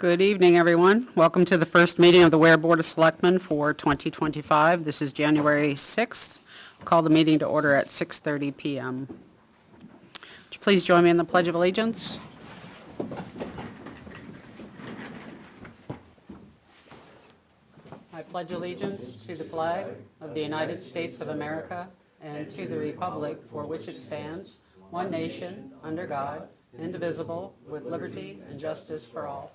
Good evening, everyone. Welcome to the first meeting of the Ware Board of Selectmen for 2025. This is January 6th. Call the meeting to order at 6:30 p.m. Would you please join me in the Pledge of Allegiance? I pledge allegiance to the flag of the United States of America and to the republic for which it stands, one nation, under God, indivisible, with liberty and justice for all.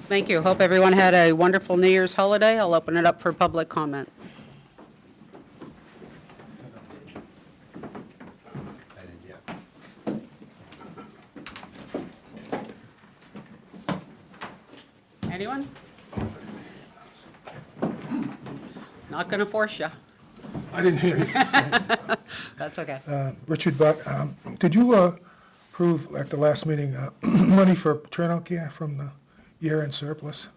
Thank you. Hope everyone had a wonderful New Year's holiday. I'll open it up for public comment. I didn't yet. Anyone? Not going to force you. I didn't hear you. That's okay. Richard Buck, did you approve at the last meeting money for turnout gear from the year-end surplus?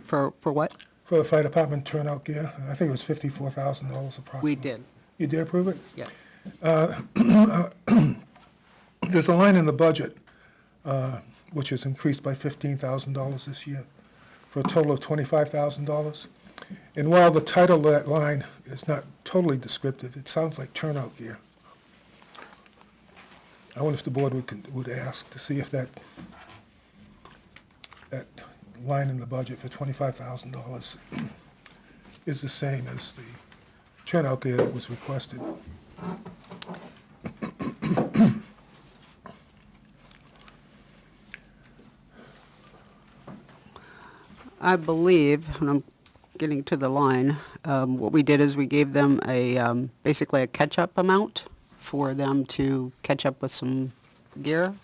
For what? For the fire department turnout gear? I think it was $54,000 approximately. We did. You did approve it? Yeah. There's a line in the budget which is increased by $15,000 this year for a total of $25,000. And while the title of that line is not totally descriptive, it sounds like turnout gear. I wonder if the board would ask to see if that line in the budget for $25,000 is the same as the turnout gear that was requested. I believe, and I'm getting to the line, what we did is we gave them a basically a catch-up amount for them to catch up with some gear,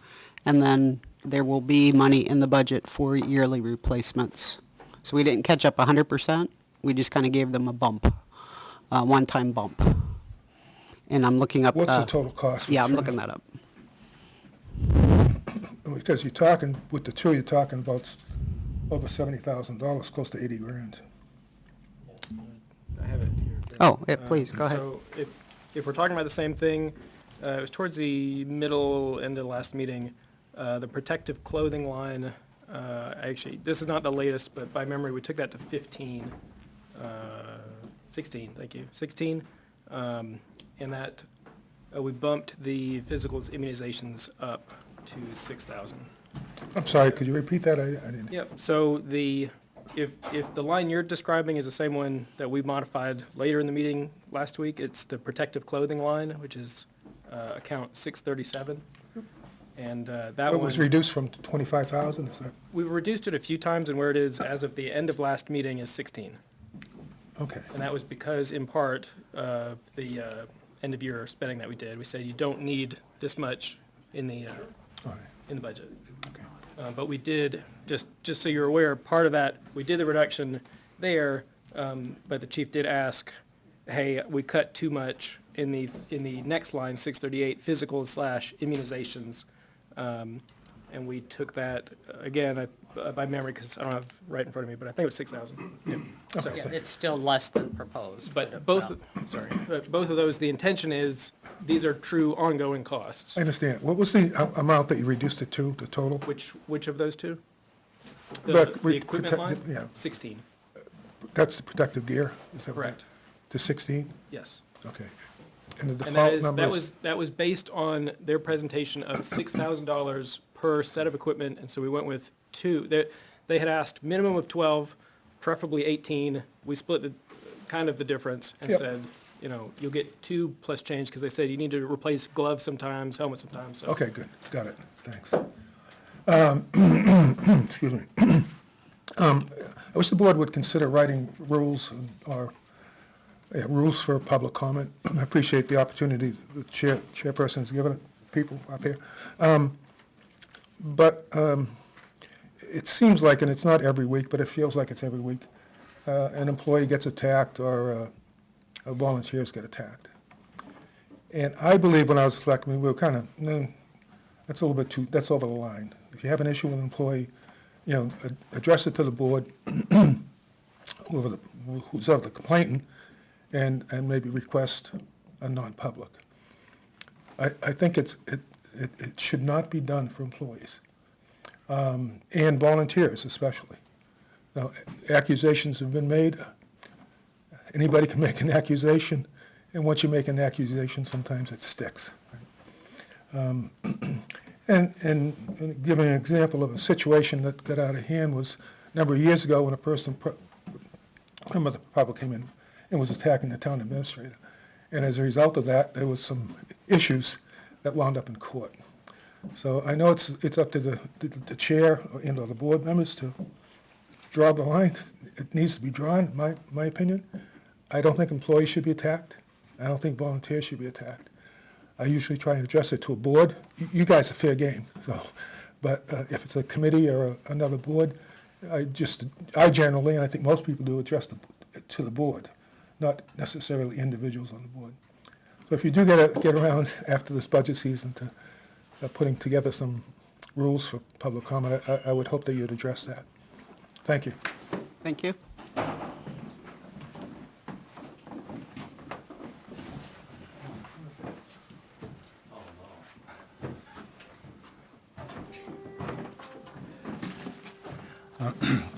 and then there will be money in the budget for yearly replacements. So we didn't catch up 100%. We just kind of gave them a bump, a one-time bump. And I'm looking up. What's the total cost? Yeah, I'm looking that up. Because you're talking, with the two, you're talking about over $70,000, close to 80 grand. I have it here. Oh, yeah, please, go ahead. So if we're talking about the same thing, it was towards the end of the last meeting, the protective clothing line, actually, this is not the latest, but by memory, we took that to 16, thank you, 16. And that, we bumped the physicals immunizations up to 6,000. I'm sorry, could you repeat that? I didn't. Yep, so if the line you're describing is the same one that we modified later in the meeting last week, it's the protective clothing line, which is account 637. And that one... It was reduced from 25,000, is that? We've reduced it a few times, and where it is as of the end of last meeting is 16. Okay. And that was because, in part, of the end-of-year spending that we did. We said you don't need this much in the All right. in the budget. Okay. But we did, just so you're aware, part of that, we did the reduction there, but the chief did ask, hey, we cut too much in the next line, 638, physical/immunizations. And we took that, again, by memory, because I don't have it right in front of me, but I think it was 6,000. Yeah. So, yeah, it's still less than proposed. But both of those, the intention is, these are true ongoing costs. I understand. What was the amount that you reduced it to, the total? Which of those two? Look, The equipment line? yeah. 16, That's the protective gear? Is that right? correct, To 16? yes. Okay. And the And that default number that was based on their presentation of $6,000 per set of equipment, and so we went with two. They had asked minimum of 12, preferably 18. We split the difference and Yep. said, you'll get 2 plus change, because they said you need to replace gloves sometimes, helmets sometimes, so. Okay, good. Got it. Thanks. Excuse me. I wish the board would consider writing rules or rules for public comment. I appreciate the opportunity the chairperson has given people up here. But it seems like, and it's not every week, but it feels like it's every week, an employee gets attacked or volunteers get attacked. And I believe when I was selectman, we were kind of, that's a little bit that's over the line. If you have an issue with an employee, address it to the board, who's of the complainant, and maybe request a non-public. I think it's It should not be done for employees, and volunteers especially. Now, accusations have been made. Anybody can make an accusation, and once you make an accusation, sometimes it sticks. And giving an example of a situation that got out of hand was a number of years ago when a member of the public came in and was attacking the town administrator. And as a result of that, there was some issues that wound up in court. So I know it's up to the chair and or the board members to draw the line. It needs to be drawn, my opinion. I don't think employees should be attacked. I don't think volunteers should be attacked. I usually try and address it to a board. You guys are fair game, so. But if it's a committee or another board, I generally, and I think most people do, address to the board, not necessarily individuals on the board. So if you do get around after this budget season to putting together some rules for public comment, I would hope that you'd address that. Thank you. Thank you.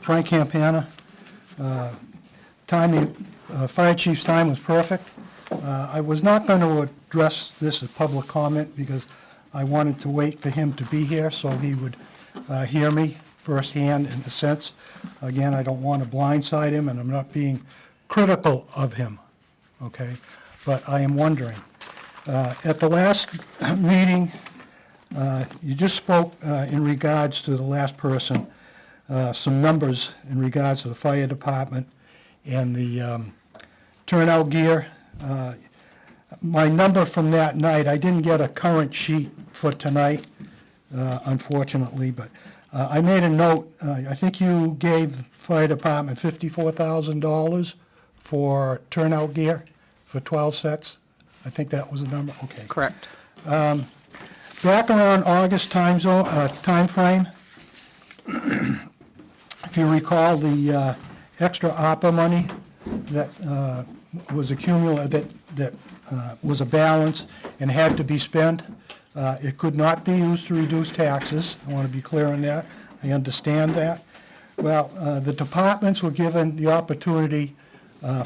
Frank Campana. Fire chief's time was perfect. I was not going to address this as public comment because I wanted to wait for him to be here so he would hear me firsthand in a sense. Again, I don't want to blindside him, and I'm not being critical of him, okay? But I am wondering. At the last meeting, you just spoke in regards to the last person, some numbers in regards to the fire department and the turnout gear. My number from that night, I didn't get a current sheet for tonight, unfortunately, but I made a note. I think you gave the fire department $54,000 for turnout gear for 12 sets. I think that was the number. Okay. Correct. Back around August time frame, if you recall, the extra ARPA money that was accumulated, that was a balance and had to be spent. It could not be used to reduce taxes. I want to be clear on that. I understand that. Well, the departments were given the opportunity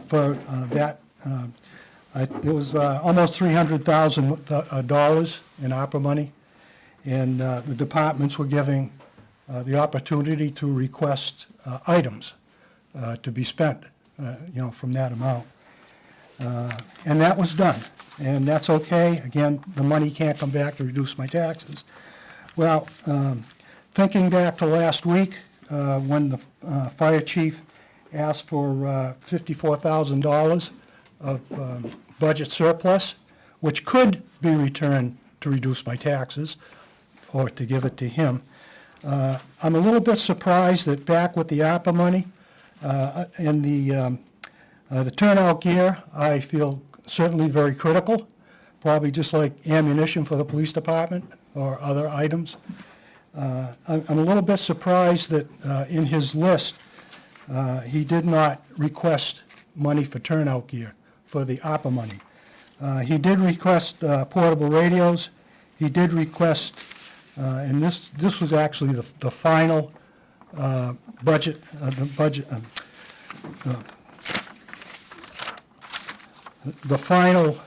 for that. It was almost $300,000 in ARPA money, and the departments were giving the opportunity to request items to be spent, from that amount. And that was done, and that's okay. Again, the money can't come back to reduce my taxes. Well, thinking back to last week, when the fire chief asked for $54,000 of budget surplus, which could be returned to reduce my taxes or to give it to him. I'm a little bit surprised that back with the ARPA money and the turnout gear, I feel certainly very critical, probably just like ammunition for the police department or other items. I'm a little bit surprised that in his list, he did not request money for turnout gear for the ARPA money. He did request portable radios. He did request, and this was actually the final budget, the final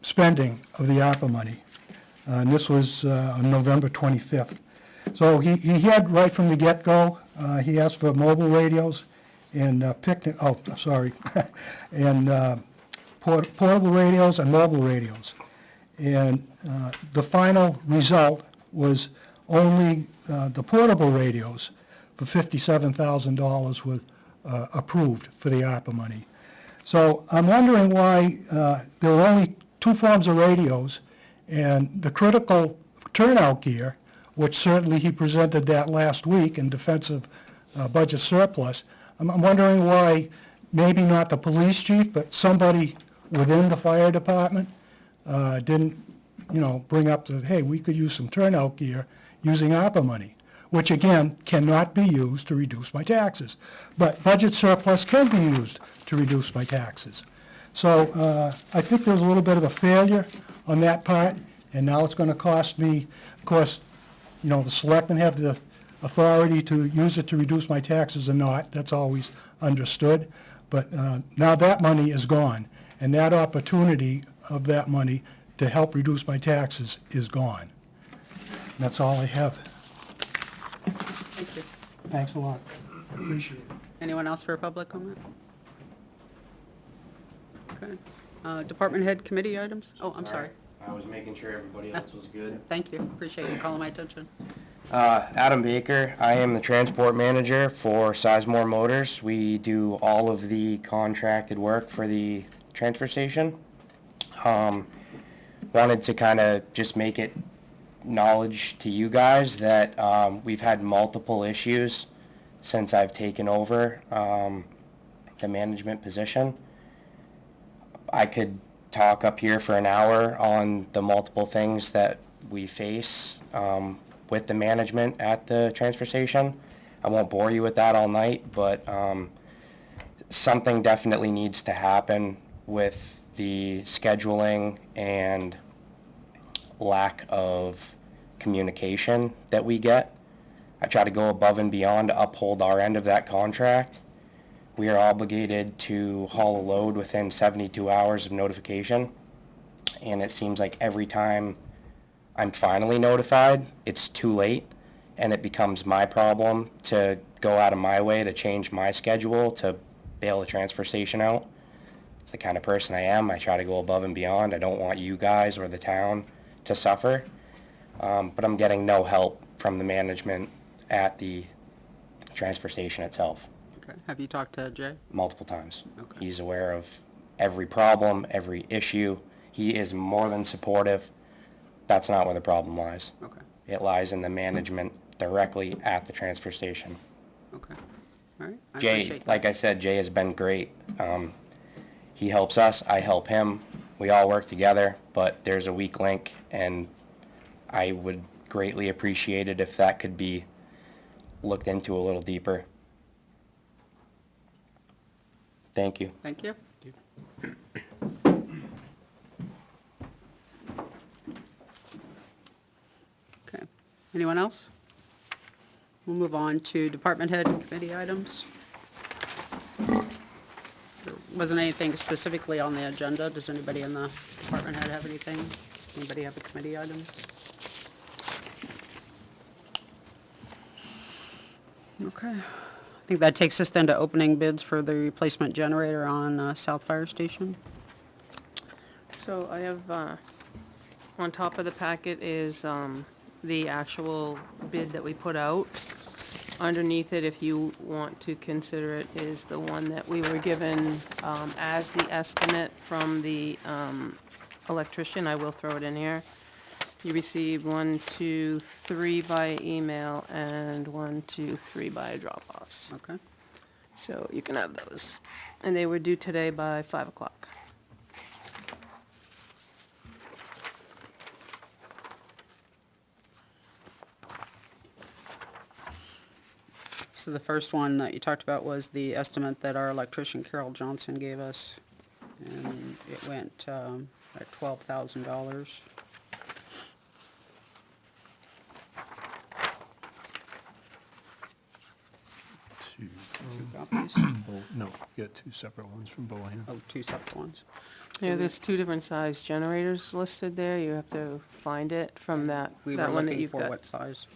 spending of the ARPA money. And this was on November 25th. So he had right from the get-go, he asked for mobile radios and and portable radios and mobile radios. And the final result was only the portable radios for $57,000 were approved for the ARPA money. So I'm wondering why there were only two forms of radios, and the critical turnout gear, which certainly he presented that last week in defense of budget surplus. I'm wondering why maybe not the police chief, but somebody within the fire department didn't, bring up that, hey, we could use some turnout gear using ARPA money, which again cannot be used to reduce my taxes. But budget surplus can be used to reduce my taxes. So I think there was a little bit of a failure on that part, and now it's gonna cost me, of course, you know, the selectmen have the authority to use it to reduce my taxes or not, that's always understood, but now that money is gone, and that opportunity of that money to help reduce my taxes is gone. And that's all I have. Thank you. Thanks a lot. Appreciate it. Anyone else for a public comment? Okay. Department head committee items? Oh, I'm sorry. I was making sure everybody else was good. Thank you. Appreciate you calling my attention. Adam Baker, I am the transport manager for Sizemore Motors. We do all of the contracted work for the transfer station. Wanted to kind of just make it knowledge to you guys that we've had multiple issues since I've taken over the management position. I could talk up here for an hour on the multiple things that we face with the management at the transfer station. I won't bore you with that all night, but something definitely needs to happen with the scheduling and lack of communication that we get. I try to go above and beyond to uphold our end of that contract. We are obligated to haul a load within 72 hours of notification, and it seems like every time I'm finally notified, it's too late, and it becomes my problem to go out of my way to change my schedule to bail the transfer station out. It's the kind of person I am. I try to go above and beyond. I don't want you guys or the town to suffer, but I'm getting no help from the management at the transfer station itself. Okay. Have you talked to Jay? Multiple times. Okay. He's aware of every problem, every issue. He is more than supportive. That's not where the problem lies. Okay. It lies in the management directly at the transfer station. Okay. All right. I Jay, appreciate that. like I said, Jay has been great. He helps us, I help him. We all work together, but there's a weak link, and I would greatly appreciate it if that could be looked into a little deeper. Thank you. Thank you. Okay. Anyone else? We'll move on to department head and committee items. There wasn't anything specifically on the agenda. Does anybody in the department head have anything? Anybody have a committee item? Okay. I think that takes us then to opening bids for the replacement generator on South Fire Station. So I have, on top of the packet is the actual bid that we put out. Underneath it, if you want to consider it, is the one that we were given as the estimate from the electrician. I will throw it in here. You received 1, 2, 3 by email and 1, 2, 3 by drop-offs. Okay. So you can have those. And they were due today by 5 o'clock. So the first one that you talked about was the estimate that our electrician Carol Johnson gave us. And it went at $12,000. Two. Copies? No, you got two separate ones from Bohan. Oh, two separate ones. Yeah, there's 2 different size generators listed there. You have to find it from that We were one that looking you've for got. what size?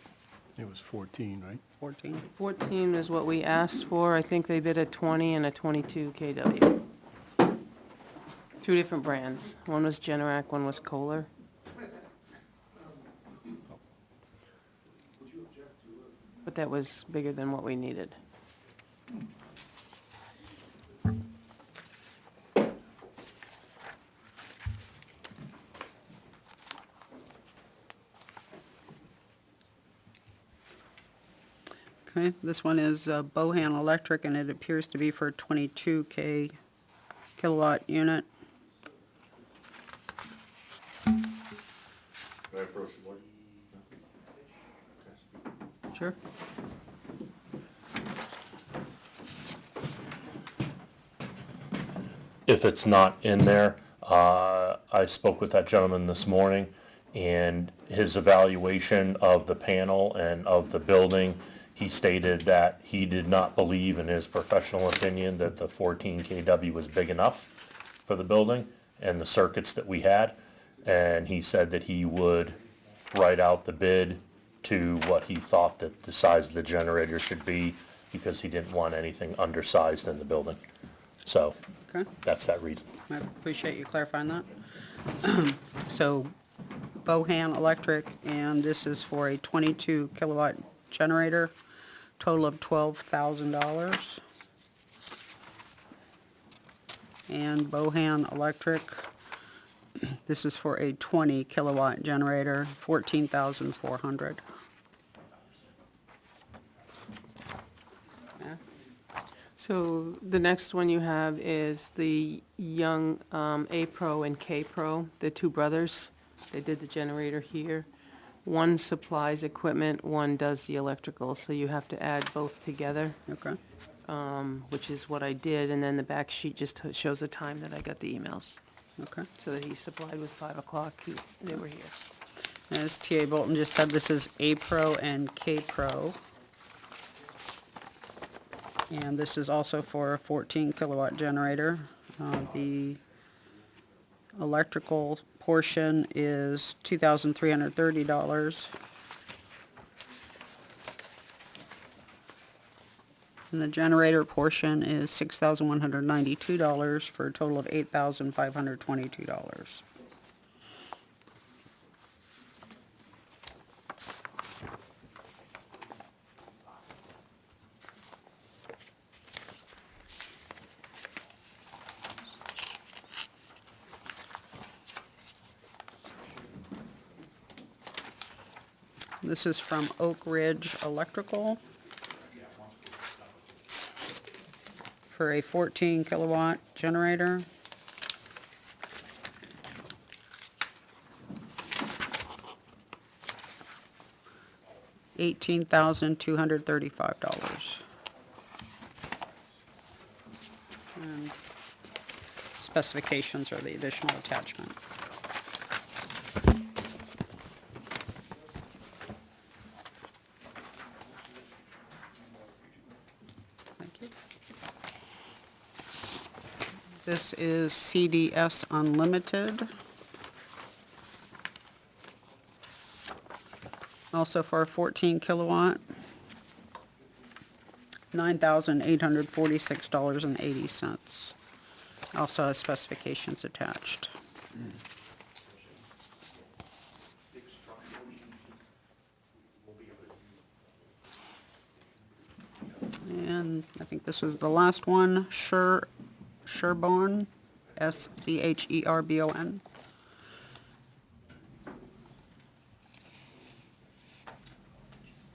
It was 14, right? 14? 14 is what we asked for. I think they bid a 20 and a 22 kW. 2 different brands. One was Generac, one was Kohler. But that was bigger than what we needed. Okay, this one is Bohan Electric, and it appears to be for a 22 kilowatt unit. Sure. If it's not in there, I spoke with that gentleman this morning, and his evaluation of the panel and of the building, he stated that he did not believe, in his professional opinion, that the 14 kW was big enough for the building and the circuits that we had. And he said that he would write out the bid to what he thought that the size of the generator should be, because he didn't want anything undersized in the building. So Okay, that's that reason. I appreciate you clarifying that. So Bohan Electric, and this is for a 22 kilowatt generator, total of $12,000. And Bohan Electric, this is for a 20 kilowatt generator, $14,400. So the next one you have is the Young A-Pro and K-Pro, the two brothers. They did the generator here. One supplies equipment, one does the electrical, so you have to add both together, Okay, which is what I did, and then the back sheet just shows the time that I got the emails. okay. So that he supplied with 5 o'clock, they were here. As T.A. Bolton just said, this is A-Pro and K-Pro. And this is also for a 14 kilowatt generator. The electrical portion is $2,330. And the generator portion is $6,192 for a total of $8,522. This is from Oak Ridge Electrical for a 14 kilowatt generator. $18,235. And specifications are the additional attachment. Thank you. This is CDS Unlimited. Also for a 14 kilowatt, $9,846.80. Also has specifications attached. And I think this was the last one, Sherborne, Scherbon.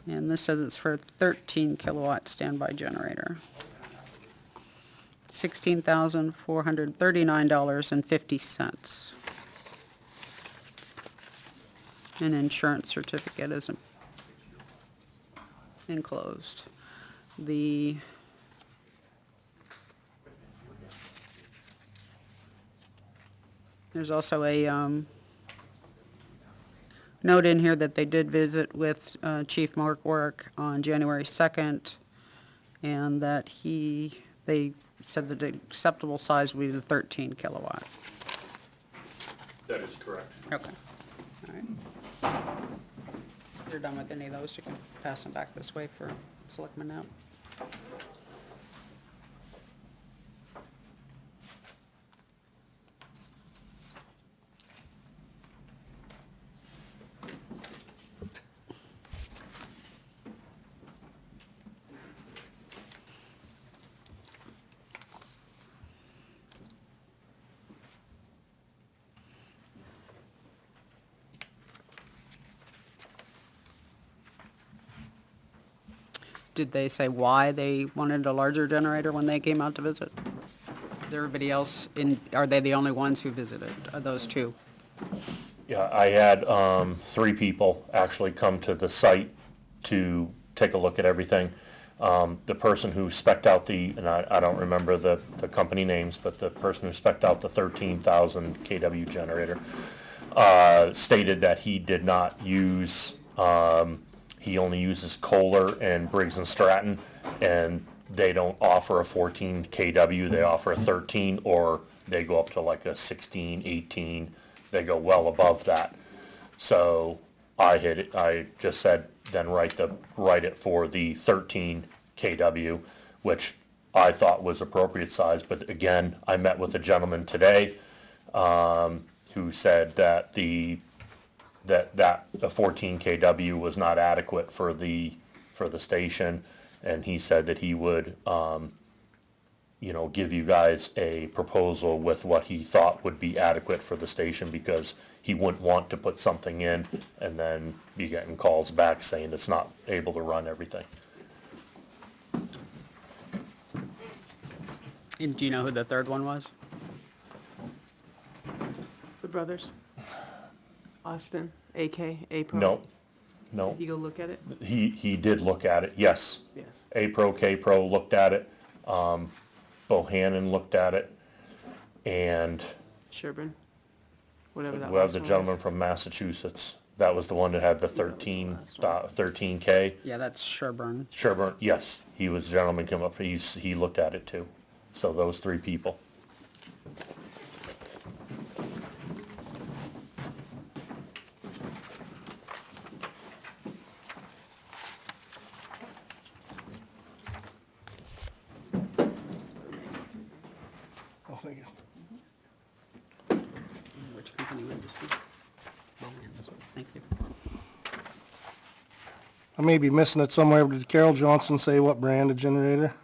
And this says it's for a 13 kilowatt standby generator. $16,439.50. An insurance certificate is enclosed. There's also a note in here that they did visit with Chief Mark Warwick on January 2nd, and that they said that the acceptable size would be the 13 kilowatt. That is correct. Okay, all right. If you're done with any of those, you can pass them back this way for Selectmen now. Did they say why they wanted a larger generator when they came out to visit? Is everybody else are they the only ones who visited? Are those two? Yeah, I had 3 people actually come to the site to take a look at everything. The person who spec'd out and I don't remember the company names, but the person who spec'd out the 13,000 kW generator stated that he did not use, he only uses Kohler and Briggs and Stratton, and they don't offer a 14 kW, they offer a 13, or they go up to like a 16, 18, they go well above that. So I just said, then write it for the 13 kW, which I thought was appropriate size, but again, I met with a gentleman today, who said that the 14 kW was not adequate for the station, and he said that he would, give you guys a proposal with what he thought would be adequate for the station, because he wouldn't want to put something in and then be getting calls back saying it's not able to run everything. And do you know who the third one was? The brothers? Austin, AK, A-Pro? No, Did you go look at it? he did look at it, yes. Yes. A-Pro, K-Pro looked at it, Bohannon looked at it, and Sherburne? Whatever that we have last the one gentleman was. from Massachusetts, that was the one that had the 13K. Yeah, that's Sherburne. Sherburne, yes, he was the gentleman came up, he looked at it too. So those three people. Oh, thank you. Which company would this be? Thank you. I may be missing it somewhere, but did Carol Johnson say what brand of generator?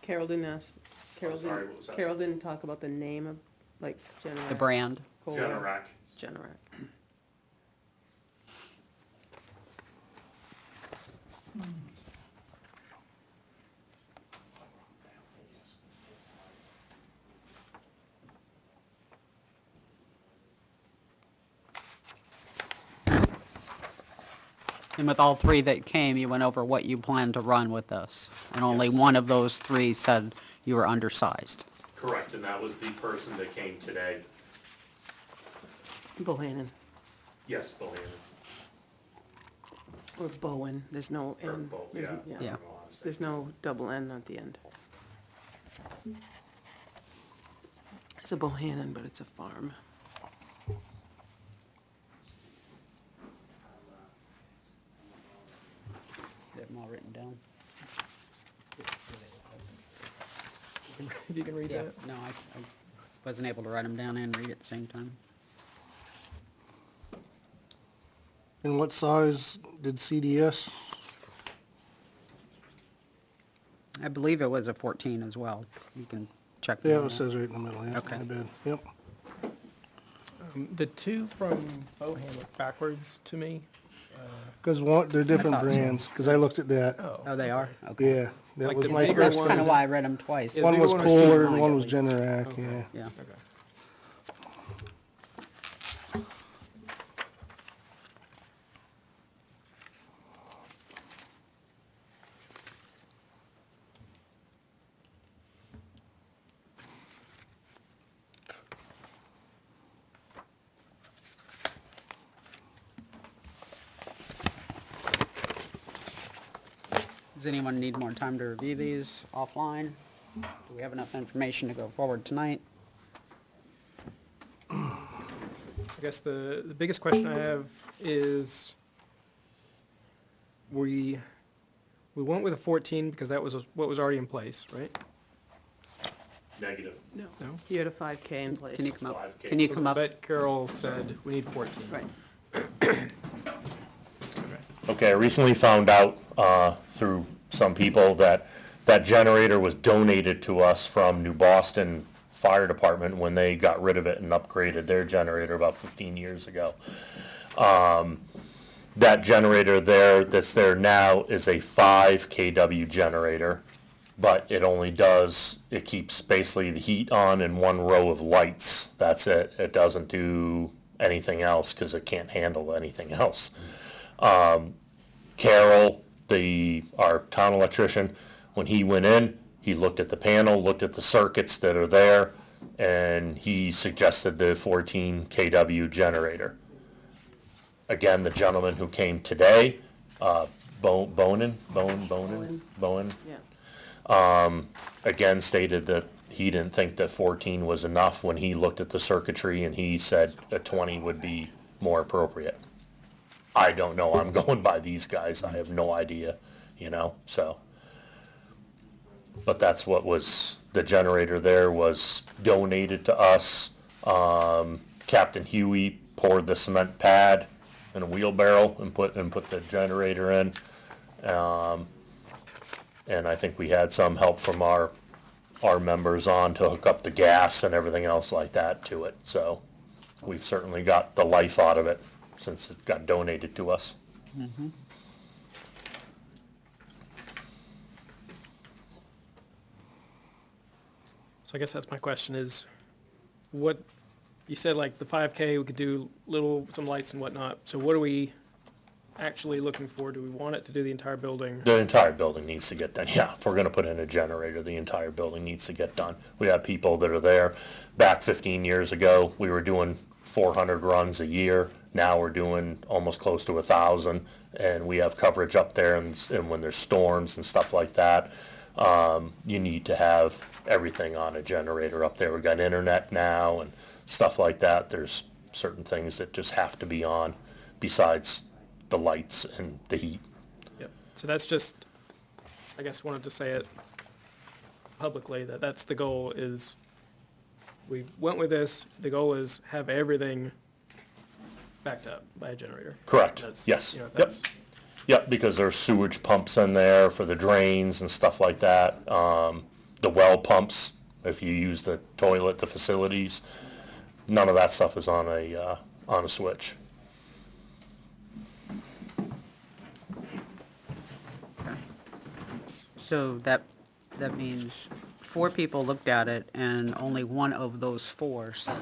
Carol didn't ask, Sorry, what was that? Carol didn't talk about the name of, like, Generac. The brand. Kohler. Generac. Generac. And with all three that came, you went over what you planned to run with this. And only Yes. one of those three said you were undersized. Correct, and that was the person that came today. Bohannon, Yes, Bohannon. or Bowen, there's no Or N. Bo- There's- yeah. Yeah. There's no double N at the end. It's a Bohannon, but it's a farm. Get them all written down. If you can read Yeah, that. no, I wasn't able to write them down and read at the same time. And what size did CDS? I believe it was a 14 as well. You can check. me Yeah, on it that. says right in the middle, yeah, Okay. my bad, yep. The two from Bohan look backwards to me. Because they're different thought so. brands, because I looked at that. Oh, they are? Okay. Yeah, that Like was the my bigger first one- Kind of thing. why I read them twice. Yeah. One the was bigger one was Kohler cheaper, and one at was least. Generac, yeah. Yeah. Okay. Does anyone need more time to review these offline? Do we have enough information to go forward tonight? I guess the biggest question I have is, we went with a 14 because that was what was already in place, right? Negative. No. No? You had a 5K in place. Can you come up? 5K. Can you come up? But Carol said we need 14. Right. Okay, I recently found out, through some people that that generator was donated to us from New Boston Fire Department when they got rid of it and upgraded their generator about 15 years ago. That generator that's there now is a 5 kW generator, but it keeps basically the heat on and one row of lights. That's it. It doesn't do anything else because it can't handle anything else. Carol, our town electrician, when he went in, He looked at the panel, looked at the circuits that are there, and he suggested the 14 kW generator. Again, the gentleman who came today, Bowen, Yeah. again stated that he didn't think that 14 was enough when he looked at the circuitry, and he said a 20 would be more appropriate. I don't know, I'm going by these guys, I have no idea, so. But that's what was, the generator there was donated to us. Captain Huey poured the cement pad in a wheelbarrow and put the generator in. And I think we had some help from our members on to hook up the gas and everything else like that to it. So we've certainly got the life out of it since it got donated to us. So I guess that's my question is, what, you said like the 5K, we could do some lights and whatnot. So what are we actually looking for? Do we want it to do the entire building? The entire building needs to get done, yeah. If we're gonna put in a generator, the entire building needs to get done. We have people that are there. Back 15 years ago, we were doing 400 runs a year. Now we're doing almost close to 1,000, and we have coverage up there, and when there's storms and stuff like that, you need to have everything on a generator up there. We've got internet now and stuff like that. There's certain things that just have to be on besides the lights and the heat. Yep. So that's just, I guess wanted to say it publicly, that's the goal is, we went with this, the goal is have everything backed up by a generator. Correct, That's, yes. you know, Yep. that's, Yep, because there's sewage pumps in there for the drains and stuff like that. The well pumps, if you use the toilet, the facilities, none of that stuff is on a switch. So that means 4 people looked at it, and only one of those 4 said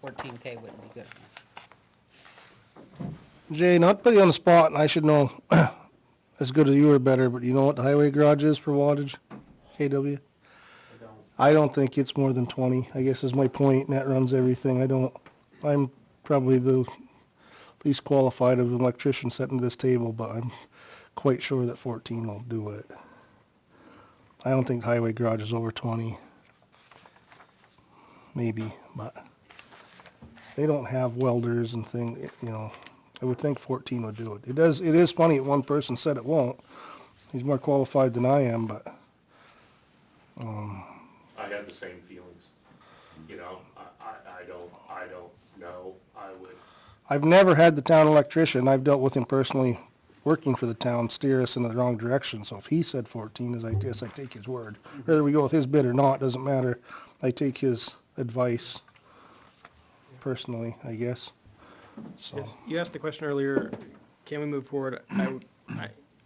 14K wouldn't be good enough. Jay, not to put you on the spot, and I should know as good as you or better, but you know what the highway garage is for wattage, KW? I don't think it's more than 20, I guess is my point, and that runs everything. I'm probably the least qualified of an electrician sitting at this table, but I'm quite sure that 14 will do it. I don't think highway garage is over 20. Maybe, but they don't have welders and things, I would think 14 would do it. It is funny that one person said it won't. He's more qualified than I am, but I have the same feelings, I don't know, I would. I've never had the town electrician, I've dealt with him personally, working for the town, steer us in the wrong direction. So if he said 14, I guess I take his word. Whether we go with his bid or not, doesn't matter. I take his advice personally, I guess. So, yes, you asked the question earlier, can we move forward?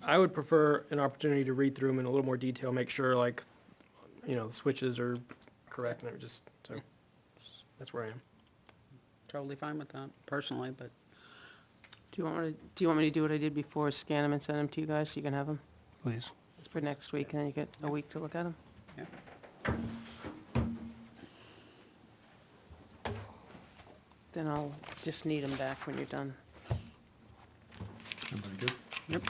I would prefer an opportunity to read through them in a little more detail, make sure the switches are correct, and so that's where I am. Totally fine with that, personally, but Do you want me to do what I did before, scan them and send them to you guys so you can have them please. for next week, and then you get a week to look at them? yeah. Then I'll just need them back when you're done. Everybody good? Yep.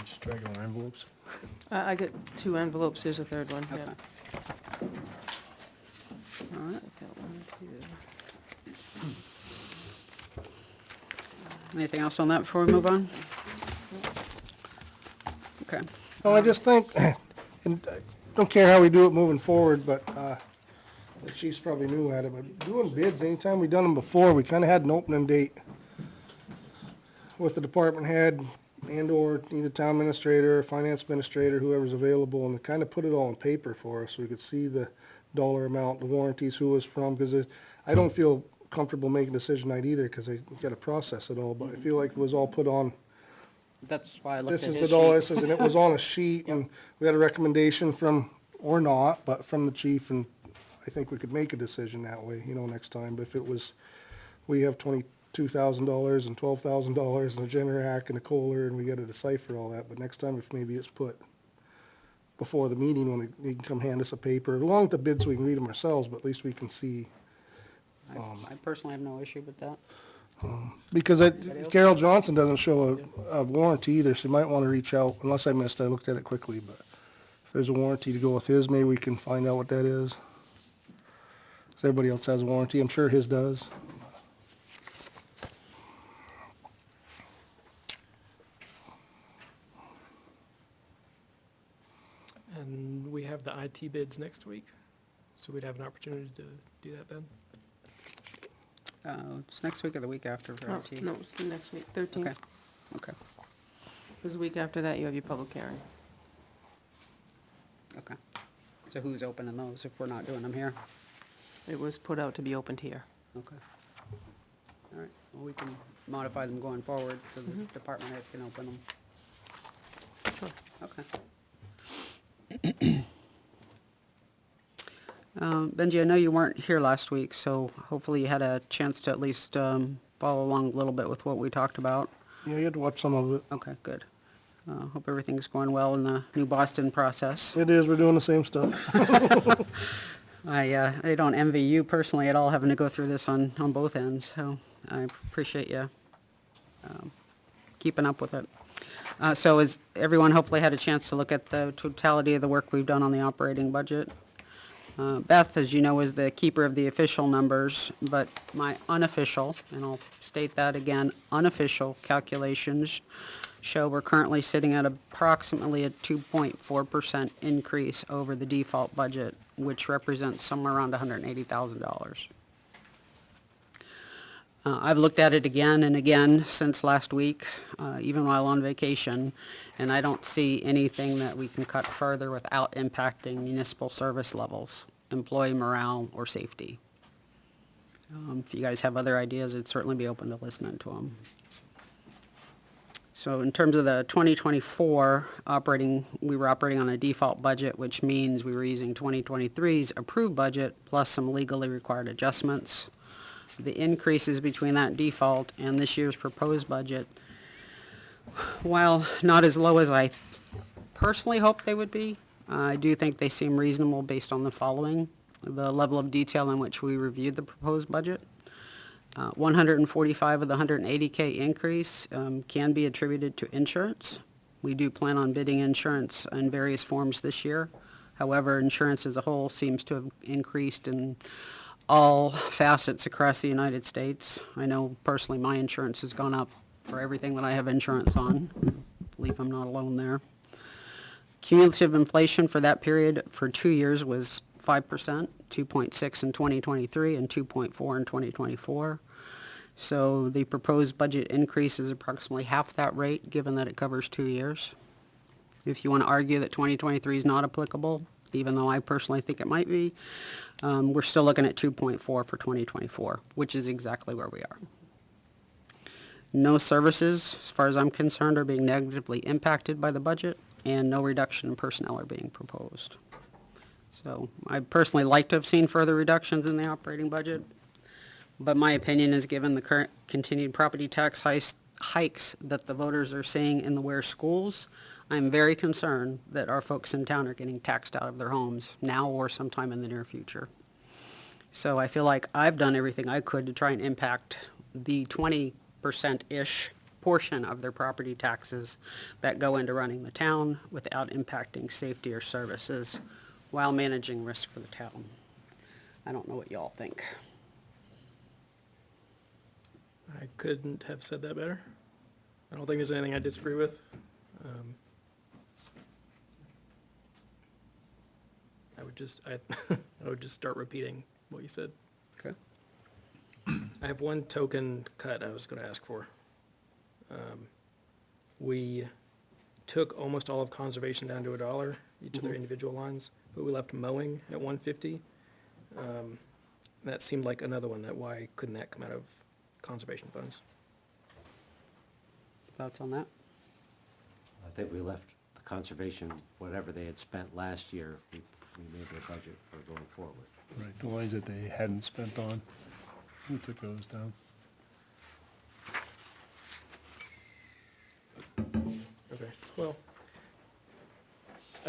Just drag our envelopes. I got 2 envelopes, here's a third one, Okay. yeah. All right. Second one, too. Anything else on that before we move on? Okay. Well, I just think, and I don't care how we do it moving forward, but the chief's probably new at it, but doing bids, anytime we've done them before, we kind of had an opening date with the department head and/or either town administrator or finance administrator, whoever's available, and kind of put it all on paper for us so we could see the dollar amount, the warranties, who it's from, because I don't feel comfortable making a decision tonight either, because I got to process it all, but I feel like it was all put on. That's why I looked This at is his the dollar, sheet. and it was on a sheet, and we had a recommendation from, or not, but from the chief, and I think we could make a decision that way, next time, but if it was, we have $2,000 and $12,000 and a Generac and a Kohler, and we gotta decipher all that, but next time if maybe it's put before the meeting when they can come hand us a paper, along with the bids, we can read them ourselves, but at least we can see. I personally have no issue with that. Because Carol Johnson doesn't show a warranty either, so you might wanna reach out, unless I missed, I looked at it quickly, but if there's a warranty to go with his, maybe we can find out what that is. 'Cause everybody else has a warranty, I'm sure his does. And we have the IT bids next week, so we'd have an opportunity to do that then. It's next week or the week after for Oh, IT? no, it's the next week, Okay, 13th. okay, Because the week after that, you have your public hearing. okay. So who's opening those if we're not doing them here? It was put out to be opened here. Okay. All right, well, we can modify them going forward so the department head can open them. Sure. Okay. Benji, I know you weren't here last week, so hopefully you had a chance to at least follow along a little bit with what we talked about. Yeah, you had to watch some of it. Okay, good. Hope everything's going well in the new Boston process. It is, we're doing the same stuff. I don't envy you personally at all having to go through this on both ends, so I appreciate you keeping up with it. So has everyone hopefully had a chance to look at the totality of the work we've done on the operating budget? Beth, as you know, is the keeper of the official numbers, but my unofficial, and I'll state that again, unofficial calculations show we're currently sitting at approximately a 2.4% increase over the default budget, which represents somewhere around $180,000. I've looked at it again and again since last week, even while on vacation, and I don't see anything that we can cut further without impacting municipal service levels, employee morale, or safety. If you guys have other ideas, I'd certainly be open to listening to them. So in terms of the 2024 we were operating on a default budget, which means we were using 2023's approved budget plus some legally required adjustments. The increases between that default and this year's proposed budget, while not as low as I personally hoped they would be, I do think they seem reasonable based on the following: the level of detail in which we reviewed the proposed budget. 145 of the 180K increase can be attributed to insurance. We do plan on bidding insurance in various forms this year. However, insurance as a whole seems to have increased in all facets across the United States. I know personally my insurance has gone up for everything that I have insurance on. I believe I'm not alone there. Cumulative inflation for that period for 2 years was 5%, 2.6 in 2023 and 2.4 in 2024. So the proposed budget increase is approximately half that rate, given that it covers 2 years. If you want to argue that 2023 is not applicable, even though I personally think it might be, we're still looking at 2.4 for 2024, which is exactly where we are. No services, as far as I'm concerned, are being negatively impacted by the budget, and no reduction in personnel are being proposed. So I'd personally like to have seen further reductions in the operating budget, but my opinion is, given the current continued property tax hikes that the voters are seeing in the Ware schools, I'm very concerned that our folks in town are getting taxed out of their homes now or sometime in the near future. So I feel like I've done everything I could to try and impact the 20%-ish portion of their property taxes that go into running the town without impacting safety or services while managing risk for the town. I don't know what y'all think. I couldn't have said that better. I don't think there's anything I disagree with. I would just start repeating what you said. Okay. I have one token cut I was gonna ask for. We took almost all of conservation down to $1, each of their individual lines, but we left mowing at $150. That seemed like another one, why couldn't that come out of conservation funds? Thoughts on that? I think we left the conservation, whatever they had spent last year, we made their budget for going forward. Right, the lines that they hadn't spent on, we took those down.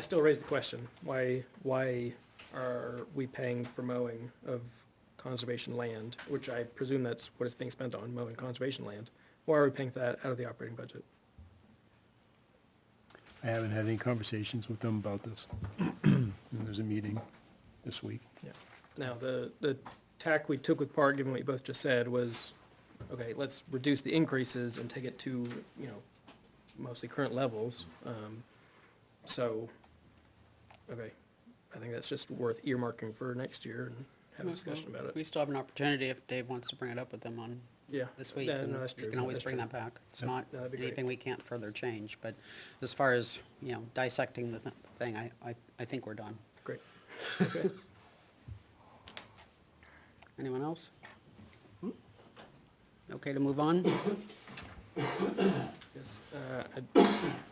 I still raise the question, why are we paying for mowing of conservation land, which I presume that's what it's being spent on, mowing conservation land? Why are we paying for that out of the operating budget? I haven't had any conversations with them about this. And there's a meeting this week. Yeah. Now, the tack we took with Park, given what you both just said, was, okay, let's reduce the increases and take it to, you know, mostly current levels. So, okay, I think that's just worth earmarking for next year and have a discussion about it. We still have an opportunity if Dave wants to bring it up with them on Yeah. this week. Yeah, and no, that's true. You can always That's bring true. that back. It's Yeah, not that'd be great. anything we can't further change, but as far as, you know, dissecting the thing, I think we're done. Great. Okay. Anyone else? Okay to move on? Yes, I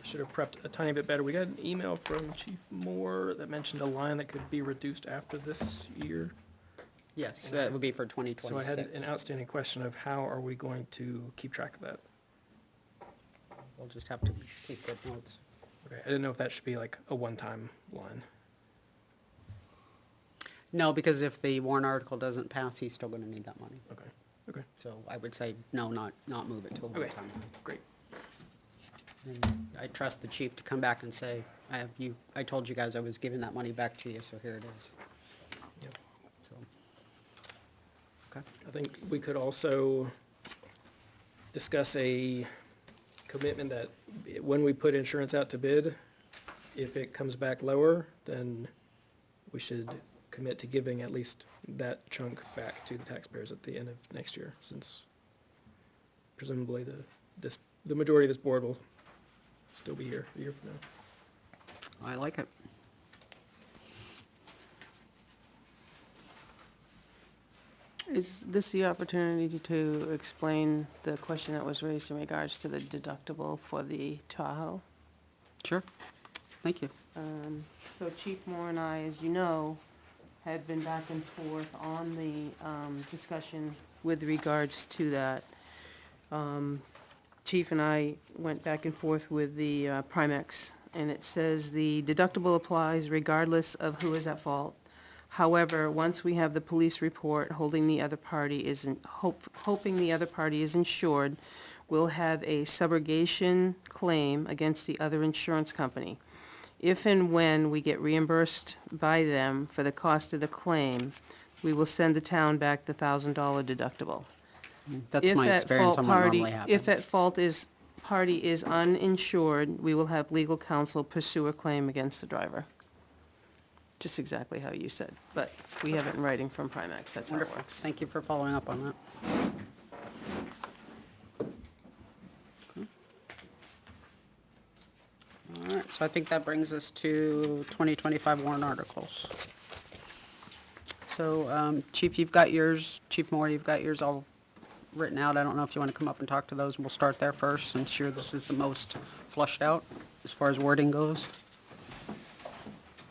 should have prepped a tiny bit better. We got an email from Chief Moore that mentioned a line that could be reduced after this year. Yes, that would be for So I 2026. had an outstanding question of how are we going to keep track of that? We'll just have to keep good notes. Okay, I didn't know if that should be like a one-time line. No, because if the warrant article doesn't pass, he's still gonna need that money. Okay, okay, So I would say, no, not move it to a okay, one-time. great. And I trust the chief to come back and say, I told you guys I was giving that money back to you, so here it is. Yep. So, okay. I think we could also discuss a commitment that when we put insurance out to bid, if it comes back lower, then we should commit to giving at least that chunk back to the taxpayers at the end of next year, since presumably the majority of this board will still be here a year from now. I like it. Is this the opportunity to explain the question that was raised in regards to the deductible for the Tahoe? Sure. Thank you. So Chief Moore and I, as you know, had been back and forth on the discussion with regards to that. Chief and I went back and forth with the Primex, and it says the deductible applies regardless of who is at fault. However, once we have the police report hoping the other party is insured, we'll have a subrogation claim against the other insurance company. If and when we get reimbursed by them for the cost of the claim, we will send the town back the $1,000 deductible. That's If my at experience fault on what party- normally happens. If at fault party is uninsured, we will have legal counsel pursue a claim against the driver. Just exactly how you said, but we have it in writing from Primex, that's how it Wonderful. works. Thank you for following up on that. All right, so I think that brings us to 2025 warrant articles. So, Chief, you've got yours, Chief Moore, you've got yours all written out. I don't know if you want to come up and talk to those, and we'll start there first, since sure this is the most flushed out as far as wording goes.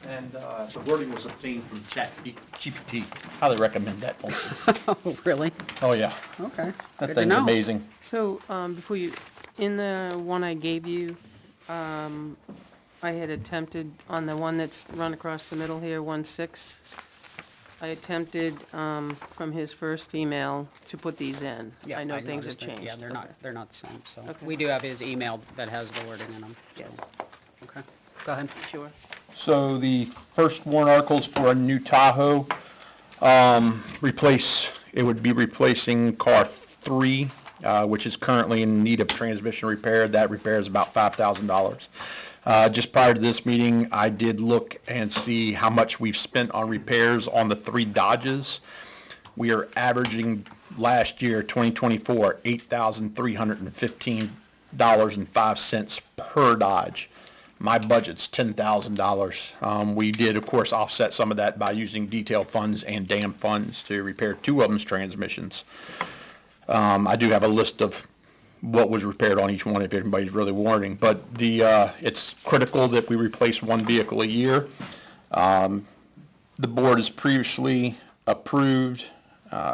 And the wording was obtained from ChatGPT. Highly recommend that function. Oh, really? Oh, yeah. Okay. That Good to thing's know. amazing. So, before you, in the one I gave you, I had attempted, on the one that's run across the middle here, 1-6, I attempted, from his first email to put these in. Yeah, I know things have noticed it. changed. Yeah, they're Okay. they're not the same, so. Okay. We do have his email that has the wording in them. so. Yes. Okay, go ahead. Sure. So the first warrant articles for a new Tahoe, it would be replacing car 3, which is currently in need of transmission repair. That repair is about $5,000. Just prior to this meeting, I did look and see how much we've spent on repairs on the 3 Dodges. We are averaging last year, 2024, $8,315.05 per Dodge. My budget's $10,000. We did, of course, offset some of that by using detail funds and dam funds to repair 2 of them's transmissions. I do have a list of what was repaired on each one if everybody's really wondering, but it's critical that we replace 1 vehicle a year. The board has previously approved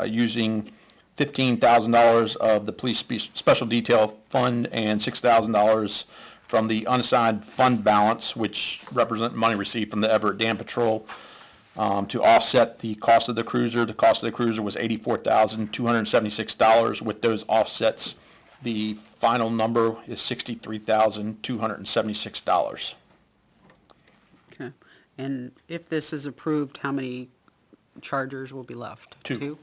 using $15,000 of the police special detail fund and $6,000 from the unassigned fund balance, which represent money received from the Everett Dam Patrol, to offset the cost of the cruiser. The cost of the cruiser was $84,276. With those offsets, the final number is $63,276. Okay. And if this is approved, how many chargers will be left? Two.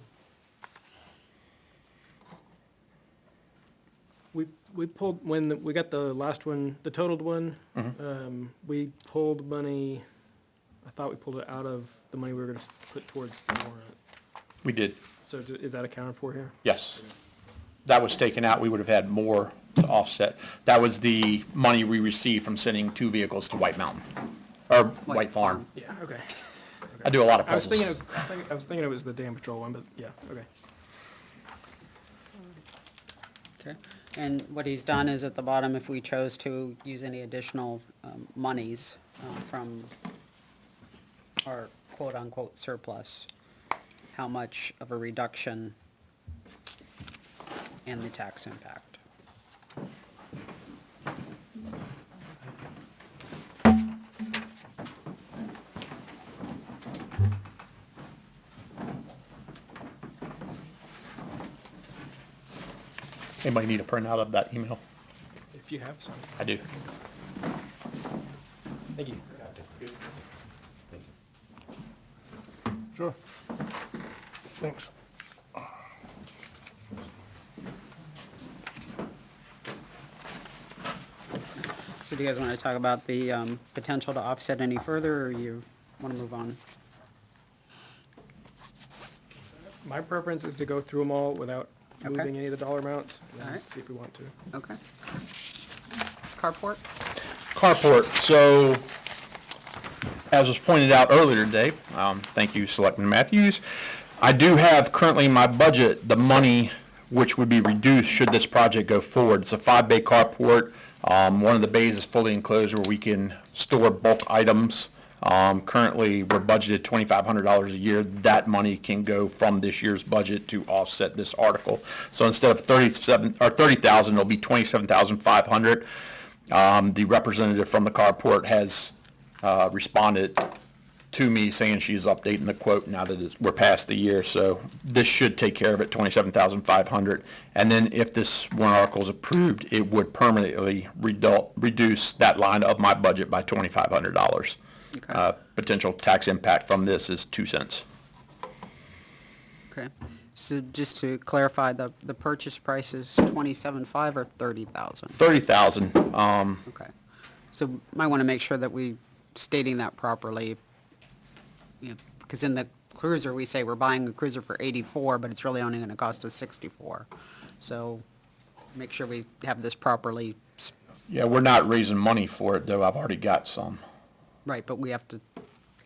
We pulled, when we got the last one, the totaled one, we pulled money, I thought we pulled it out of the money we were gonna put towards the warrant. We did, So is that accounted for here? yes. That was taken out, we would have had more to offset. That was the money we received from sending 2 vehicles to White Mountain, or White Farm. Yeah, okay. I do a lot of I was puzzles. thinking I was thinking it was the dam patrol one, but yeah, okay. Okay. And what he's done is at the bottom, if we chose to use any additional monies from our quote-unquote surplus, how much of a reduction in the tax impact? Anybody need a printout of that email? If you have some, I do. thank you. Sure. Thanks. So do you guys want to talk about the potential to offset any further, or you want to move on? My preference is to go through them all without Okay. moving any of the dollar amounts, and then Alright. see if we want to. Okay. Carport? Carport, so, as was pointed out earlier today, thank you, Selectman Matthews, I do have currently in my budget the money which would be reduced should this project go forward. It's a 5-bay carport. One of the bays is fully enclosed where we can store bulk items. Currently, we're budgeted $2,500 a year. That money can go from this year's budget to offset this article. So instead of $30,000, it'll be $27,500. The representative from the carport has responded to me saying she's updating the quote now that we're past the year. So this should take care of it, $27,500. And then if this warrant article is approved, it would permanently reduce that line of my budget by $2,500. Okay. Potential tax impact from this is 2 cents. Okay. So just to clarify, the purchase price is 27.5 or 30,000? 30,000. Okay. So might want to make sure that we stating that properly. You know, because in the cruiser, we say we're buying a cruiser for 84, but it's really only going to cost us 64. So make sure we have this properly, Yeah, we're not raising money for it, though. I've already got some. right, but we have to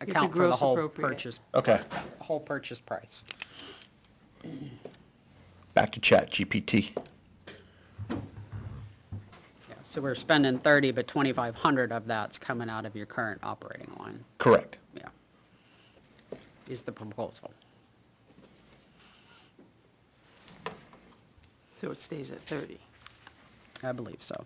to account for the gross whole appropriate. purchase, Okay, whole purchase price. back to ChatGPT. Yeah, so we're spending 30, but 2,500 of that's coming out of your current operating line. Correct. Yeah. Is the proposal. So it stays at 30. I believe so.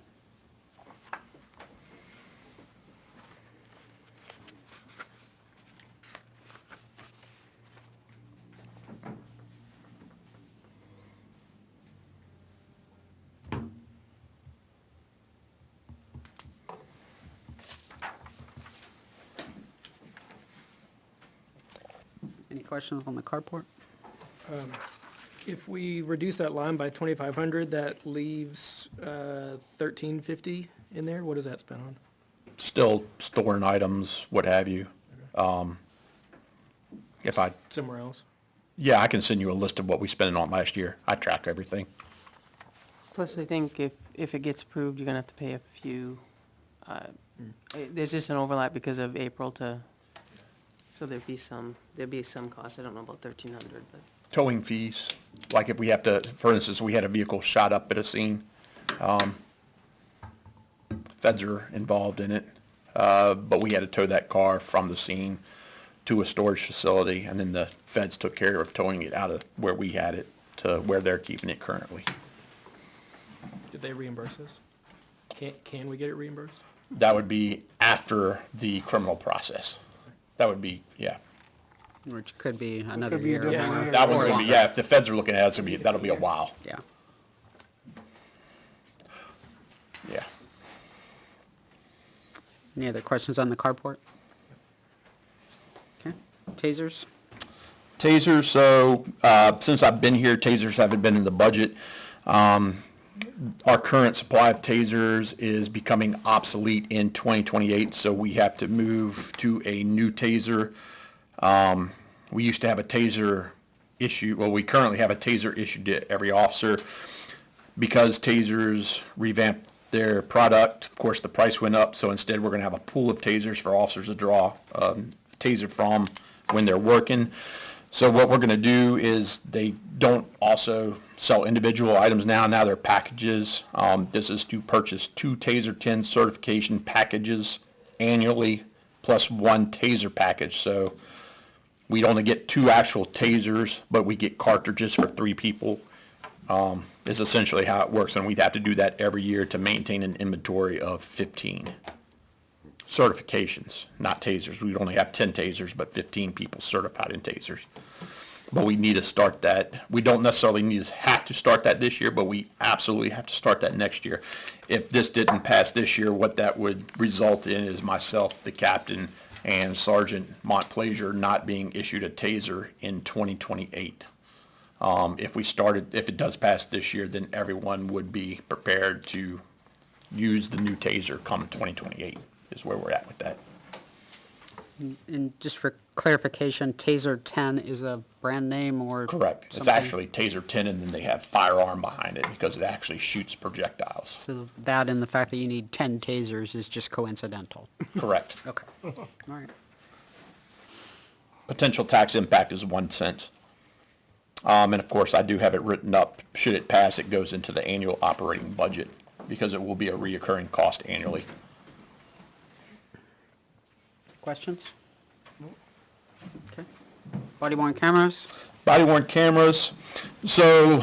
Any questions on the carport? If we reduce that line by 2,500, that leaves 1,350 in there. What does that spend on? Still storing items, what have you. If I, Somewhere else? yeah, I can send you a list of what we spent on last year. I track everything. Plus, I think if it gets approved, you're gonna have to pay a few, there's just an overlap because of April to, so there'd be some cost. I don't know about 1,300, but. Towing fees, like if we have to, for instance, we had a vehicle shot up at a scene. Feds are involved in it, but we had to tow that car from the scene to a storage facility, and then the feds took care of towing it out of where we had it to where they're keeping it currently. Did they reimburse us? Can we get it reimbursed? That would be after the criminal process. That would be, yeah. Which could be another Could be a year. different or- year. That one's or gonna be, longer. yeah, if the feds are looking at it, that'll be a while, Yeah. yeah. Any other questions on the carport? Okay, tasers? Tasers, so, since I've been here, tasers haven't been in the budget. Our current supply of tasers is becoming obsolete in 2028, so we have to move to a new taser. We used to have a taser issue, well, we currently have a taser issued to every officer. Because tasers revamped their product, of course, the price went up, so instead we're gonna have a pool of tasers for officers to draw taser from when they're working. So what we're gonna do is, they don't also sell individual items now they're packages. This is to purchase 2 Taser 10 certification packages annually, plus 1 taser package, so we'd only get 2 actual tasers, but we get cartridges for 3 people. Is essentially how it works, and we'd have to do that every year to maintain an inventory of 15 certifications, not tasers. We'd only have 10 tasers, but 15 people certified in tasers. But we need to start that. We don't necessarily have to start that this year, but we absolutely have to start that next year. If this didn't pass this year, what that would result in is myself, the captain, and Sergeant Montplaisir not being issued a taser in 2028. If it does pass this year, then everyone would be prepared to use the new taser come 2028, is where we're at with that. And just for clarification, Taser 10 is a brand name or? Correct. It's something? actually Taser 10, and then they have firearm behind it because it actually shoots projectiles. So that and the fact that you need 10 tasers is just coincidental? Correct. Okay, all right. Potential tax impact is 1 cent. And of course, I do have it written up. Should it pass, it goes into the annual operating budget because it will be a reoccurring cost annually. Questions? Okay. Body worn cameras? Body worn cameras. So,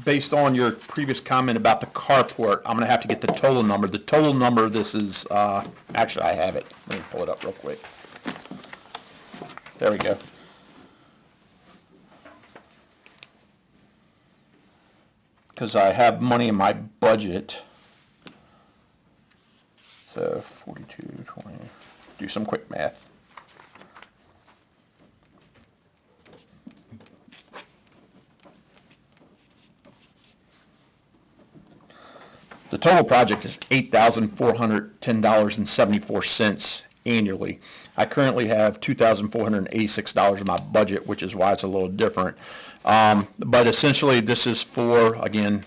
based on your previous comment about the carport, I'm gonna have to get the total number. The total number, this is, actually I have it. Let me pull it up real quick. There we go. Because I have money in my budget. So 42, 20, do some quick math. The total project is $8,410.74 annually. I currently have $2,486 in my budget, which is why it's a little different. But essentially, this is for, again,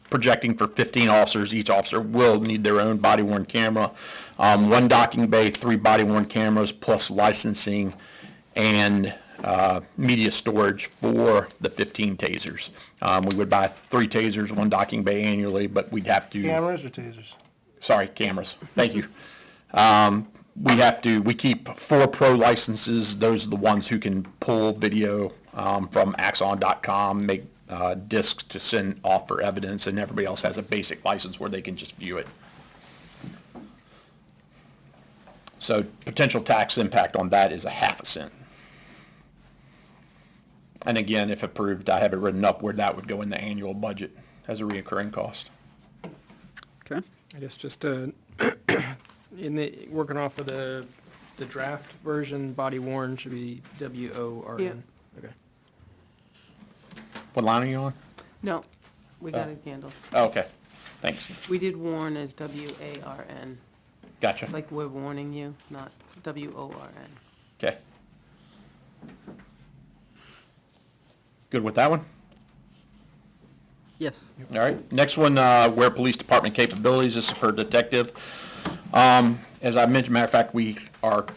projecting for 15 officers. Each officer will need their own body-worn camera. 1 docking bay, 3 body-worn cameras, plus licensing and media storage for the 15 tasers. We would buy 3 tasers, 1 docking bay annually, but we'd have to... Cameras or tasers? Sorry, cameras. Thank you. We keep 4 pro licenses. Those are the ones who can pull video from Axon.com, make discs to send off for evidence, and everybody else has a basic license where they can just view it. So potential tax impact on that is 0.5 cent. And again, if approved, I have it written up where that would go in the annual budget as a reoccurring cost. Okay. I guess just working off of the draft version, body worn should be WORN. Yeah. Okay. What line are you on? No, we got it handled. Oh, okay, thanks. We did warn as WARN, Gotcha. like we're warning you, not WORN. Okay. Good with that one? Yes. All right, next one, where police department capabilities, this is for detective. As I mentioned, matter of fact, we are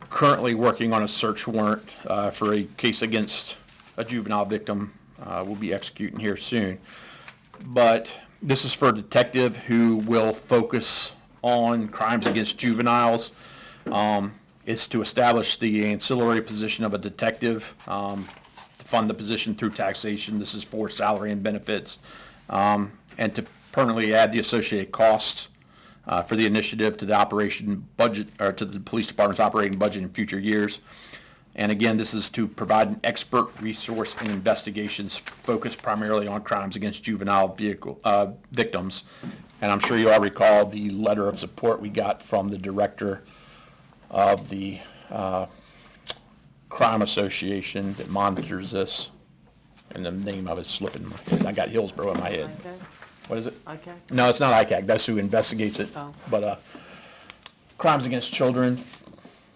currently working on a search warrant for a case against a juvenile victim. We'll be executing here soon. But this is for a detective who will focus on crimes against juveniles. It's to establish the ancillary position of a detective, to fund the position through taxation. This is for salary and benefits. and to permanently add the associated costs for the initiative to the operation budget, or to the police department's operating budget in future years. And again, this is to provide an expert resource in investigations focused primarily on crimes against juvenile victims. And I'm sure you all recall the letter of support we got from the director of the crime association that monitors this. And the name of it's slipping my head. I got Hillsborough in my head. Okay, What is it? okay. No, it's not ICAC. That's who investigates it. Oh. But crimes against children,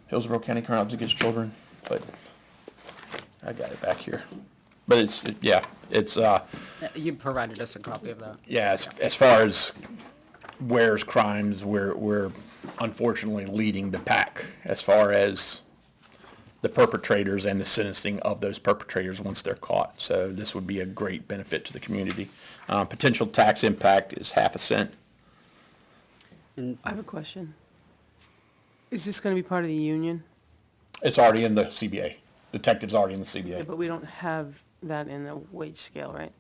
Hillsborough County Crimes Against Children. But I got it back here. But it's You provided us a copy of that. yeah. As far as where's crimes, we're unfortunately leading the pack as far as the perpetrators and the sentencing of those perpetrators once they're caught. So this would be a great benefit to the community. Potential tax impact is 0.5 cent. I have a question. Is this gonna be part of the union? It's already in the CBA. Detective's already in the Yeah, CBA. but we don't have that in the wage scale, right?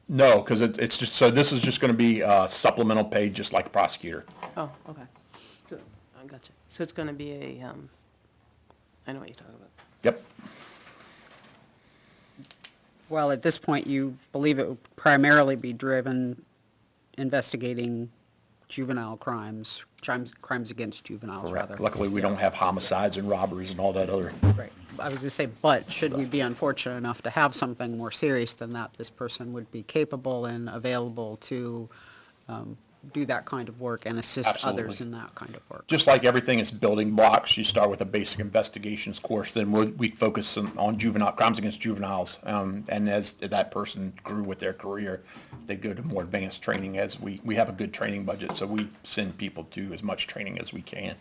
No, because it's just, so this is just going to be supplemental pay, just like a prosecutor. Oh, okay. So, I gotcha. So it's gonna be a, I know what you're talking about. Yep. Well, at this point, you believe it would primarily be driven investigating juvenile crimes against juveniles, rather. Correct. Luckily, we don't have homicides and robberies and all that other. Right. I was gonna say, but should we be unfortunate enough to have something more serious than that, this person would be capable and available to do that kind of work and assist others Absolutely. in that kind of work. Just like everything is building blocks, you start with a basic investigations course, then we focus on juvenile crimes against juveniles. And as that person grew with their career, they go to more advanced training. As we have a good training budget, so we send people to as much training as we can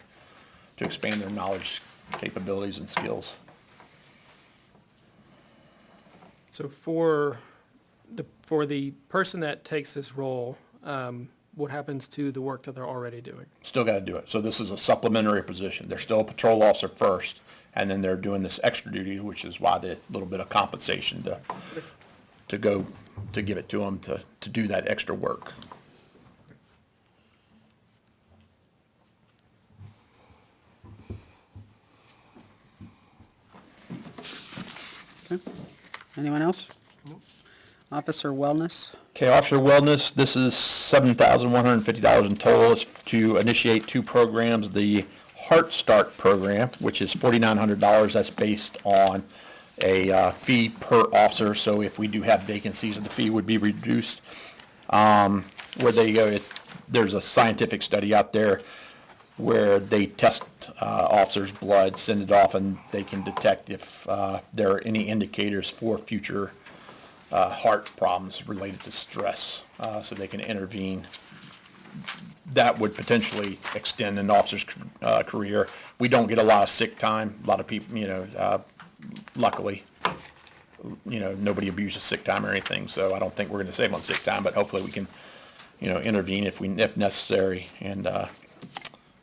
to expand their knowledge, capabilities, and skills. So for the person that takes this role, what happens to the work that they're already doing? Still got to do it. So this is a supplementary position. They're still a patrol officer first, and then they're doing this extra duty, which is why the little bit of compensation to give it to them to do that extra work. Okay. Anyone else? Officer Wellness? Okay, Officer Wellness, this is $7,150 in total. It's to initiate 2 programs. The Heart Start program, which is $4,900. That's based on a fee per officer. So if we do have vacancies, the fee would be reduced. Where they go, there's a scientific study out there where they test officers' blood, send it off, and they can detect if there are any indicators for future heart problems related to stress, so they can intervene. That would potentially extend an officer's career. We don't get a lot of sick time. A lot of people, luckily, nobody abuses sick time or anything, so I don't think we're going to save on sick time, but hopefully we can, intervene if necessary and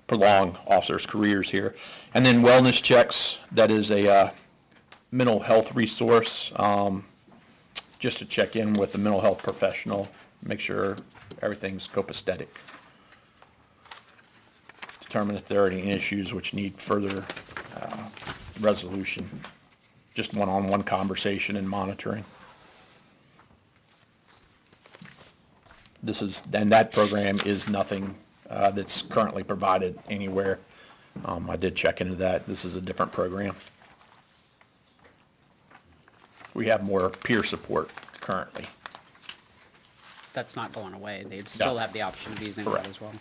prolong officers' careers here. And then wellness checks, that is a mental health resource, just to check in with the mental health professional, make sure everything's copacetic. Determine if there are any issues which need further resolution. Just one-on-one conversation and monitoring. And that program is nothing that's currently provided anywhere. I did check into that. This is a different program. We have more peer support currently. That's not going away. They'd still No. have the option of using Correct. that as well.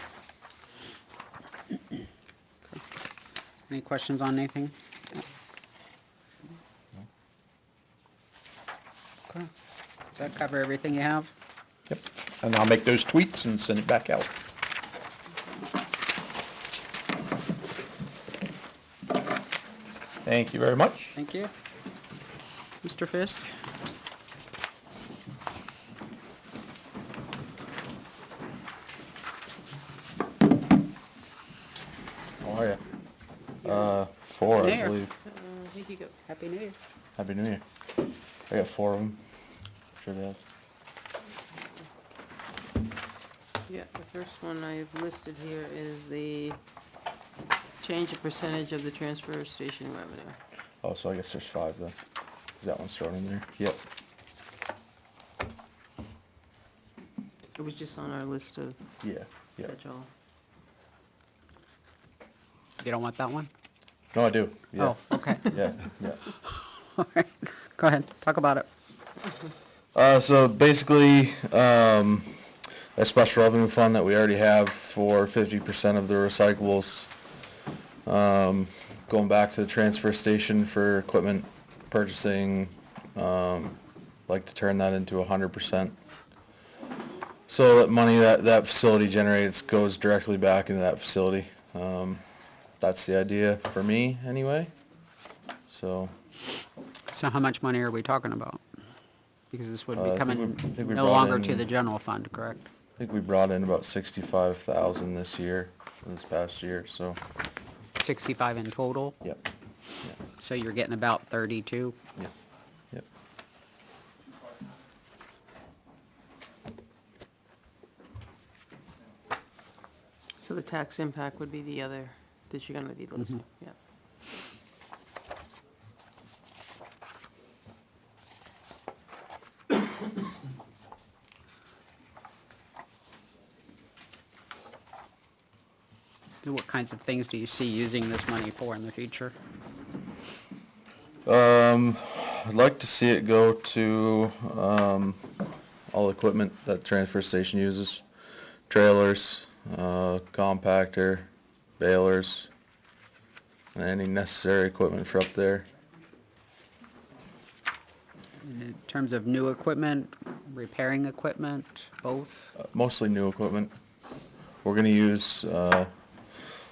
Okay. Any questions on anything? Okay. Does that cover everything you have? Yep. And I'll make those tweaks and send it back out. Thank you very much. Thank you. Mr. Fisk? Oh, yeah. 4, I Mayor. believe. I think you go. Happy New Year. Happy New Year. I got 4 of them. Sure does. Yeah, the first one I've listed here is the change of percentage of the transfer station revenue. Oh, so I guess there's 5 then. Is that one thrown in there? Yep. It was just on our list of Yeah, yeah. catch-all. You don't want that one? No, I do. Yeah, Oh, okay. yeah, yeah. All right. Go ahead, talk about it. So basically, a special revenue fund that we already have for 50% of the recyclables. Going back to the transfer station for equipment purchasing, like to turn that into 100%. So that money that facility generates goes directly back into that facility. That's the idea for me, anyway. So, So how much money are we talking about? Because this would be I think coming we- I think we no brought longer in- to the general fund, correct? I think we brought in about 65,000 this past year, so, 65 in total, yep, so you're getting about 32? yep, yep. So the tax impact would be the other that you're gonna be losing, yeah. So what kinds of things do you see using this money for in the future? I'd like to see it go to, all equipment that transfer station uses. Trailers, compactor, balers, and any necessary equipment for up there. In terms of new equipment, repairing equipment, both? Mostly new equipment. We're gonna use,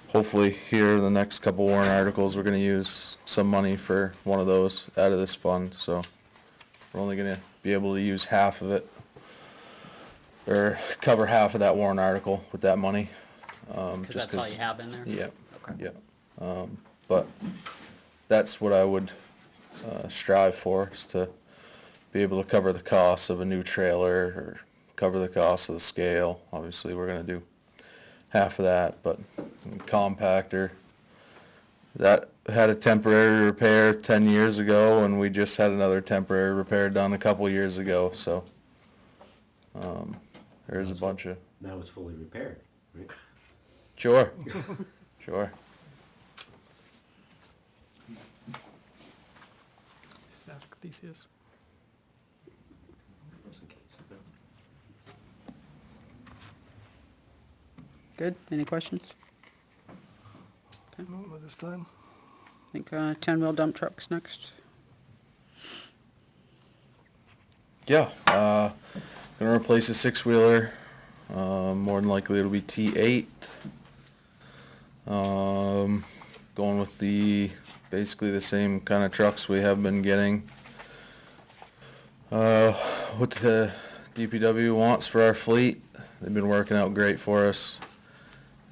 hopefully here in the next couple warrant articles, we're gonna use some money for one of those out of this fund, so we're only gonna be able to use half of it, or cover half of that warrant article with that money. Because that's all you have in there? Yep, Okay. yep. But that's what I would, strive for, is to be able to cover the costs of a new trailer, or cover the cost of the scale. Obviously, we're gonna do half of that, but compactor, that had a temporary repair 10 years ago, and we just had another temporary repair done a couple years ago, so, there's a bunch of, Now it's fully repaired, right? sure, sure. Just ask Theseus. Good, any questions? No, not this time. I think 10-wheel dump truck's next. Yeah, gonna replace a 6-wheeler, more than likely it'll be T8. Going with basically the same kind of trucks we have been getting. What the DPW wants for our fleet, they've been working out great for us.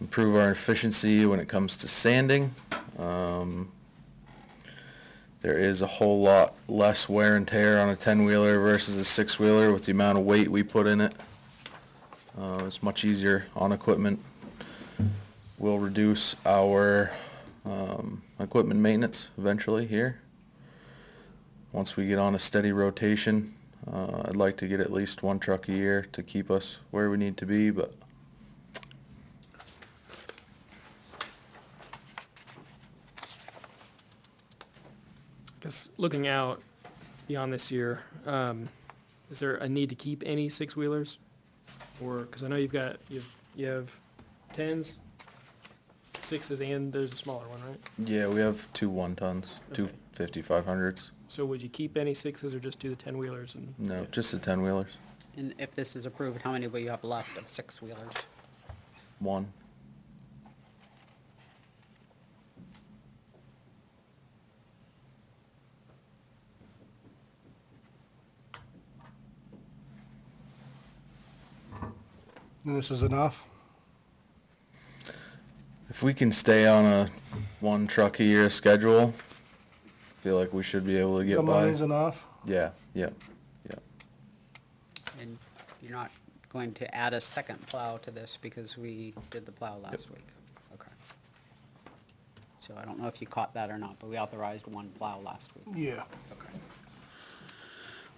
Improve our efficiency when it comes to sanding. There is a whole lot less wear and tear on a 10-wheeler versus a 6-wheeler with the amount of weight we put in it. It's much easier on equipment. We'll reduce our equipment maintenance eventually here. Once we get on a steady rotation, I'd like to get at least 1 truck a year to keep us where we need to be, but Guess looking out beyond this year, is there a need to keep any 6-wheelers? Or, because I know you have 10s, 6s, and there's a smaller one, right? yeah, we have 2 1-tons, two Okay. 5500s. So would you keep any 6s or just do the 10-wheelers? And No, just the 10-wheelers. And if this is approved, how many will you have left of 6-wheelers? 1. And this is enough? If we can stay on a 1 truck a year schedule, feel like we should be able to The get by. money's enough? Yeah, yeah, yeah. And you're not going to add a second plow to this because we did the plow last week. Okay. So I don't know if you caught that or not, but we authorized one plow last week. Yeah. Okay.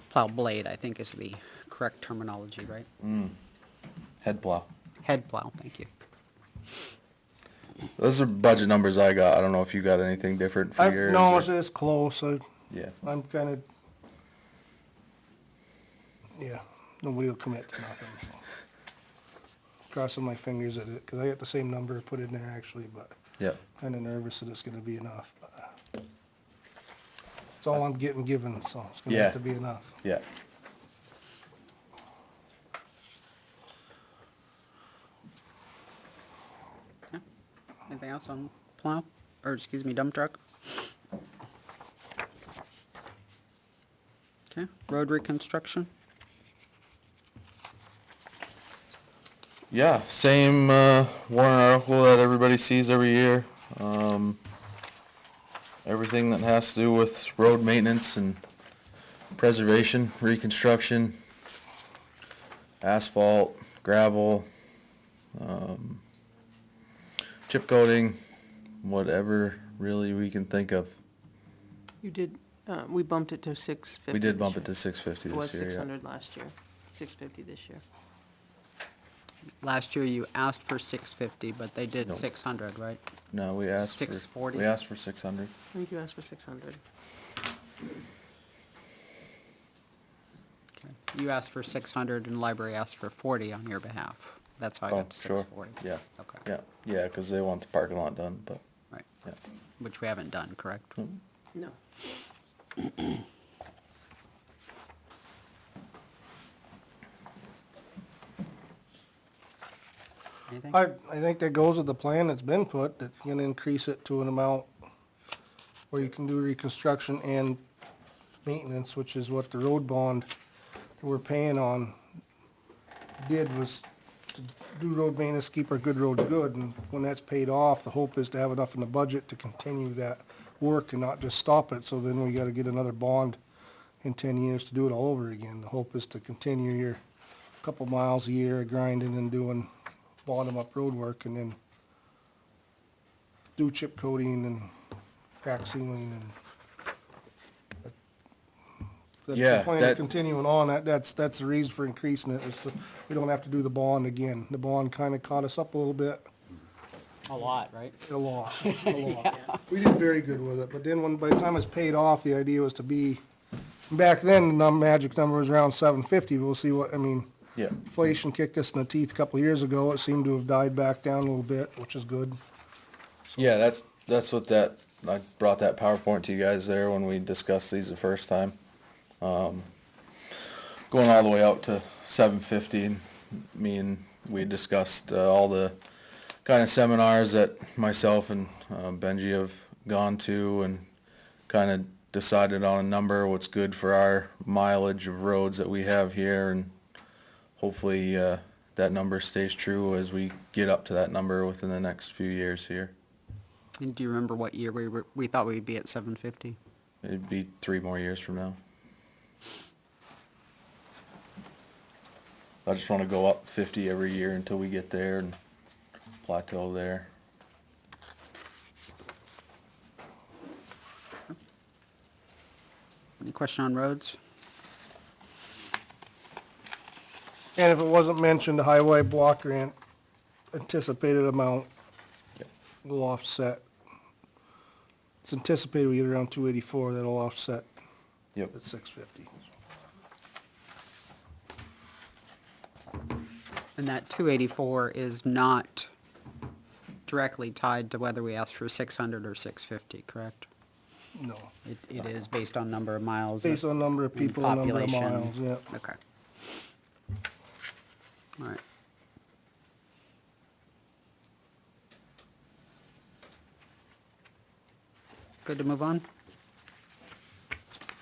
Plow blade, I think is the correct terminology, right? Head plow. Head plow, thank you. Those are budget numbers I got. I don't know if you got anything different for yours. No, or- it's close. Yeah. I'm kind of, yeah, nobody will commit to nothing, so. Crossing my fingers at it, because I got the same number put in there actually, but Yeah. kind of nervous that it's gonna be enough. But it's all I'm getting given, so it's gonna Yeah. have to be enough. Yeah. Anything else on plow, or excuse me, dump truck? Okay, road reconstruction? Yeah, same warrant article that everybody sees every year. Everything that has to do with road maintenance and preservation, reconstruction, asphalt, gravel, chip coating, whatever really we can think of. You did, we bumped it to 650. We did bump this it to 650 year. It was this year, yeah. 600 last year, 650 this year. Last year you asked for 650, but they did No. 600, right? No, we asked for. 640? We asked for 600. I think you asked for 600. Okay. You asked for 600 and library asked for 40 on your behalf. That's how I Oh, got to sure. 640. Yeah. Okay. Yeah, yeah, because they want the parking lot done, but, Right, yeah. which we haven't done, correct? No. Anything? I think that goes with the plan that's been put, that you're gonna increase it to an amount where you can do reconstruction and maintenance, which is what the road bond that we're paying on did, was to do road maintenance, keep our good roads good, and when that's paid off, the hope is to have enough in the budget to continue that work and not just stop it, so then we gotta get another bond in 10 years to do it all over again. The hope is to continue your couple miles a year of grinding and doing bottom-up road work, and then do chip coating and crack sealing, and that's Yeah, the plan, that- continuing on, that's the reason for increasing it, is so we don't have to do the bond again. The bond kinda caught us up a little bit, A lot, right? a lot, a lot. We did very good with it, but then by the time it's paid off, the idea was to be, back then, the magic number was around 750, we'll see what, Yeah. inflation kicked us in the teeth a couple of years ago, it seemed to have died back down a little bit, which is good. Yeah, that's what I brought that PowerPoint to you guys there when we discussed these the first time. Going all the way out to 750, and me and we discussed all the kind of seminars that myself and Benji have gone to, and kind of decided on a number, what's good for our mileage of roads that we have here, and hopefully that number stays true as we get up to that number within the next few years here. And do you remember what year we thought we'd be at 750? It'd be 3 more years from now. I just want to go up 50 every year until we get there and plateau there. Any question on roads? And if it wasn't mentioned, the highway block grant anticipated amount will offset. It's anticipated we get around 284, that'll offset Yep. at 650. And that 284 is not directly tied to whether we ask for 600 or 650, correct? No, It is based on number of miles. based on number of and people and number of population. miles, yeah. Okay. All right. Good to move on?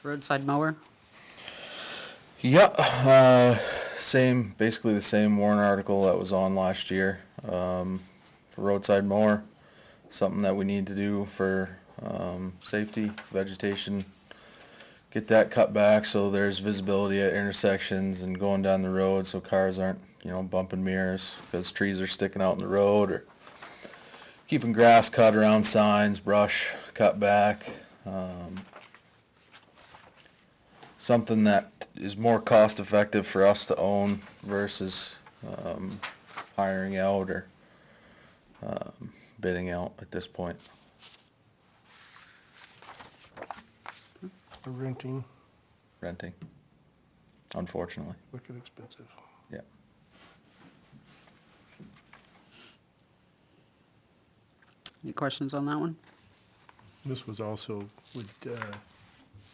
Roadside mower? Yep, basically the same warrant article that was on last year, for roadside mower. Something that we need to do for, safety, vegetation, get that cut back so there's visibility at intersections and going down the road so cars aren't bumping mirrors because trees are sticking out in the road, or keeping grass cut around signs, brush cut back. Something that is more cost effective for us to own versus hiring out or bidding out at this point. Renting, Renting, unfortunately. wicked expensive. Yeah. Any questions on that one? This was also, would,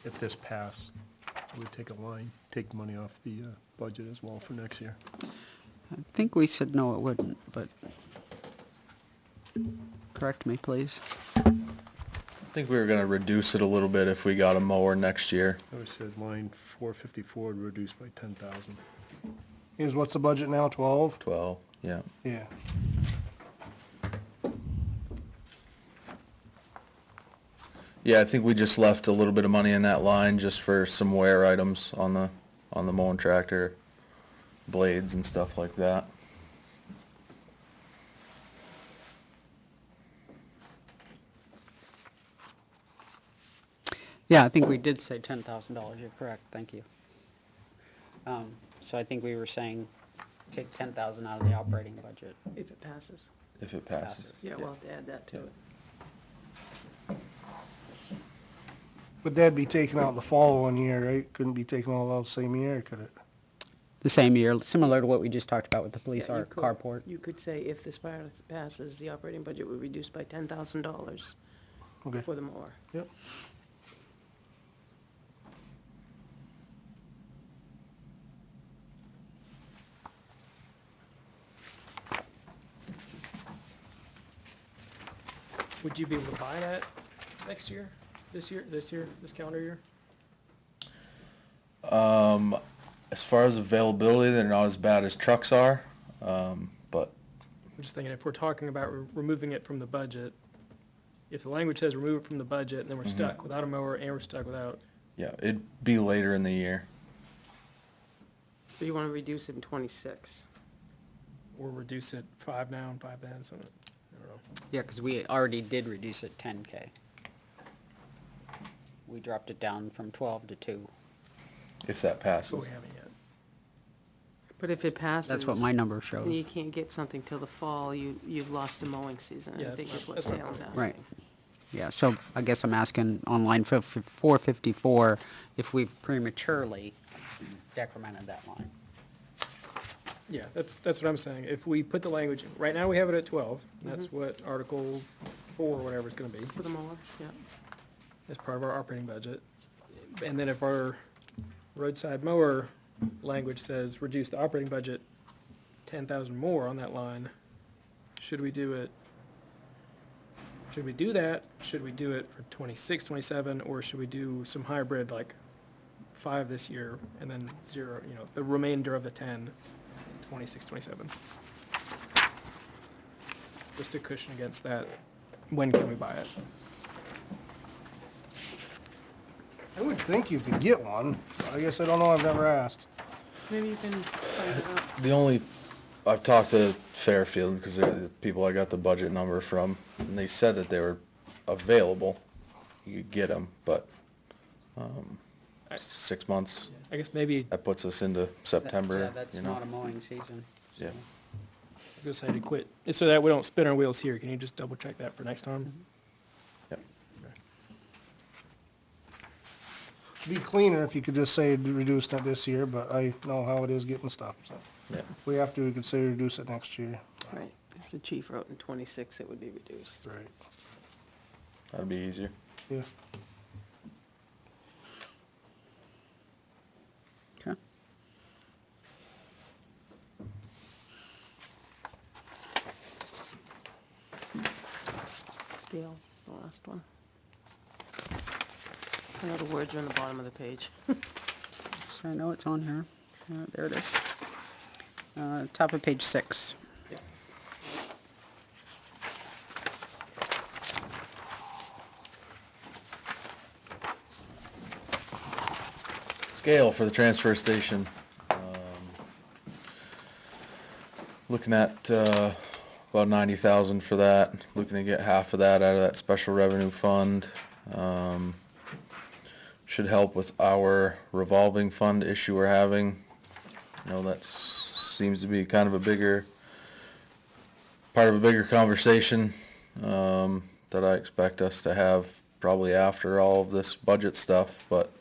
if this passed, it would take a line, take money off the budget as well for next year. I think we said no, it wouldn't, but correct me, please. I think we were gonna reduce it a little bit if we got a mower next year. I would said line 454 would reduce by 10,000. What's the budget now, 12? 12, yeah. Yeah. Yeah, I think we just left a little bit of money in that line just for some wear items on the mowing tractor, blades and stuff like that. Yeah, I think we did say $10,000, you're correct, thank you. So I think we were saying take 10,000 out of the operating budget. If it passes. If it passes. Yeah, we'll have to add that to it. But that'd be taken out the following year, right? Couldn't be taken all out the same year, could it? The same year, similar to what we just talked about with the police Yeah, you could- carport. You could say if this passes, the operating budget would reduce by $10,000 Okay. for the mower. Yep. Would you be able to buy that next year, this calendar year? As far as availability, they're not as bad as trucks are, but I'm just thinking if we're talking about removing it from the budget, if the language says remove it from the budget, then we're stuck without a mower and we're stuck without, yeah, it'd be later in the year. So you want to reduce it in '26? or reduce it 5 now and 5 then, something, I don't know. Yeah, because we already did reduce it 10K. We dropped it down from 12 to 2. If that passes. But we haven't yet. But if it passes. That's what my number shows. And you can't get something till the fall, you've lost the mowing season, Yeah, I think that's is what that's my Salem's point. asking. Right. Yeah, so I guess I'm asking on line 454 if we've prematurely decremented that line. Yeah, that's what I'm saying. If we put the language, right now we have it at 12, and that's what Article 4, whatever it's gonna be, For the mower, yeah. as part of our operating budget. And then if our roadside mower language says reduce the operating budget 10,000 more on that line, should we do it? Should we do that? Should we do it for 26, 27, or should we do some hybrid, like 5 this year, and then 0, the remainder of the 10, 26, 27? Just to cushion against that, when can we buy it? I would think you could get one. I guess I don't know, I've never asked. Maybe you can find it out. The only, I've talked to Fairfield, because they're the people I got the budget number from, and they said that they were available. You could get them, but, 6 months, I guess maybe, that puts us into September, Yeah, that's you know? not a mowing season. Yeah. I was gonna say to quit, so that we don't spin our wheels here, can you just double check that for next time? Yep. It'd be cleaner if you could just say reduce it this year, but I know how it is getting stuff, so. Yeah. If we have to, we could say reduce it next year. Right, if the chief wrote in 26, it would be reduced. Right. That'd be easier. Yeah. Okay. Scales is the last one. I know the words are on the bottom of the page. So I know it's on here. There it is. Top of page 6. Scale for the transfer station. Looking at, about 90,000 for that, looking to get half of that out of that special revenue fund. Should help with our revolving fund issue we're having. You know, that seems to be kind of a part of a bigger conversation, that I expect us to have probably after all of this budget stuff, but,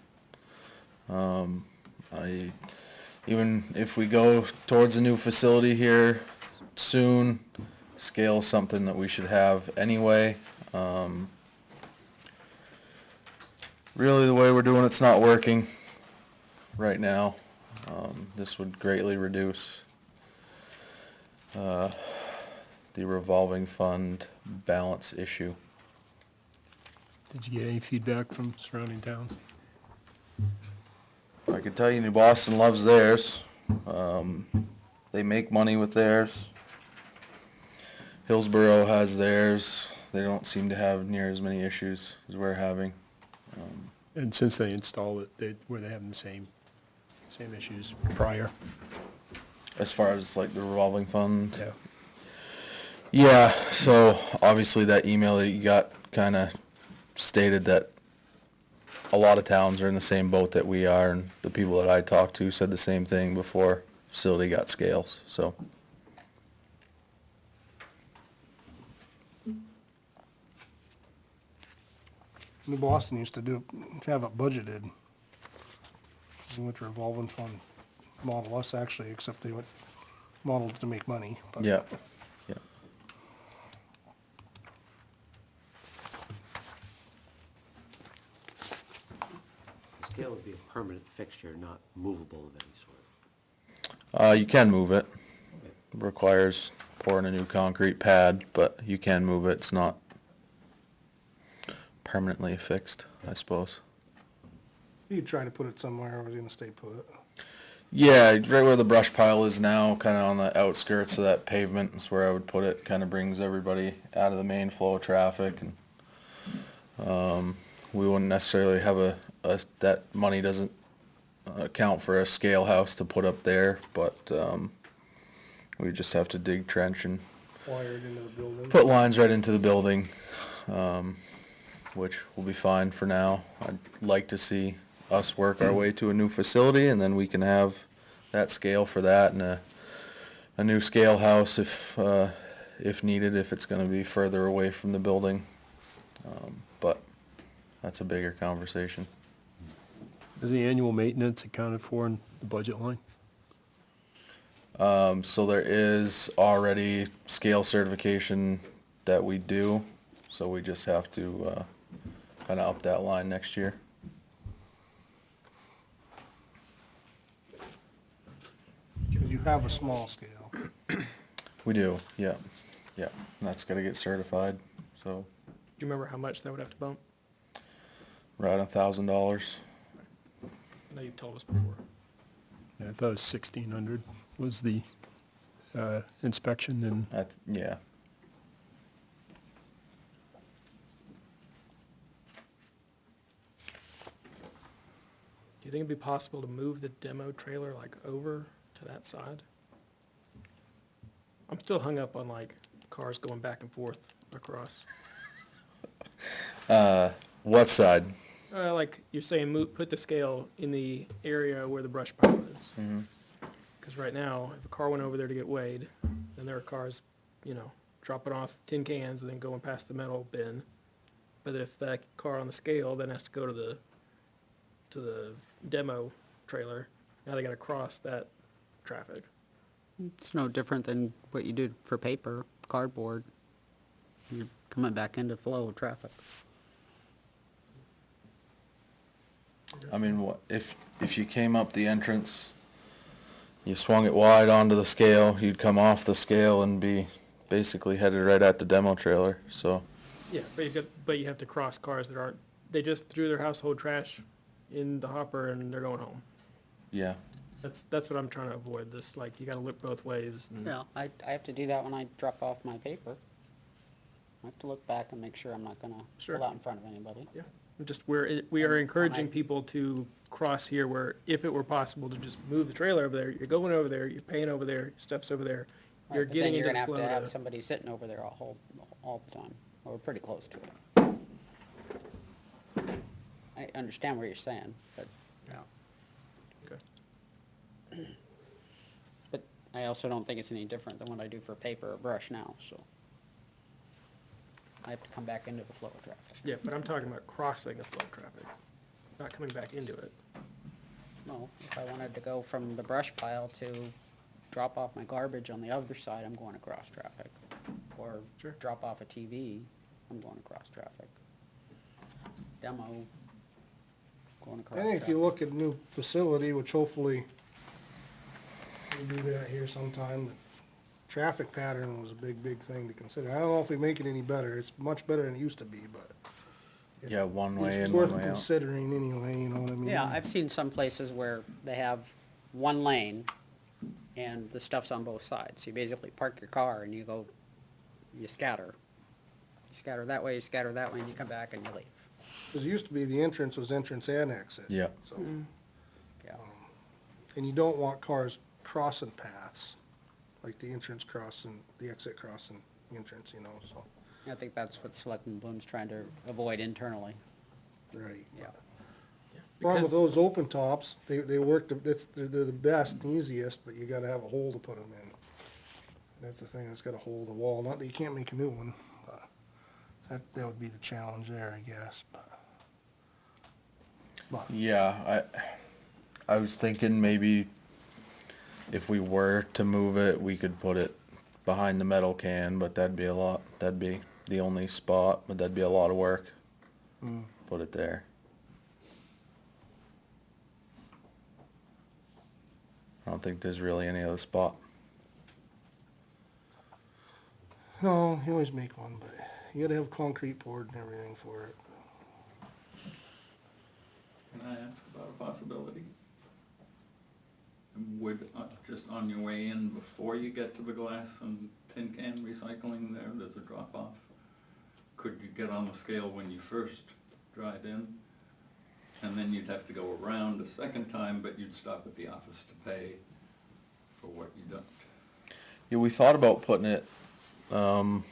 even if we go towards a new facility here soon, scale is something that we should have anyway. Really, the way we're doing it's not working right now. This would greatly reduce the revolving fund balance issue. Did you get any feedback from surrounding towns? I can tell you New Boston loves theirs. They make money with theirs. Hillsborough has theirs. They don't seem to have near as many issues as we're having. And since they installed it, were they having the same issues prior? As far as like the revolving fund? Yeah. Yeah, so obviously that email that you got kind of stated that a lot of towns are in the same boat that we are, and the people that I talked to said the same thing before facility got scales, so. New Boston used to have it budgeted with revolving fund model, us actually, except they went modeled to make money. but- Yeah, yeah. The scale would be a permanent fixture, not movable of any sort. You can move it. Requires pouring a new concrete pad, but you can move it. It's not permanently fixed, I suppose. You'd try to put it somewhere, I was gonna stay put. Yeah, right where the brush pile is now, kind of on the outskirts of that pavement is where I would put it. Kind of brings everybody out of the main flow of traffic, and we wouldn't necessarily have that money doesn't account for a scale house to put up there, but we just have to dig trench and Wired into the building. put lines right into the building, which will be fine for now. I'd like to see us work our way to a new facility, and then we can have that scale for that, and a new scale house if needed, if it's gonna be further away from the building. But that's a bigger conversation. Is the annual maintenance accounted for in the budget line? So there is already scale certification that we do, so we just have to kind of up that line next year. You have a small scale. We do, yeah, yeah, and that's gotta get certified, so Do you remember how much that would have to bump? right $1,000. I know you've told us before. Yeah, I thought it was 1,600 was the inspection, and Yeah, Do you think it'd be possible to move the demo trailer like over to that side? I'm still hung up on like cars going back and forth across. what side? Like you're saying, put the scale in the area where the brush pile is. Because right now, if a car went over there to get weighed, then there are cars, dropping off tin cans and then going past the metal bin. But if that car on the scale then has to go to the demo trailer, now they gotta cross that traffic. It's no different than what you did for paper, cardboard. You're coming back into flow of traffic. I mean, if you came up the entrance, you swung it wide onto the scale, you'd come off the scale and be basically headed right at the demo trailer, so. Yeah, but you have to cross cars that aren't, they just threw their household trash in the hopper and they're going home. Yeah, That's what I'm trying to avoid, this, like, you gotta look both ways. And No, I have to do that when I drop off my paper. I have to look back and make sure I'm not gonna Sure. pull out in front of anybody. Yeah, we are encouraging people to cross here where if it were possible to just move the trailer over there, you're going over there, you're paying over there, your stuff's over there, Right, you're but getting then you're into gonna the have flow to have to, somebody sitting over there all the time, or pretty close to it. I understand what you're saying, but, okay. but I also don't think it's any different than what I do for paper or brush now, so. I have to come back into the flow of traffic. Yeah, but I'm talking about crossing the flow of traffic, not coming back into it. No, if I wanted to go from the brush pile to drop off my garbage on the other side, I'm going across traffic. Or Sure. drop off a TV, I'm going across traffic. Demo, going across I traffic. think if you look at new facility, which hopefully we do that here sometime, the traffic pattern was a big thing to consider. I don't know if we make it any better. It's much better than it used to be, but Yeah, one way it's in, worth one way out. considering anyway, you know what I mean? Yeah, I've seen some places where they have one lane and the stuff's on both sides. You basically park your car and you go, you scatter. You scatter that way, and you come back and you leave. Because it used to be the entrance was entrance and exit. Yeah. So, Yeah. and you don't want cars crossing paths, like the entrance crossing, the exit crossing the entrance, you know, so, I think that's what Selectman Bloom's trying to avoid internally, right. yeah. Problem with Because- those open tops, they work, they're the best and easiest, but you gotta have a hole to put them in. That's the thing, it's gotta hold the wall, not that you can't make a new one, but that would be the challenge there, I guess, but. Yeah, I was thinking maybe if we were to move it, we could put it behind the metal can, but that'd be the only spot, but that'd be a lot of work. Put it there. I don't think there's really any other spot. No, you always make one, but you gotta have concrete poured and everything for it. Can I ask about a possibility? Would, just on your way in, before you get to the glass and tin can recycling there, there's a drop-off. Could you get on the scale when you first drive in? And then you'd have to go around a second time, but you'd stop at the office to pay for what you dumped. Yeah, we thought about putting it, kind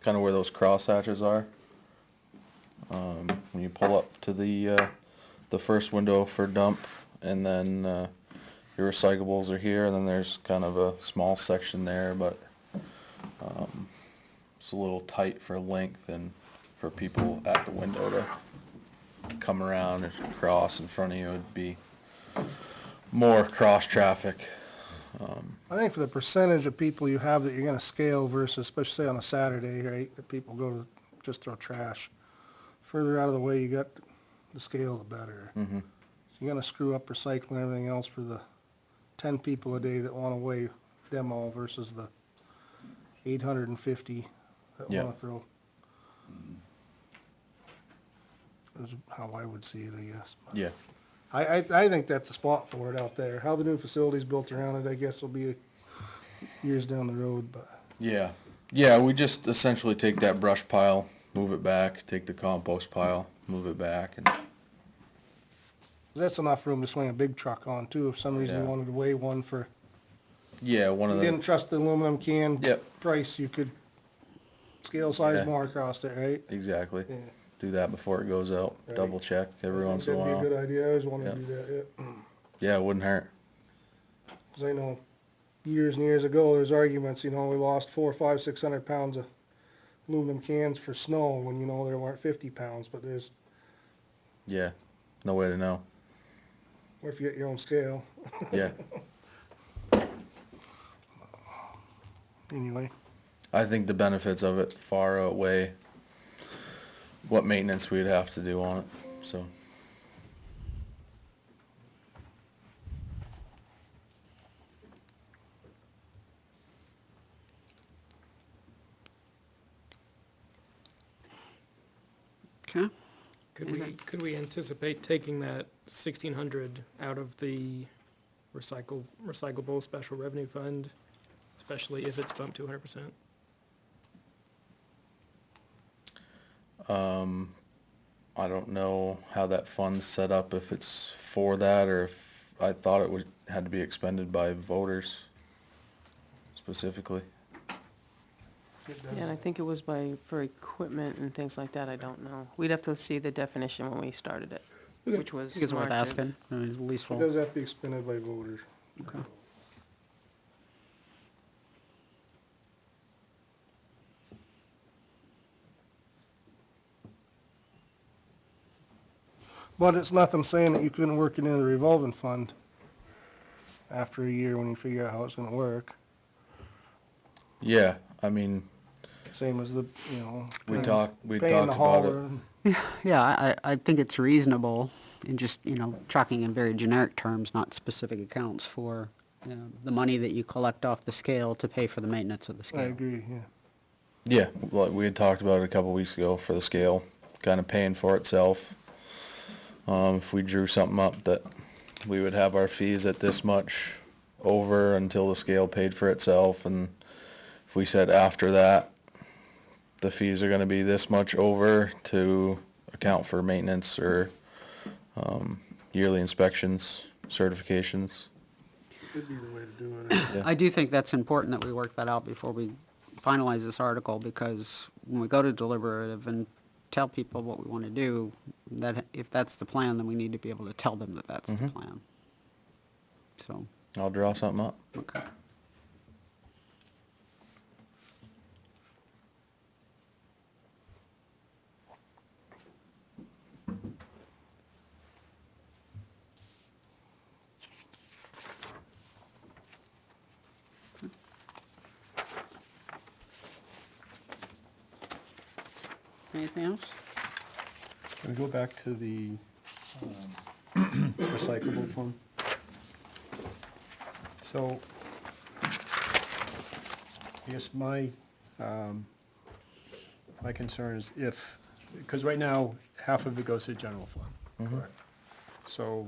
of where those cross hatches are. When you pull up to the first window for dump, and then, your recyclables are here, and then there's kind of a small section there, but, it's a little tight for length and for people at the window to come around and cross in front of you. It'd be more cross traffic. I think for the percentage of people you have that you're gonna scale versus, especially on a Saturday, right, that people go to just throw trash, further out of the way you got the scale, the better. So you're gonna screw up recycling and everything else for the 10 people a day that wanna weigh demo versus the 850 that Yeah. wanna throw. That's how I would see it, I guess. Yeah. I think that's a spot for it out there. How the new facility's built around it, I guess will be years down the road, but. Yeah. Yeah, we just essentially take that brush pile, move it back, take the compost pile, move it back, and That's enough room to swing a big truck on too, if some reason you Yeah. wanted to weigh one for, yeah, one you of didn't the, trust the aluminum can Yep. price, you could scale size Yeah. more across it, right? exactly. Yeah. Do that before it goes out, Right. double check every once in a That'd be a good while. idea, I always wanted to Yep. do that, yeah. Yeah, it wouldn't hurt. Cause I know years and years ago, there's arguments, you know, we lost 400, 500, 600 pounds of aluminum cans for snow when, you know, there weren't 50 pounds, but there's, Yeah, no way to know. or if you get your own scale, Yeah, anyway. I think the benefits of it far outweigh what maintenance we'd have to do on it, so. Okay, Could we anticipate taking that 1,600 out of the recyclable special revenue fund, especially if it's bumped to 100%? I don't know how that fund's set up, if it's for that, or if, I thought it had to be expended by voters. specifically. Yeah, and I think it was for equipment and things like that, I don't know. We'd have to see the definition when we started it, which was I think it's worth March of- asking. I mean, at least It we'll, does have to be expended by voters. okay. But it's nothing saying that you couldn't work it into the revolving fund after a year when you figure out how it's gonna work. Yeah, I mean, Same as the, you know. we paying- talked paying about the it. hauler. Yeah, I think it's reasonable in just, talking in very generic terms, not specific accounts for, the money that you collect off the scale to pay for the maintenance of the I scale. agree, yeah. Yeah, like we had talked about it a couple weeks ago for the scale, kind of paying for itself. If we drew something up that we would have our fees at this much over until the scale paid for itself, and if we said after that, the fees are gonna be this much over to account for maintenance or, yearly inspections, certifications. Could be the way to do it. Yeah. I do think that's important that we work that out before we finalize this article, because when we go to deliberative and tell people what we want to do, that if that's the plan, then we need to be able to tell them that that's the plan. So, I'll draw something up. okay. Anything else? Can we go back to the recyclable fund? So, I guess my concern is because right now, half of it goes to the general fund. Correct. So,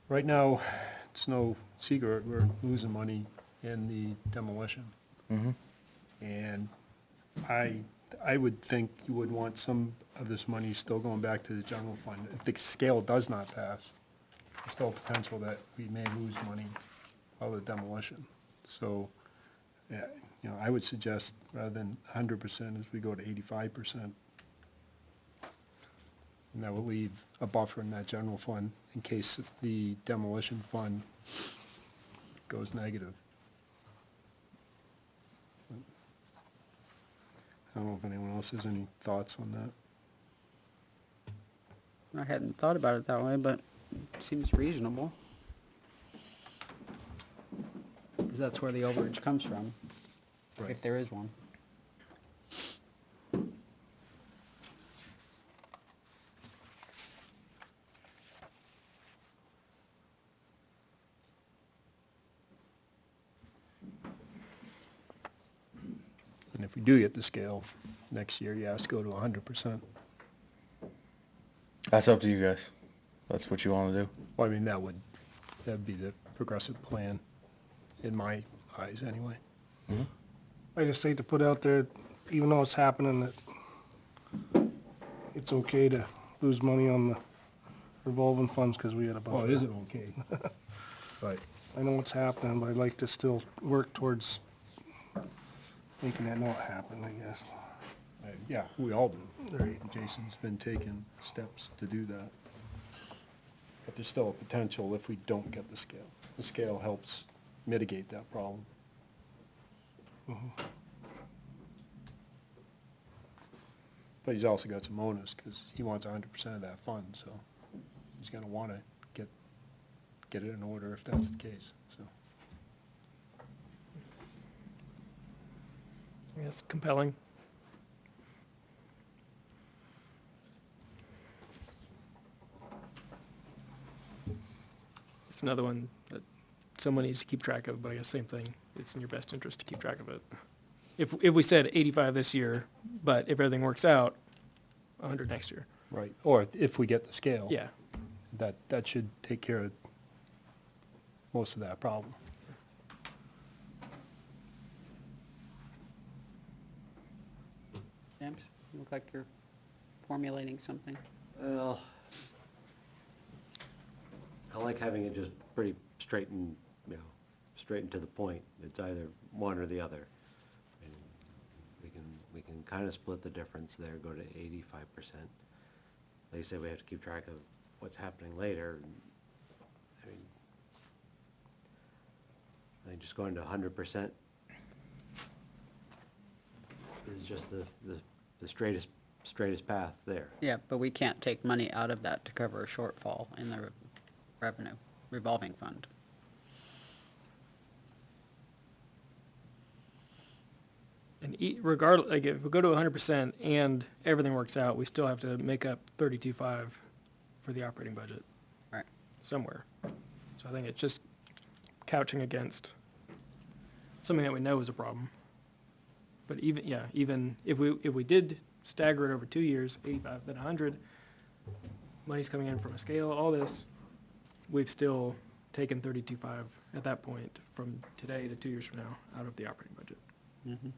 right now, it's no secret, we're losing money in the demolition. And I would think you would want some of this money still going back to the general fund. If the scale does not pass, there's still potential that we may lose money out of the demolition. So, yeah, I would suggest rather than 100%, as we go to 85%. And that will leave a buffer in that general fund in case the demolition fund goes negative. I don't know if anyone else has any thoughts on that. I hadn't thought about it that way, but it seems reasonable. 'Cause that's where the overage comes from, if there is one. And if we do get the scale, next year, yeah, it's go to 100%. That's up to you guys. That's what you wanna do. Well, I mean, that'd be the progressive plan, in my eyes, anyway. I just hate to put out there, even though it's happening, that it's okay to lose money on the revolving funds because we had a Well, buffer. it isn't okay. But, I know what's happening, but I'd like to still work towards making that not happen, I guess. yeah, we all do. Right. Jason's been taking steps to do that. But there's still a potential if we don't get the scale. The scale helps mitigate that problem. But he's also got some onus, because he wants 100% of that fund, so he's gonna wanna get it in order if that's the case, so. Yes, compelling. It's another one that someone needs to keep track of, but I guess same thing. It's in your best interest to keep track of it. If we said 85 this year, but if everything works out, 100 next year. Right, or if we get the scale. Yeah. That should take care of most of that problem. James, you look like you're formulating something. Well, I like having it just pretty straight straight and to the point. It's either one or the other. And we can kind of split the difference there, go to 85%. Like I say, we have to keep track of what's happening later. I mean, I think just going to 100% is just the straightest path there. Yeah, but we can't take money out of that to cover a shortfall in the revenue revolving fund. And regardless, like, if we go to 100% and everything works out, we still have to make up 32.5 for the operating budget Right. somewhere. So I think it's just couching against something that we know is a problem. But even if we did stagger it over 2 years, 85, then 100, money's coming in from a scale, all this, we've still taken 32.5 at that point from today to 2 years from now out of the operating budget. Mhm.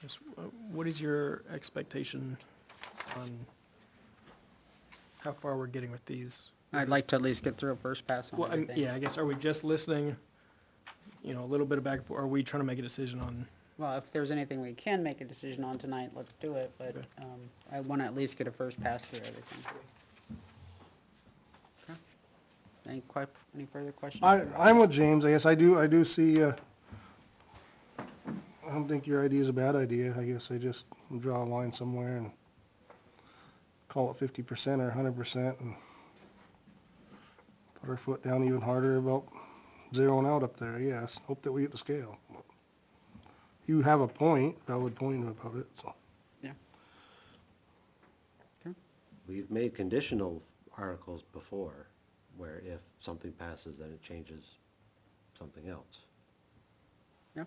Yes, what is your expectation on how far we're getting with these? I'd like to at least get through a first pass on Well, everything. yeah, I guess, are we just listening, a little bit of back and forth, or are we trying to make a decision on? Well, if there's anything we can make a decision on tonight, let's do it, but Okay. I want to at least get a first pass through everything. Okay. Any further questions? I'm with James, I guess, I do see, I don't think your idea is a bad idea, I guess I just draw a line somewhere and call it 50% or 100% and put our foot down even harder about zeroing out up there, yes, hope that we get the scale. You have a valid point about it, so. Yeah. Okay. We've made conditional articles before, where if something passes, then it changes something else. Yeah. I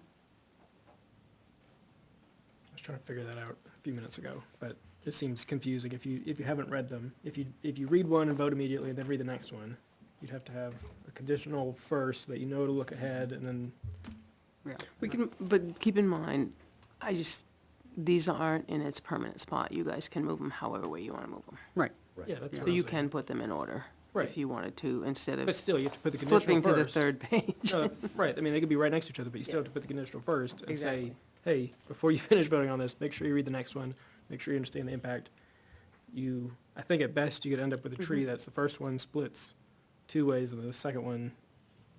was trying to figure that out a few minutes ago, but it seems confusing if you haven't read them. If you read one and vote immediately, then read the next one, you'd have to have a conditional first that you know to look ahead, and then, Yeah. We can, but keep in mind, these aren't in its permanent spot. You guys can move them however way you want to move them. Right. yeah, that's So what I'm you saying. can put them in order Right. if you wanted to, instead But of still, you have to put the conditional flipping to the first. third page. Right, I mean, they could be right next to each other, but you still have to put the conditional first and say, Exactly. hey, before you finish voting on this, make sure you read the next one, make sure you understand the impact. I think at best, you could end up with a tree that's the first one splits 2 ways, and the second one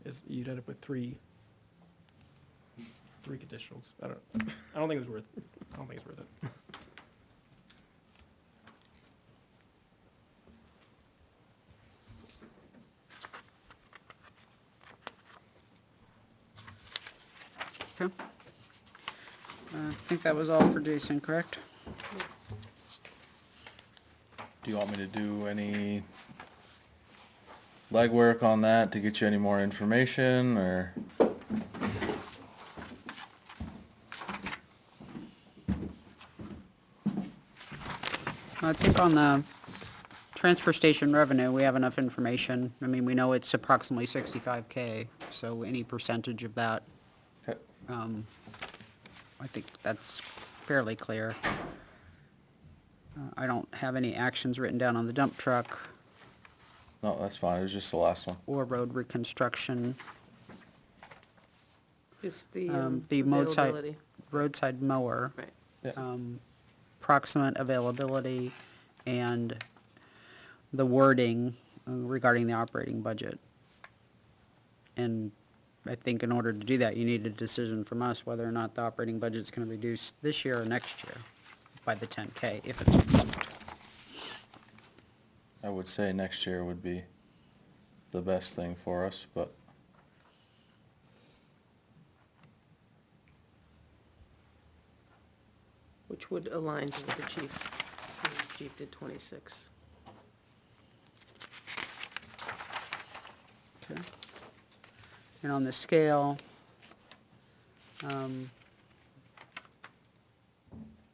is, you'd end up with three conditionals. I don't think it's worth it. Okay. I think that was all for Jason, correct? Do you want me to do any legwork on that to get you any more information, or? I think on the transfer station revenue, we have enough information. I mean, we know it's approximately 65K, so any percentage of that, Okay. I think that's fairly clear. I don't have any actions written down on the dump truck No, that's fine, it was just the last one. or road reconstruction. It's the The availability. roadside mower. Right. Yeah. Approximate availability and the wording regarding the operating budget. And I think in order to do that, you need a decision from us whether or not the operating budget's gonna reduce this year or next year by the 10K, if it's approved. I would say next year would be the best thing for us, but Which would align to what the chief did 26. Okay. And on the scale,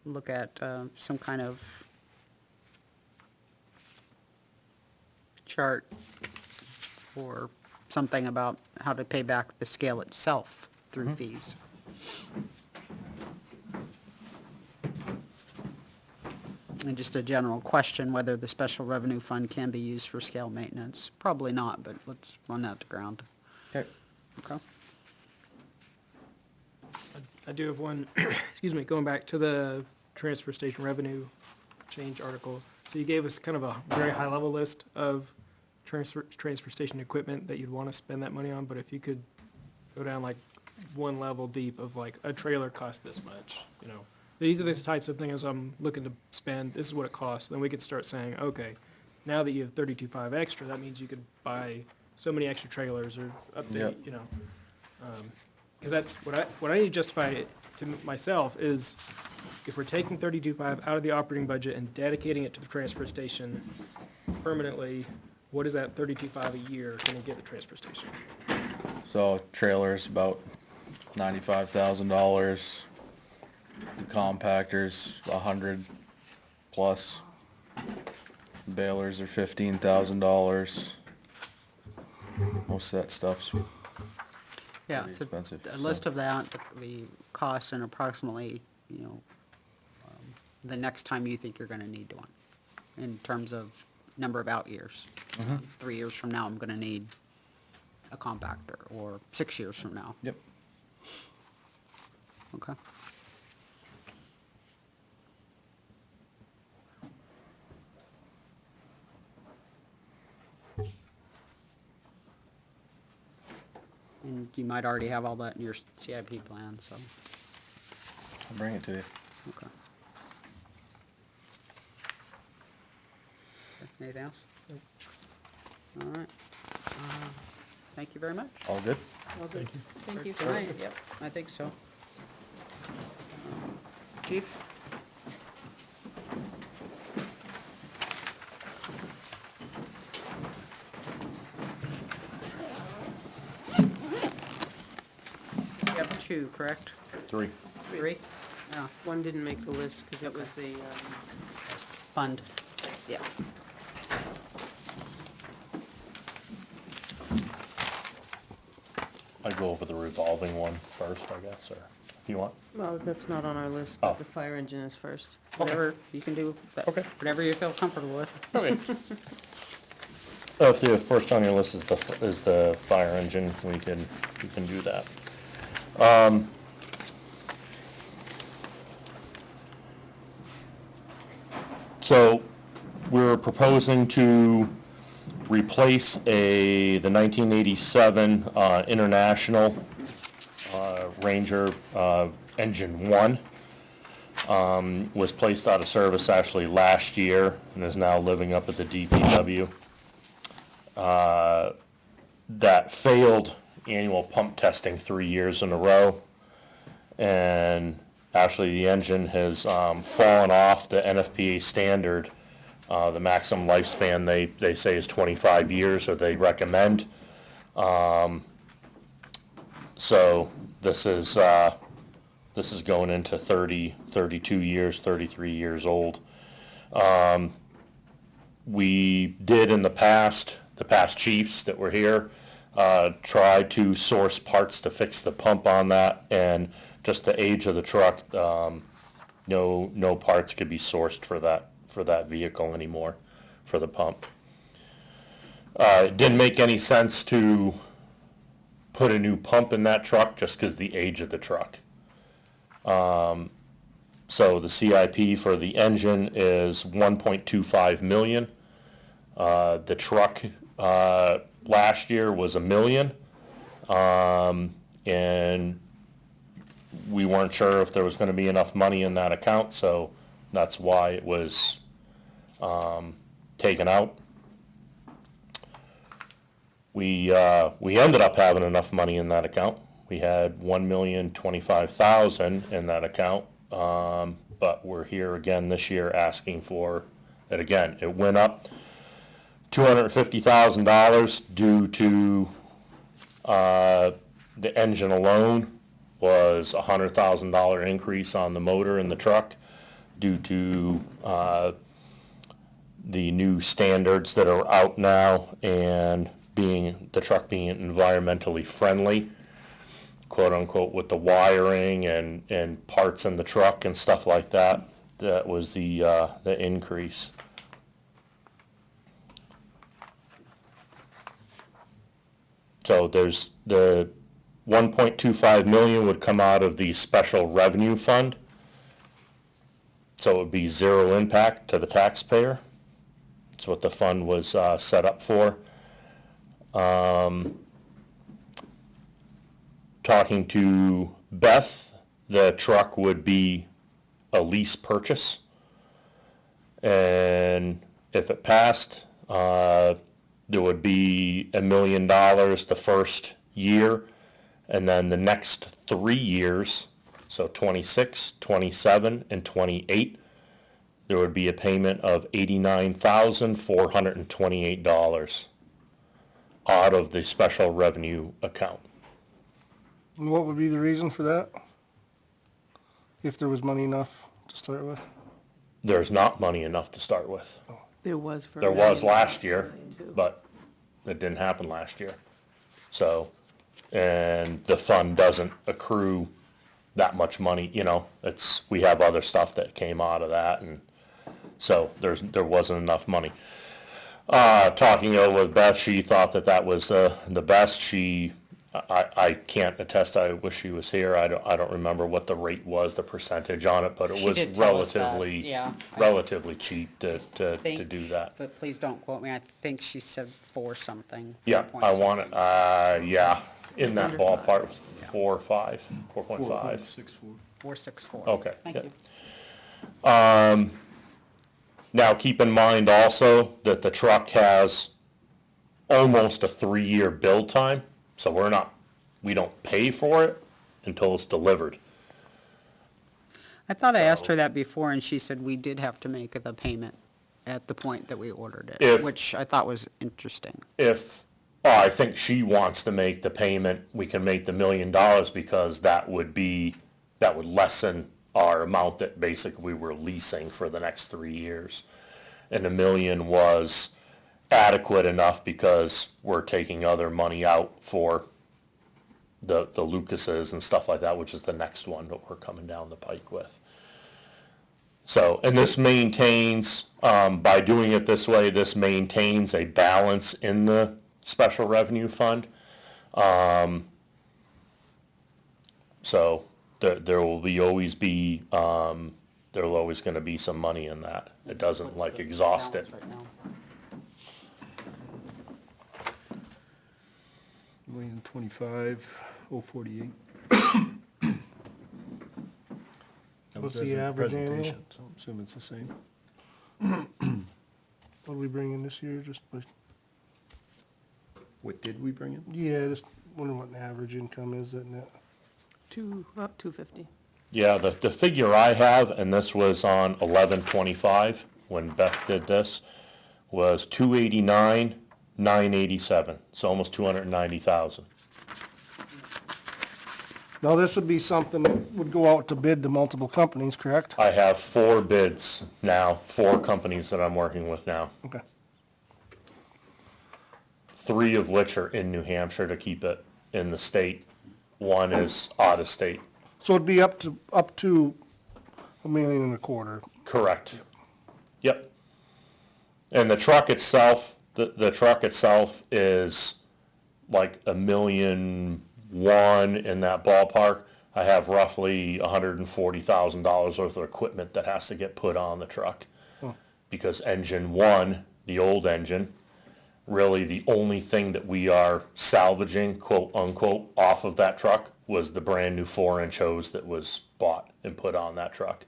look at some kind of chart or something about how to pay back the scale itself through fees. And just a general question, whether the special revenue fund can be used for scale maintenance. Probably not, but let's run that to ground. Okay. Okay? I do have one, excuse me, going back to the transfer station revenue change article. So you gave us kind of a very high-level list of transfer station equipment that you'd want to spend that money on, but if you could go down like one level deep of like, a trailer costs this much, you know? These are the types of things I'm looking to spend, this is what it costs, then we could start saying, okay, now that you have 32.5 extra, that means you could buy so many extra trailers or update, Yep. you know? Because that's, what I need to justify it to myself is, if we're taking 32.5 out of the operating budget and dedicating it to the transfer station permanently, what is that 32.5 a year gonna get the transfer station? So trailer's about $95,000. The compactors, 100 plus. Balers are $15,000. Most of that stuff's Yeah, pretty it's a expensive. a so. list of that, the costs, and approximately, you know, the next time you think you're gonna need one, in terms of number of out years. 3 years from now, I'm gonna need a compactor, or 6 years from now. Yep. Okay. And you might already have all that in your CIP plan, so, I'll bring it to you. okay. Anything else? All right. Thank you very much. All good? Thank you. Thank you. Tonight, yep, I think so. Chief? You have two, correct? 3. Three? Yeah, One didn't make the list because it was the, fund. Yeah. I'd go over the revolving one first, I guess, or if you want. well, that's not on our list, Oh. but the fire engine is first. Whatever, you can do that, Okay. whatever you feel comfortable with. Okay. If the first on your list is the fire engine, we can do that. So, we're proposing to replace the 1987 International Ranger Engine 1. Was placed out of service actually last year and is now living up at the DPW. That failed annual pump testing 3 years in a row. And actually the engine has fallen off the NFPA standard. The maximum lifespan they say is 25 years, or they recommend. So this is going into 30, 32 years, 33 years old. We did in the past chiefs that were here, try to source parts to fix the pump on that, and just the age of the truck, no parts could be sourced for that vehicle anymore, for the pump. It didn't make any sense to put a new pump in that truck just because the age of the truck. So the CIP for the engine is 1.25 million. The truck last year was $1 million, and we weren't sure if there was going to be enough money in that account, so that's why it was taken out. We ended up having enough money in that account. We had $1,025,000 in that account, but we're here again this year asking for it again. It went up $250,000 due to the engine alone was a $100,000 increase on the motor in the truck due to the new standards that are out now and the truck being environmentally friendly, quote unquote, with the wiring and parts in the truck and stuff like that. That was the increase. So there's the 1.25 million would come out of the special revenue fund. So it would be zero impact to the taxpayer. That's what the fund was set up for. Talking to Beth, the truck would be a lease purchase. And if it passed, there would be $1 million the first year, and then the next 3 years, so 26, 27, and 28, there would be a payment of $89,428 out of the special revenue account. And what would be the reason for that? If there was money enough to start with? There's not money enough to start with. There was for. There was last year, but it didn't happen last year. So, and the fund doesn't accrue that much money, you know, we have other stuff that came out of that, and so there wasn't enough money. Talking with Beth, she thought that was the best. I can't attest, I wish she was here, I don't remember what the rate was, the percentage on it, but it She was did tell us that, relatively, yeah. relatively cheap to Think- do that. But please don't quote me, I think she said 4 something. Yeah, 4 point I want it, something. yeah, in that under ballpark, 5. 4 or 5, 4.5. 4.64. 464. Okay, Thank yeah. you. Now, keep in mind also that the truck has almost a 3-year build time, so we don't pay for it until it's delivered. I thought I asked her that before, and she said we did have to make the payment at the point that we ordered it, which I thought was interesting. I think she wants to make the payment, we can make the $1 million because that would lessen our amount that basically we were leasing for the next 3 years. And $1 million was adequate enough because we're taking other money out for the Lucases and stuff like that, which is the next one that we're coming down the pike with. So, and this maintains, by doing it this way, this maintains a balance in the special revenue fund. So there will always gonna be some money in that. It doesn't What's the exhaust it. balance right now? $1,025,048. That What's was as the a average annual? presentation, so I'm assuming it's the same. What did we bring in this year, just, What did we bring in? yeah, just wondering what an average income is, isn't it? About 250. Yeah, the figure I have, and this was on 11/25, when Beth did this, was 289,987, so almost 290,000. Now, this would be something that would go out to bid to multiple companies, correct? I have 4 bids now, 4 companies that I'm working with now, Okay. 3 of which are in New Hampshire to keep it in the state. 1 is out of state. So it'd be up to $1.25 million. Correct. Yep. And the truck itself, the truck itself is like $1.1 million in that ballpark. I have roughly $140,000 worth of equipment that has to get put on the truck. Because engine 1, the old engine, really the only thing that we are salvaging, quote unquote, off of that truck was the brand new 4-inch hose that was bought and put on that truck.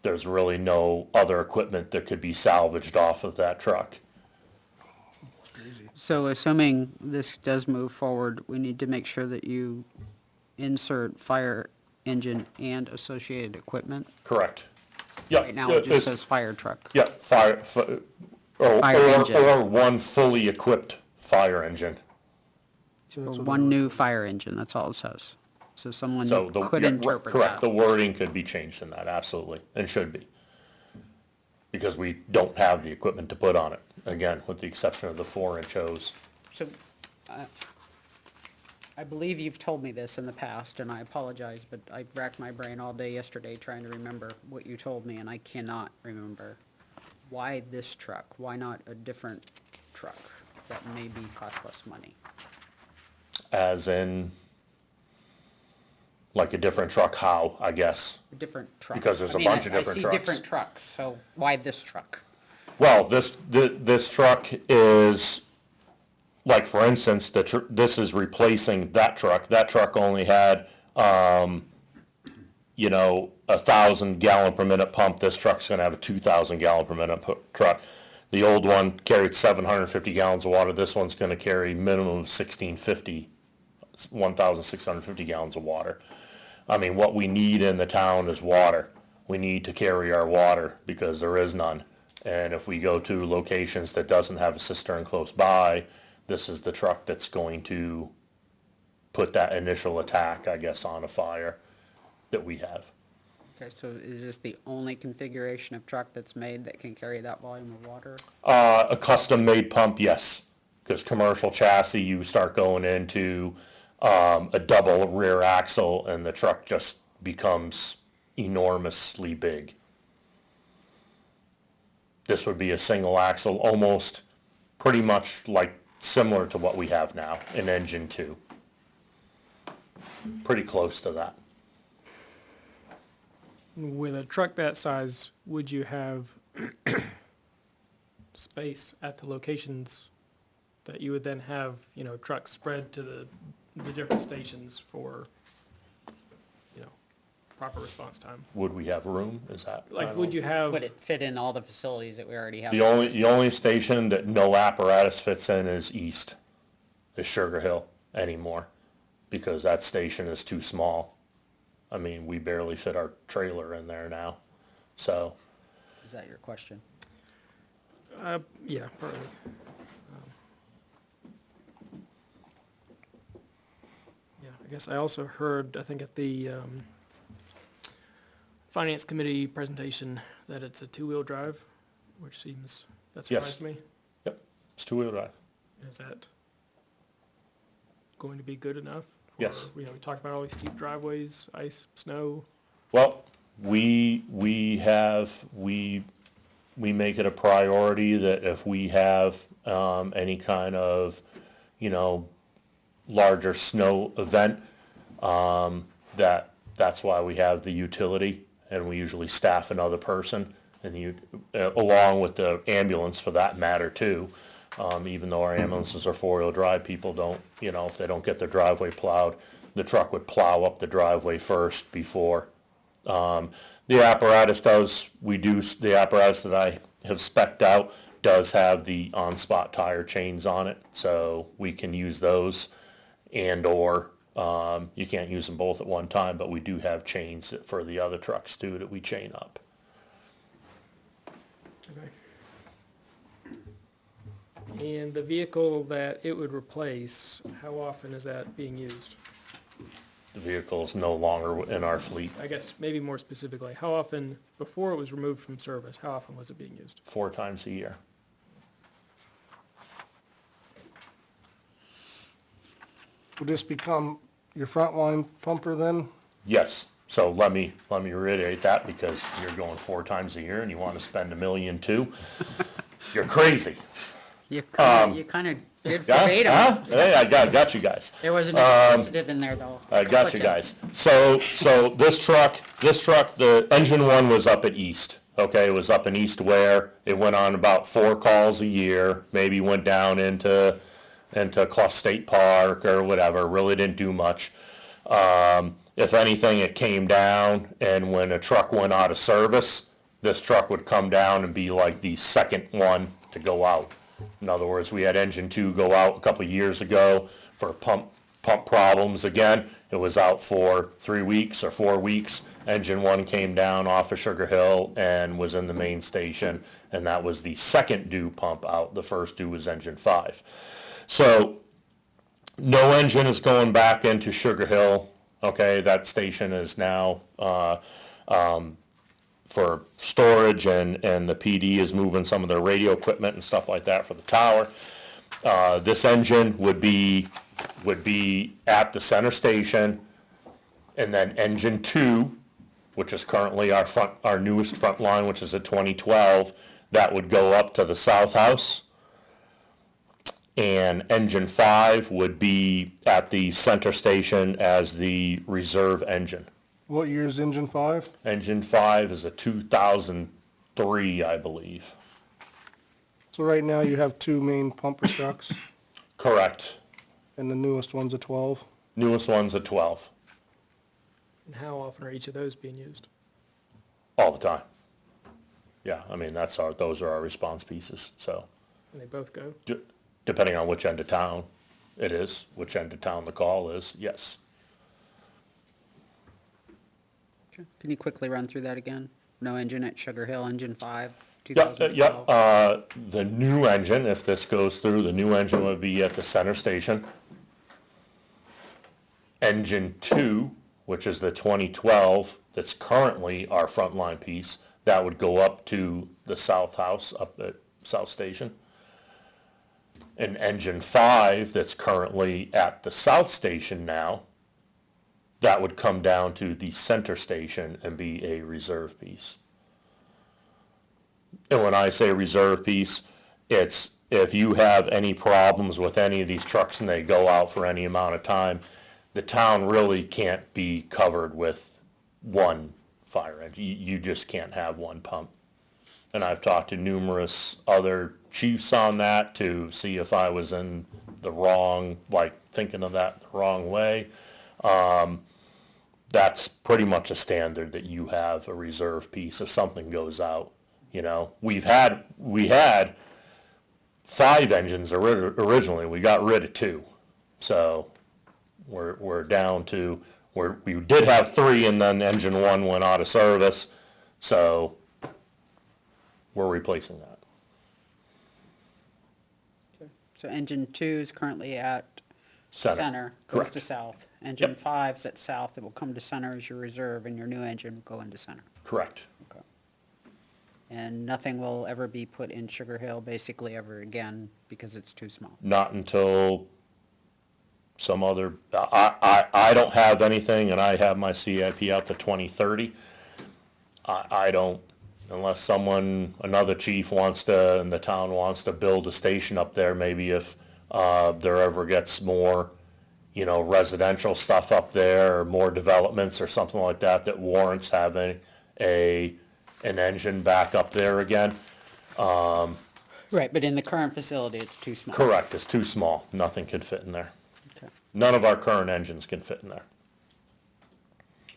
There's really no other equipment that could be salvaged off of that truck. So assuming this does move forward, we need to make sure that you insert fire engine and associated equipment. Correct. Yeah. Right now, it just says fire truck. Yeah, Fire engine. or 1 fully equipped fire engine. So that's Or what 1 they're- new fire engine, that's all it says. So someone So could yeah, interpret correct, the that. wording could be changed in that, absolutely, and should be. Because we don't have the equipment to put on it, again, with the exception of the 4-inch hose. So, I believe you've told me this in the past, and I apologize, but I racked my brain all day yesterday trying to remember what you told me, and I cannot remember. Why this truck? Why not a different truck that maybe costs less money? As in, like a different truck, how, I guess? A different truck. Because there's I a mean, bunch of different I trucks. see different trucks, so why this truck? Well, this truck is, like, for instance, this is replacing that truck. That truck only had, 1,000 gallon per minute pump. This truck's gonna have a 2,000 gallon per minute truck. The old one carried 750 gallons of water. This one's gonna carry minimum of 1,650 gallons of water. I mean, what we need in the town is water. We need to carry our water because there is none. And if we go to locations that doesn't have a cistern close by, this is the truck that's going to put that initial attack, I guess, on a fire that we have. Okay, so is this the only configuration of truck that's made that can carry that volume of water? A custom-made pump, yes, because commercial chassis, you start going into a double rear axle and the truck just becomes enormously big. This would be a single axle, almost pretty much like similar to what we have now, an engine 2. Pretty close to that. With a truck that size, would you have space at the locations that you would then have, trucks spread to the different stations for, proper response time? Would we have room? Is that? I Like, don't would know. you have, Would it fit in all the facilities that we already have? The only station that no apparatus fits in is east, is Sugar Hill anymore, because that station is too small. I mean, we barely fit our trailer in there now, so. Is that your question? yeah, partly. Yeah, I guess I also heard, I think at the Finance Committee presentation, that it's a two-wheel drive, which seems, that Yes. surprised me. Yep, it's two-wheel drive. Is that going to be good enough? Yes. We talked about all these steep driveways, ice, snow. Well, we make it a priority that if we have, any kind of, larger snow event, that's why we have the utility, and we usually staff another person, and along with the ambulance for that matter too. Even though our ambulances are 4-wheel drive, people don't, if they don't get their driveway plowed, the truck would plow up the driveway first before. The apparatus the apparatus that I have spec'd out does have the on-spot tire chains on it, so we can use those, and/or, you can't use them both at one time, but we do have chains for the other trucks too that we chain up. Okay. And the vehicle that it would replace, how often is that being used? The vehicle is no longer in our fleet, I guess maybe more specifically, how often, before it was removed from service, how often was it being used? 4 times a year. Would this become your frontline pumper then? Yes, so let me reiterate that, because you're going 4 times a year and you want to spend $1 million too. You're crazy. You kind of did Yeah? verbatim. Huh? Hey, I got you guys. There was an expletive in there, though. I got you Expletive. guys. So this truck, the engine 1 was up at East, okay? It was up in East Ware. It went on about 4 calls a year, maybe went down into Clough State Park or whatever, really didn't do much. If anything, it came down, and when a truck went out of service, this truck would come down and be like the second one to go out. In other words, we had engine 2 go out a couple of years ago for pump problems again. It was out for 3 weeks or 4 weeks. Engine 1 came down off of Sugar Hill and was in the main station, and that was the second due pump out. The first due was engine 5. So no engine is going back into Sugar Hill Okay, that station is now, for storage, and the PD is moving some of their radio equipment and stuff like that for the tower. This engine would be at the center station, and then engine 2, which is currently our newest front line, which is a 2012, that would go up to the south house. And engine 5 would be at the center station as the reserve engine. What year is engine 5? Engine 5 is a 2003, I believe. So right now you have 2 main pumper trucks, Correct. and the newest one's a 12. Newest one's a 12, And how often are each of those being used? all the time. Yeah, I mean, those are our response pieces, so. And they both go? Depending on which end of town it is, which end of town the call is, yes. Okay. Can you quickly run through that again? No engine at Sugar Hill, engine 5, Yep, 2012? the new engine, if this goes through, the new engine would be at the center station. Engine 2, which is the 2012, that's currently our frontline piece, that would go up to the south house, up at South Station. And engine 5, that's currently at the south station now, that would come down to the center station and be a reserve piece. And when I say reserve piece, it's if you have any problems with any of these trucks and they go out for any amount of time, the town really can't be covered with one fire engine. You just can't have one pump. And I've talked to numerous other chiefs on that to see if I was in the wrong, like thinking of that the wrong way. That's pretty much a standard that you have a reserve piece if something goes out. You know, we had 5 engines originally. We got rid of 2, so we're down to we did have 3, and then engine 1 went out of service, so we're replacing that. So engine 2 is currently at Center. center, goes to Correct. south. Engine Yep. 5's at south, it will come to center as your reserve, and your new engine will go into center. Correct. Okay. And nothing will ever be put in Sugar Hill, basically ever again, because it's too small. Not until some other, I don't have anything, and I have my CIP out to 2030. I don't, unless another chief wants to, and the town wants to build a station up there, maybe if there ever gets more, residential stuff up there, or more developments or something like that, that warrants having an engine back up there again. Right, but in the current facility, it's too small. Correct, it's too small, nothing can fit in there. Okay. None of our current engines can fit in there.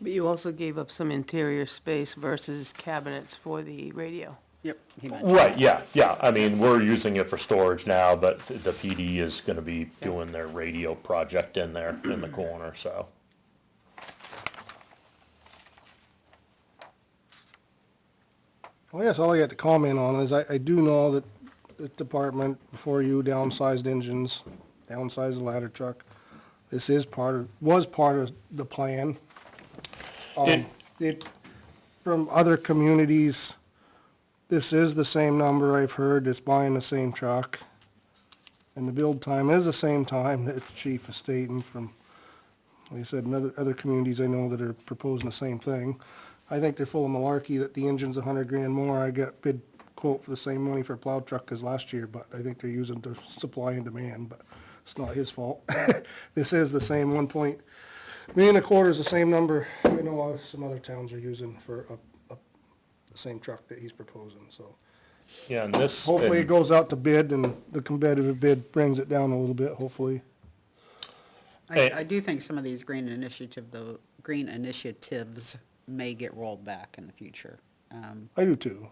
But you also gave up some interior space versus cabinets for the radio. Yep, he mentioned. Right, yeah, I mean, we're using it for storage now, but the PD is gonna be doing their radio project in there in the corner, so. Well, yes, all I got to comment on is I do know that the department before you downsized engines, downsized the ladder truck. This was part of the plan. From other communities, this is the same number I've heard that's buying the same truck. And the build time is the same time that the chief is stating from, like I said, other communities I know that are proposing the same thing. I think they're full of malarkey that the engine's $100,000 more. I got bid quote for the same money for a plow truck as last year, but I think they're using the supply and demand, but it's not his fault. This is the same $1.1 million is the same number I know some other towns are using for the same truck that he's proposing, so. Yeah, and this. Hopefully it goes out to bid and the competitive bid brings it down a little bit, hopefully. I do think some of these green initiatives may get rolled back in the future. I do too.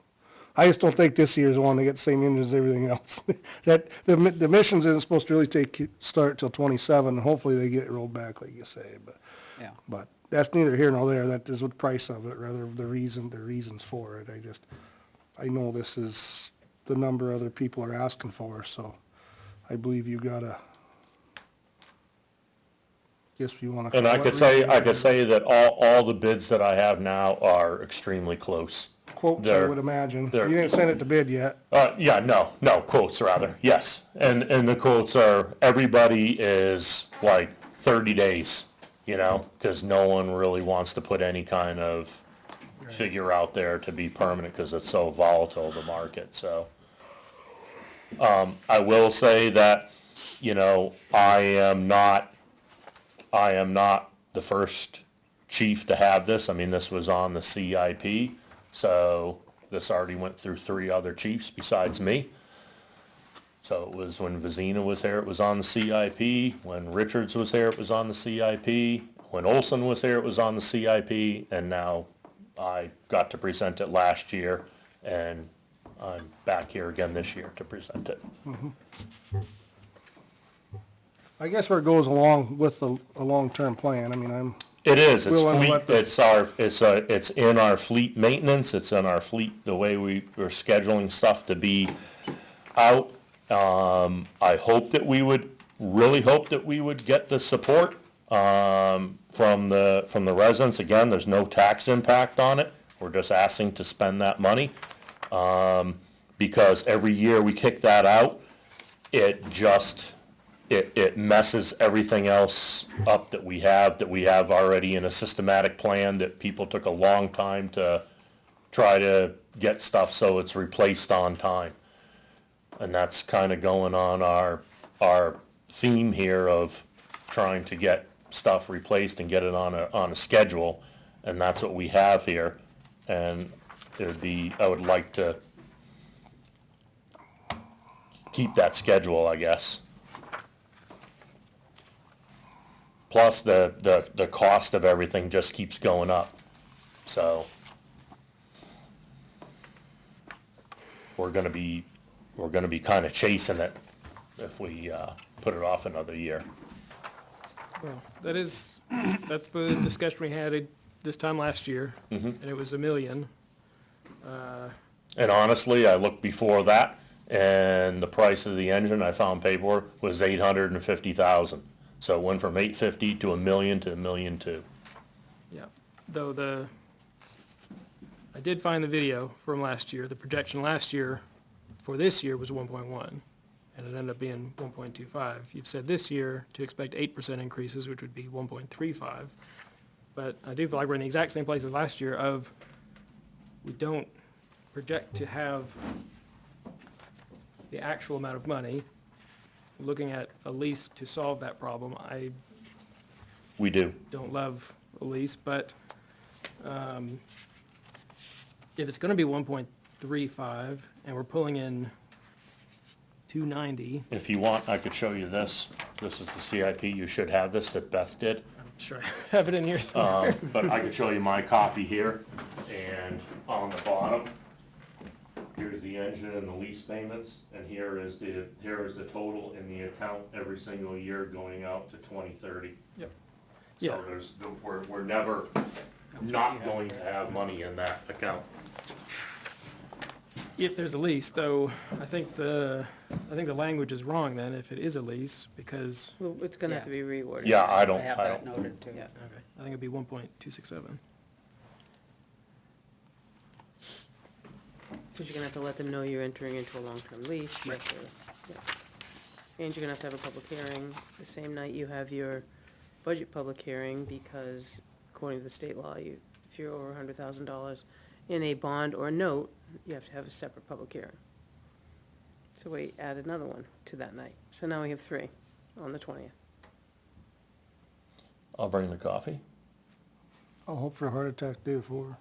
I just don't think this year's one, they get the same engines as everything else. That, the missions isn't supposed to really start till 27, and hopefully they get it rolled back, like you say, Yeah. but that's neither here nor there, that is the price of it, rather the reasons for it. I know this is the number other people are asking for, so I believe you gotta guess you wanna call And it. I could say that all the bids that I have now are extremely close. Quotes, I they're- would imagine. You they're- didn't send it to bid yet. Yeah, no, quotes rather, yes. And the quotes are, everybody is like 30 days, you know, because no one really wants to put any kind of figure out there to be permanent because it's so volatile, the market, so. I will say that, you know, I am not the first chief to have this. I mean, this was on the CIP, so this already went through 3 other chiefs besides me. So it was when Vizina was here, it was on the CIP. When Richards was here, it was on the CIP. When Olson was here, it was on the CIP. And now I got to present it last year, and I'm back here again this year to present it. I guess where it goes along with a long-term plan. I mean, It is, We'll let the- it's in our fleet maintenance, it's in our fleet, the way we're scheduling stuff to be out. I hope that really hope that we would get the support, from the residents. Again, there's no tax impact on it, we're just asking to spend that money. Because every year we kick that out, it messes everything else up that we have already in a systematic plan that people took a long time to try to get stuff so it's replaced on time. And that's kind of going on our theme here of trying to get stuff replaced and get it on a schedule, and that's what we have here. And I would like to keep that schedule, I guess. Plus, the cost of everything just keeps going up, so we're gonna be kind of chasing it if we put it off another year. Well, that's the discussion we had this time last year, and it was $1 million. And honestly, I looked before that, and the price of the engine, I found paperwork, was $850,000. So it went from $850 to $1 million to $1.2 million. Yeah, though I did find the video from last year. The projection last year for this year was 1.1, and it ended up being 1.25. You've said this year to expect 8% increases, which would be 1.35. But I do feel like we're in the exact same place as last year of, we don't project to have the actual amount of money. Looking at a lease to solve that problem, I We do. don't love a lease, but if it's gonna be 1.35 and we're pulling in 290, If you want, I could show you this. This is the CIP. You should have this that Beth did. I'm sure I have it in here somewhere. But I could show you my copy here, and on the bottom, here's the engine and the lease payments, and here is the total in the account every single year going out to 2030. Yep. Yeah. So we're never not going to have money in that account. If there's a lease, though, I think the language is wrong then, if it is a lease, because, Well, it's gonna have to be reworded. Yeah, I I don't, have that noted too. Yeah. I think it'd be 1.267. Because you're gonna have to let them know you're entering into a long-term lease. You have to- yeah. And you're gonna have to have a public hearing the same night you have your budget public hearing, because according to the state law, if you're over $100,000 in a bond or a note, you have to have a separate public hearing. So we added another one to that night. So now we have 3 on the 20th. I'll bring the coffee. I'll hope for a heart attack day before.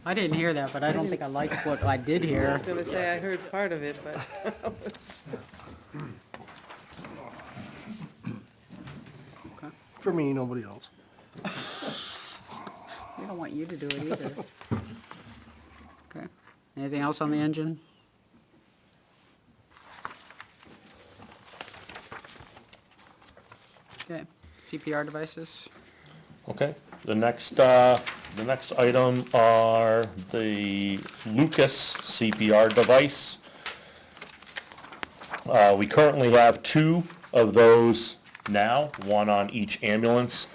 I didn't hear that, but I don't think I liked what I did I hear. was gonna say, I heard part of it, but it's- For me, nobody else. We don't want you to do it either. Okay. Anything else on the engine? Okay. CPR devices? Okay, the next item are the Lucas CPR device. We currently have 2 of those now, 1 on each ambulance.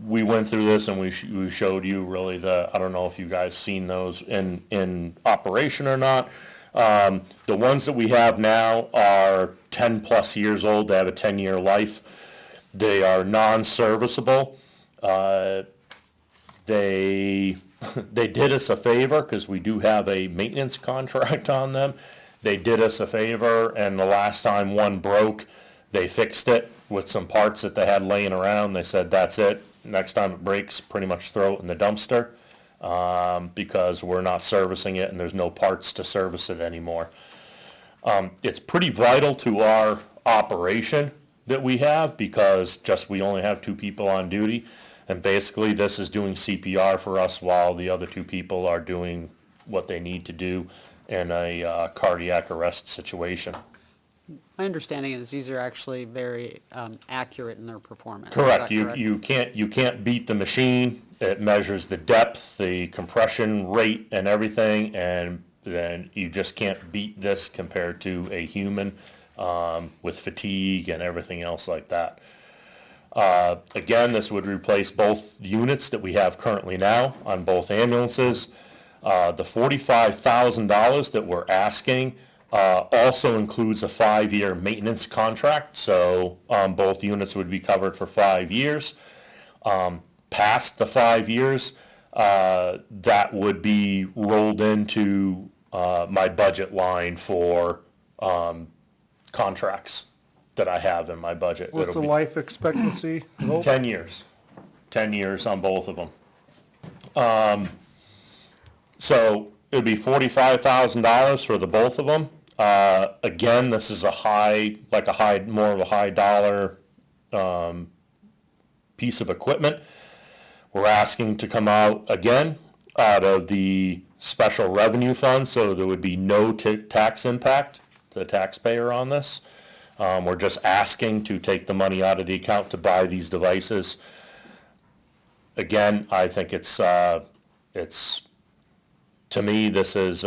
We went through this and we showed you really I don't know if you guys seen those in operation or not. The ones that we have now are 10 plus years old. They have a 10-year life. They are non-serviceable. They did us a favor because we do have a maintenance contract on them. They did us a favor, and the last time one broke, they fixed it with some parts that they had laying around. They said, that's it. Next time it breaks, pretty much throw it in the dumpster, because we're not servicing it and there's no parts to service it anymore. It's pretty vital to our operation that we have because we only have 2 people on duty. And basically this is doing CPR for us while the other 2 people are doing what they need to do in a cardiac arrest situation. My understanding is these are actually very accurate in their performance. Is Correct. that correct? You can't beat the machine. It measures the depth, the compression rate and everything, and then you just can't beat this compared to a human with fatigue and everything else like that. Again, this would replace both units that we have currently now on both ambulances. The $45,000 that we're asking also includes a 5-year maintenance contract, so both units would be covered for 5 years. Past the 5 years, that would be rolled into my budget line for contracts that I have in my budget. What's the It'll be life expectancy? 10 years. 10 years on both of them. So it'd be $45,000 for the both of them. Again, this is more of a high dollar piece of equipment. We're asking to come out again out of the special revenue fund, so there would be no tax impact to the taxpayer on this. We're just asking to take the money out of the account to buy these devices. Again, I think to me, this is,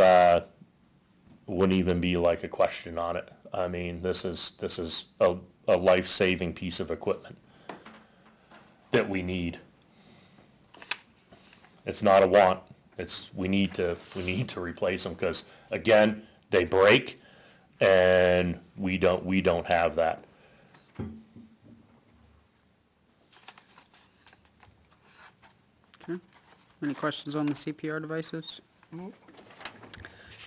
wouldn't even be like a question on it. I mean, this is a life-saving piece of equipment that we need. It's not a want. We need to replace them because, again, they break and we don't have that. Okay. Any questions on the CPR devices?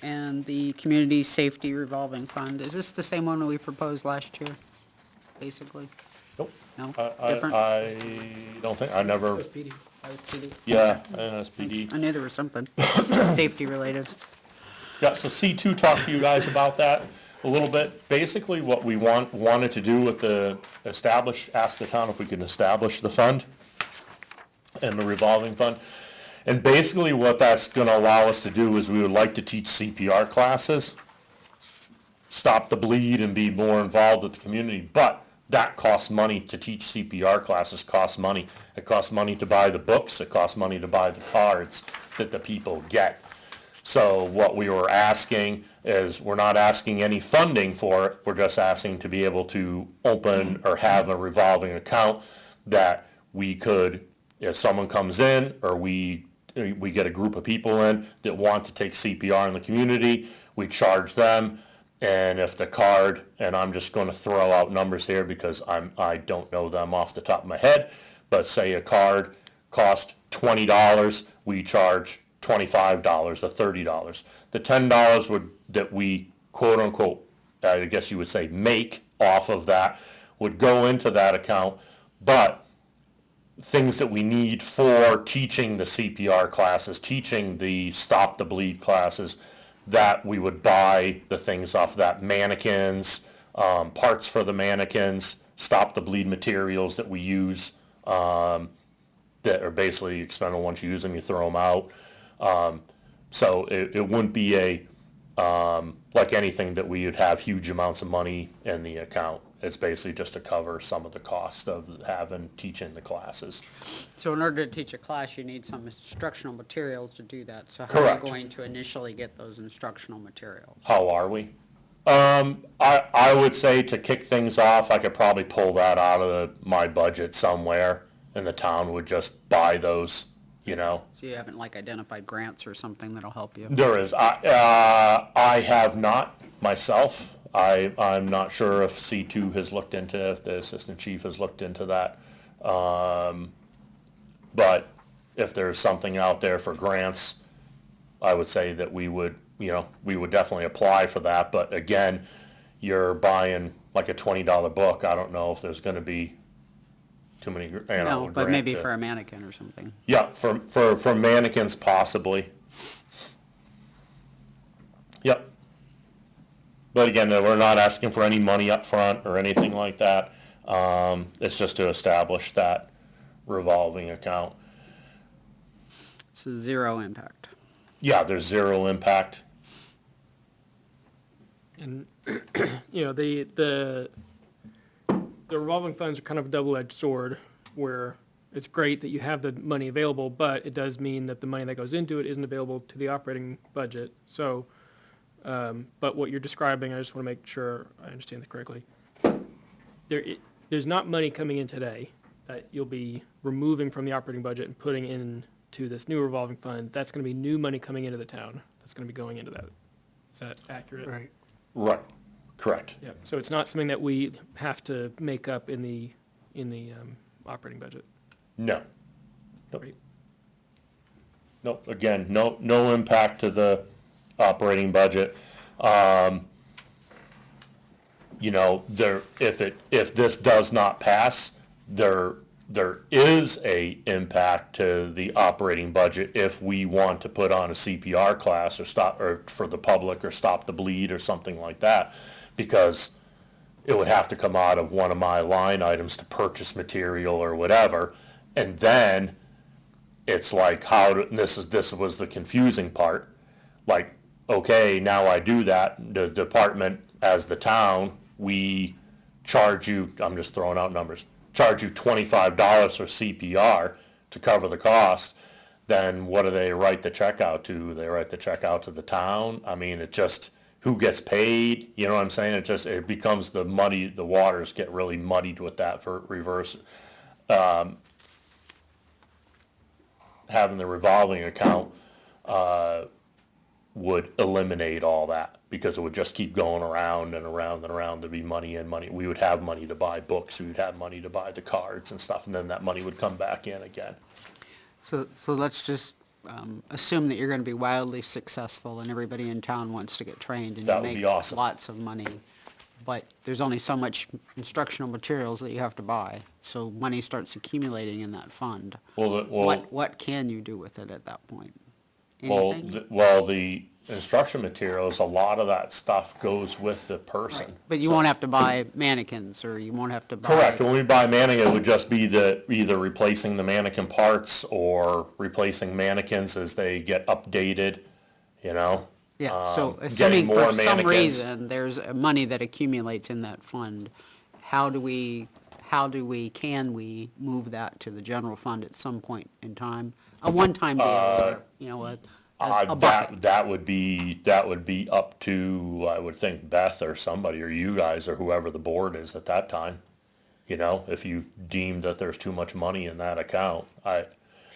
And the community safety revolving fund, is this the same one we proposed last year, basically? Nope. No? I Different? don't think, I never, SPD. yeah, NSPD. I knew there was something safety related. Yeah, so C2 talked to you guys about that a little bit. Basically, what we wanted to do with ask the town if we can establish the fund and the revolving fund. And basically what that's gonna allow us to do is we would like to teach CPR classes, stop the bleed and be more involved with the community, but that costs money to teach CPR classes, costs money. It costs money to buy the books, it costs money to buy the cards that the people get. So what we were asking is, we're not asking any funding for it, we're just asking to be able to open or have a revolving account that we could, if someone comes in or we get a group of people in that want to take CPR in the community, we charge them. And if the card, and I'm just going to throw out numbers here because I don't know them off the top of my head, but say a card cost $20, we charge $25 or $30. The $10 that we quote unquote, I guess you would say, make off of that would go into that account, but things that we need for teaching the CPR classes, teaching the stop the bleed classes, that we would buy the things off that, mannequins, parts for the mannequins, stop the bleed materials that we use, that are basically expendable. Once you use them, you throw them out. So it wouldn't be like anything that we would have huge amounts of money in the account. it's basically just to cover some of the cost of teaching the classes. So in order to teach a class, you need some instructional materials to do that. So how are Correct. you going to initially get those instructional materials? How are we? I would say to kick things off, I could probably pull that out of my budget somewhere, and the town would just buy those, you know? So you haven't like identified grants or something that'll help you? There is. I have not myself. I'm not sure if C2 has looked into, if the assistant chief has looked into that. But if there's something out there for grants, I would say that we would definitely apply for that. But again, you're buying like a $20 book. I don't know if there's gonna be too many, No, but maybe grant- for a mannequin or something. Yeah, for mannequins possibly. Yep. But again, we're not asking for any money up front or anything like that. It's just to establish that revolving account. So zero impact. Yeah, there's zero impact. And, you know, the revolving funds are kind of a double-edged sword, where it's great that you have the money available, but it does mean that the money that goes into it isn't available to the operating budget. So, but what you're describing, I just want to make sure I understand this correctly. There's not money coming in today that you'll be removing from the operating budget and putting into this new revolving fund. That's going to be new money coming into the town. That's going to be going into that. Is that accurate? Right. Right, correct. Yeah, so it's not something that we have to make up in the operating budget. No. Nope. Great. Nope, again, no impact to the operating budget. If this does not pass, there is a impact to the operating budget if we want to put on a CPR class or for the public or stop the bleed or something like that, because it would have to come out of one of my line items to purchase material or whatever. And then it's like, this was the confusing part. Like, okay, now I do that, the department, as the town, we charge you, I'm just throwing out numbers, charge you $25 for CPR to cover the cost, then what do they write the check out to? They write the check out to the town? I mean, it just, who gets paid? You know what I'm saying? It becomes the waters get really muddied with that for reverse. Having the revolving account would eliminate all that, because it would just keep going around and around and around. There'd be money in money. We would have money to buy books, we would have money to buy the cards and stuff, and then that money would come back in again. So let's just assume that you're going to be wildly successful and everybody in town wants to get trained and That you would be make awesome. lots of money. But there's only so much instructional materials that you have to buy. So money starts accumulating in that fund. What can you do with it at that point? Anything? The instruction materials, a lot of that stuff goes with the person. But you won't have to buy mannequins, or you won't have to buy... Correct. When we buy mannequin, it would just be either replacing the mannequin parts or replacing mannequins as they get updated, you know? Yeah, so getting assuming more for some mannequins. reason there's money that accumulates in that fund, can we move that to the general fund at some point in time? A one-time deal, or, a bucket? That would be up to, I would think, Beth or somebody, or you guys, or whoever the board is at that time. You know, if you deem that there's too much money in that account,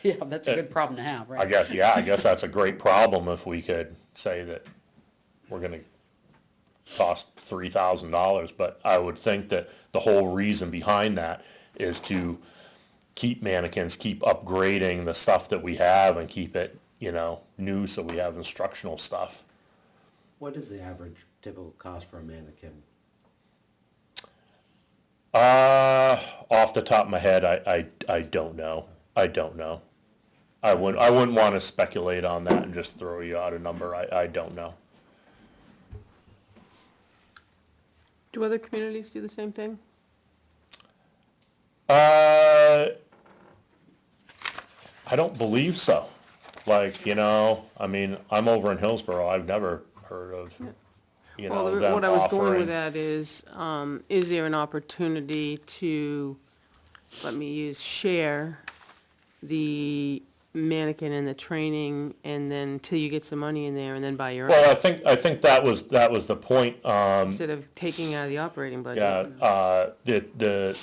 Yeah, that's a good problem to have, right? I guess that's a great problem if we could say that we're gonna cost $3,000, but I would think that the whole reason behind that is to keep mannequins, keep upgrading the stuff that we have and keep it, new, so we have instructional stuff. What is the average typical cost for a mannequin? Off the top of my head, I don't know. I wouldn't want to speculate on that and just throw you out a number. I don't know. Do other communities do the same thing? I don't believe so. Like, I mean, I'm over in Hillsborough. I've never heard of. you Well, know, them what I was going offering. with that is there an opportunity to, let me use, share the mannequin and the training, and then till you get some money in there, and then buy your own, Well, I think that was the point, instead of taking out of the operating budget? yeah, the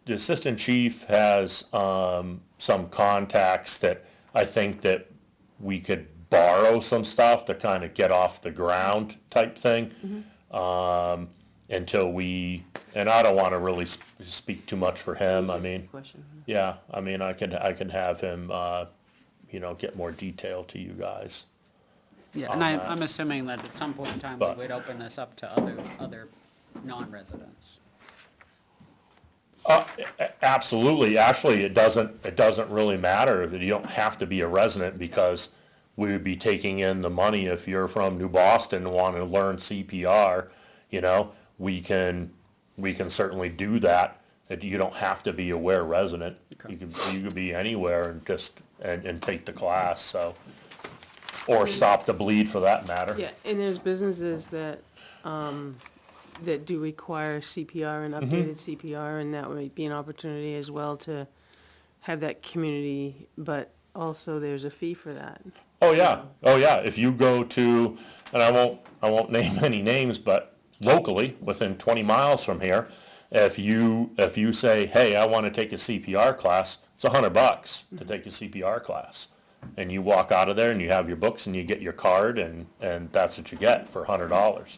assistant chief has, some contacts that I think that we could borrow some stuff to kind of get off the ground type thing. Until we, and I don't wanna really speak too much for him, I mean, Question. yeah, I mean, I can have him, you know, get more detail to you guys. Yeah, and I'm assuming that at some point in time, we But- would open this up to other non-residents. Absolutely, actually, it doesn't really matter, you don't have to be a resident, because we would be taking in the money if you're from New Boston and want to learn CPR, you know, we can certainly do that. You don't have to be a Ware resident, you could be anywhere and just, and take the class, so, or stop the bleed for that matter. Yeah, and there's businesses that, that do require CPR and updated CPR, and that would be an opportunity as well to have that community, but also there's a fee for that. Oh, yeah, if you go to, and I won't name any names, but locally, within 20 miles from here, if you say, hey, I wanna take a CPR class, it's $100 to take a CPR class. And you walk out of there and you have your books and you get your card, and that's what you get for $100.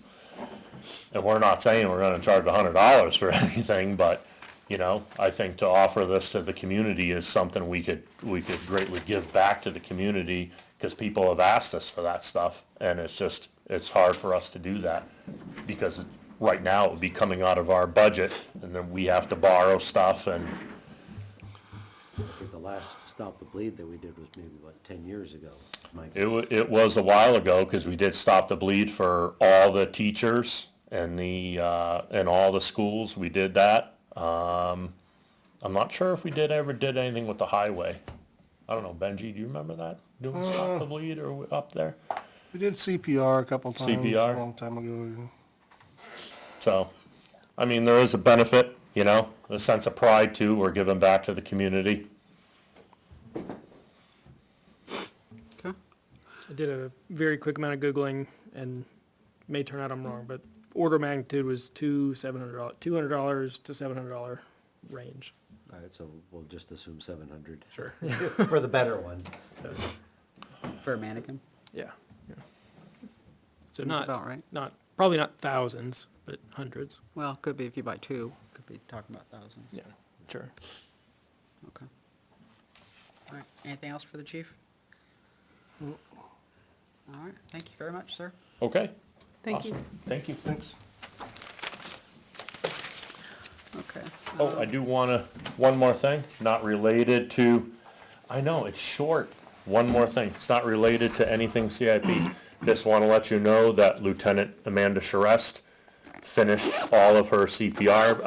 And we're not saying we're gonna charge $100 for anything, but, you know, I think to offer this to the community is something we could greatly give back to the community, because people have asked us for that stuff, and it's hard for us to do that, because right now it would be coming out of our budget, and then we have to borrow stuff, and, I think the last Stop the Bleed that we did was maybe, what, 10 years ago? Mike? it was a while ago, because we did Stop the Bleed for all the teachers and and all the schools, we did that. I'm not sure if we ever did anything with the highway. I don't know, Benji, do you remember that? Doing Stop the Bleed or up there? We did CPR a couple times, CPR? a long time ago. So, I mean, there is a benefit, you know, a sense of pride too, we're giving back to the community. Okay. I did a very quick amount of Googling, and may turn out I'm wrong, but order of magnitude was $200 to $700 range. All right, so we'll just assume 700. Sure. For the better one. For a mannequin? Yeah. So Sounds about right. probably not thousands, but hundreds. Well, could be if you buy two, could be talking about thousands. Yeah, sure. Okay. All right, anything else for the chief? All right, thank you very much, sir. Okay? Thank you. Awesome. Thank you. Thanks. Okay. Oh, I do one more thing, not related to, I know, it's short. One more thing, it's not related to anything CIP. Just want to let you know that Lieutenant Amanda Charest finished all of her CPR,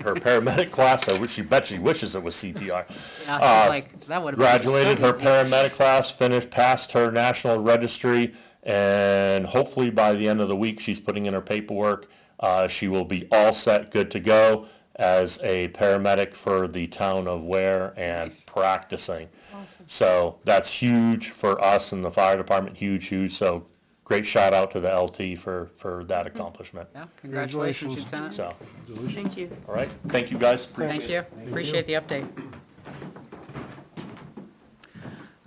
her paramedic class. Bet she wishes it was CPR. Yeah, like, that would have been Graduated so her easy. paramedic class, passed her national registry, and hopefully by the end of the week, she's putting in her paperwork. She will be all set, good to go as a paramedic for the town of Ware and practicing. Awesome. So that's huge for us in the fire department, huge. So great shout out to the LT for that accomplishment. Yeah, congratulations, Lieutenant. So, Thank you. all right, thank you guys. Thank you, appreciate the update.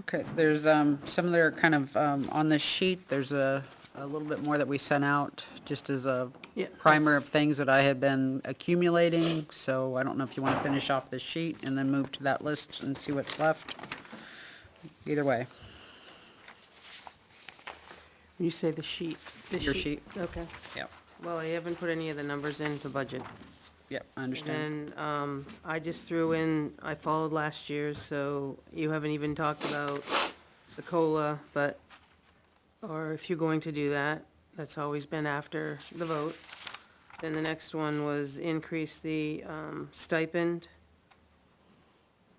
Okay, there's some that are kind of on this sheet, there's a little bit more that we sent out, just as a Yeah, primer of that's- things that I had been accumulating, so I don't know if you want to finish off this sheet and then move to that list and see what's left. Either way, You say the sheet. Your sheet. Okay. yep, Well, I haven't put any of the numbers into budget. yep, I understand. And I just threw in, I followed last year's, so you haven't even talked about the COLA, but, or if you're going to do that, that's always been after the vote. Then the next one was increase the stipend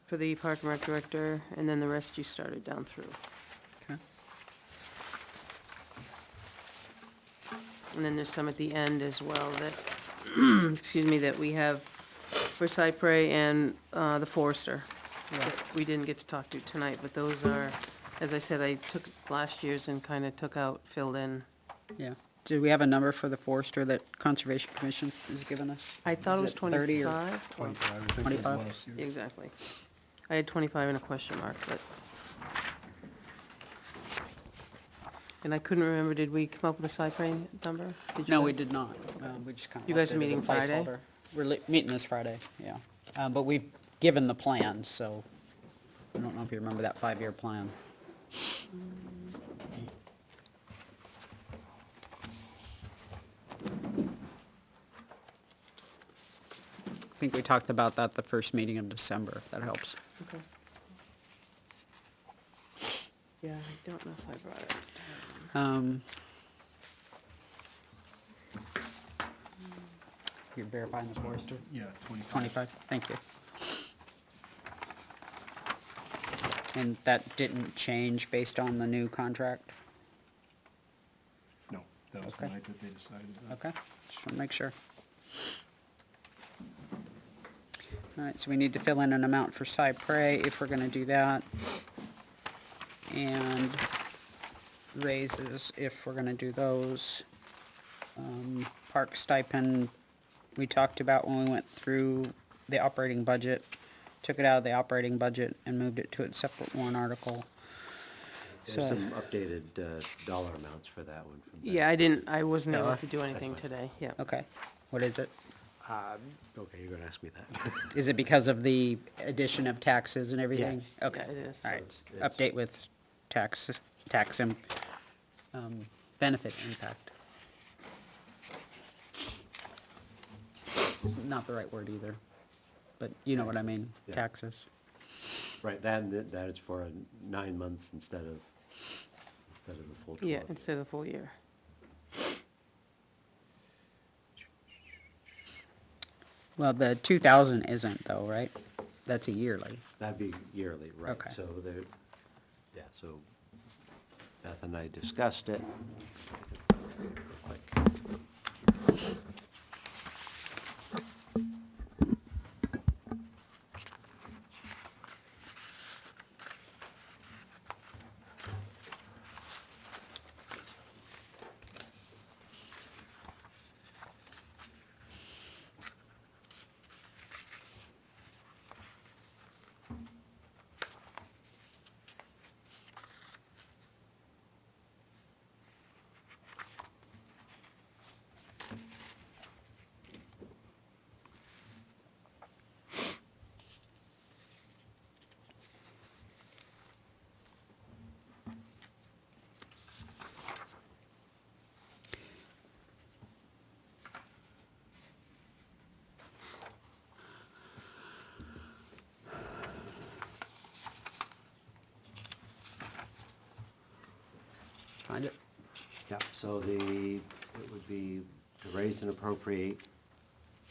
for the Park and Rec Director, and then the rest you started down through. Okay. And then there's some at the end as well that, excuse me, that we have for Cypre and the Forester. That we didn't get to talk to tonight, but those are, as I said, I took last year's and kind of took out, filled in. Yeah. Do we have a number for the Forester that Conservation Commission has given us? I thought it Is was 30 or 25. 25, I think was 25? last year. Exactly. I had 25 and a question mark, but. And I couldn't remember, did we come up with a Cypre number? Did you No, we guys? did not. We just kind of. You guys are meeting Friday? We're meeting this Friday, yeah. But we've given the plan, so I don't know if you remember that 5-year plan. I think we talked about that the first meeting of December, if that helps. Okay. Yeah, I don't know if I brought it. You're verifying the Forester? Yeah, 25. 25, thank you. And that didn't change based on the new contract? No, that was the Okay. night that they decided that. Okay, just want to make sure. All right, so we need to fill in an amount for Cypre if we're gonna do that. And raises if we're gonna do those. Park stipend, we talked about when we went through the operating budget. Took it out of the operating budget and moved it to a separate warrant article. There's So- some updated dollar amounts for that one. From Yeah, I wasn't able Yeah. to do anything fine. today, yeah. Okay, what is it? Okay, you're gonna ask me that. Is it because of the addition of taxes and everything? Yes. Okay. Yeah, it is. All right, it's- update with tax benefit impact. Not the right word either, but you know what I mean, Yeah. taxes. Right, that is for 9 months instead of the full 12. Yeah, instead of the full year. Well, the 2,000 isn't though, right? That's a yearly. That'd be yearly, right. Okay. So there, yeah, so Beth and I discussed it. Like, Find it? Yeah, so it would be to raise and appropriate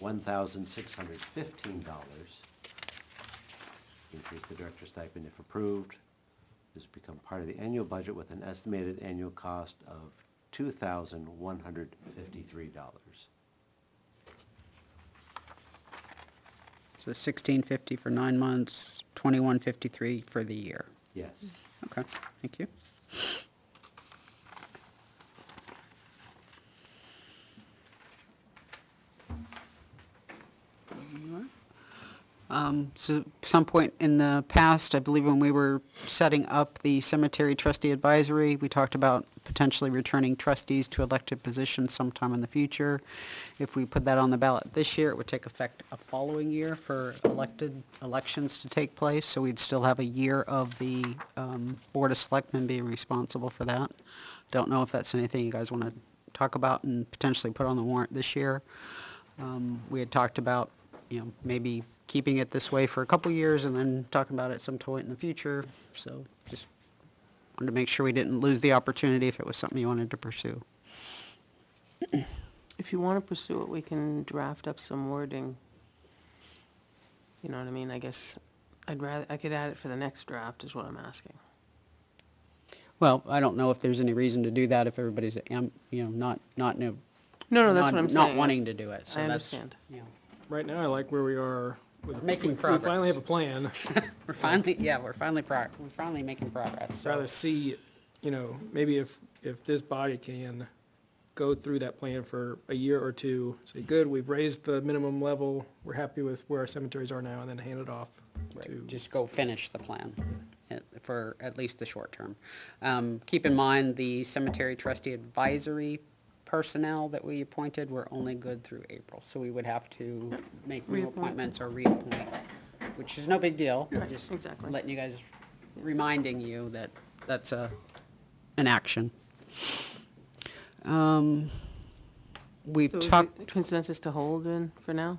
$1,615. Increase the director's stipend if approved. This become part of the annual budget with an estimated annual cost of $2,153. So 1,650 for 9 months, 2,153 for the year. Yes. Okay, thank you. So some point in the past, I believe when we were setting up the cemetery trustee advisory, we talked about potentially returning trustees to elected positions sometime in the future. If we put that on the ballot this year, it would take effect a following year for elections to take place, so we'd still have a year of the Board of Selectmen being responsible for that. Don't know if that's anything you guys want to talk about and potentially put on the warrant this year. We had talked about, maybe keeping it this way for a couple years and then talking about it some point in the future, so just wanted to make sure we didn't lose the opportunity if it was something you wanted to pursue. If you want to pursue it, we can draft up some wording. You know what I mean? I guess I could add it for the next draft is what I'm asking. Well, I don't know if there's any reason to do that if everybody's, not in a No, that's what I'm saying. Not wanting to do it, so I that's. understand. Yeah. Right now, I like where we are. Making We finally progress. have a plan. We're finally, yeah, we're finally making progress, so. Rather see, maybe if this body can go through that plan for a year or two, say, good, we've raised the minimum level, we're happy with where our cemeteries are now, and then hand it off Right, to. just go finish the plan for at least the short term. Keep in mind, the cemetery trustee advisory personnel that we appointed were only good through April, so we would have to make new Reappoint. appointments or reappoint, which is no big deal. Right, Just exactly. letting you guys, reminding you that that's an action. We've So is talked, it consensus to hold in for now?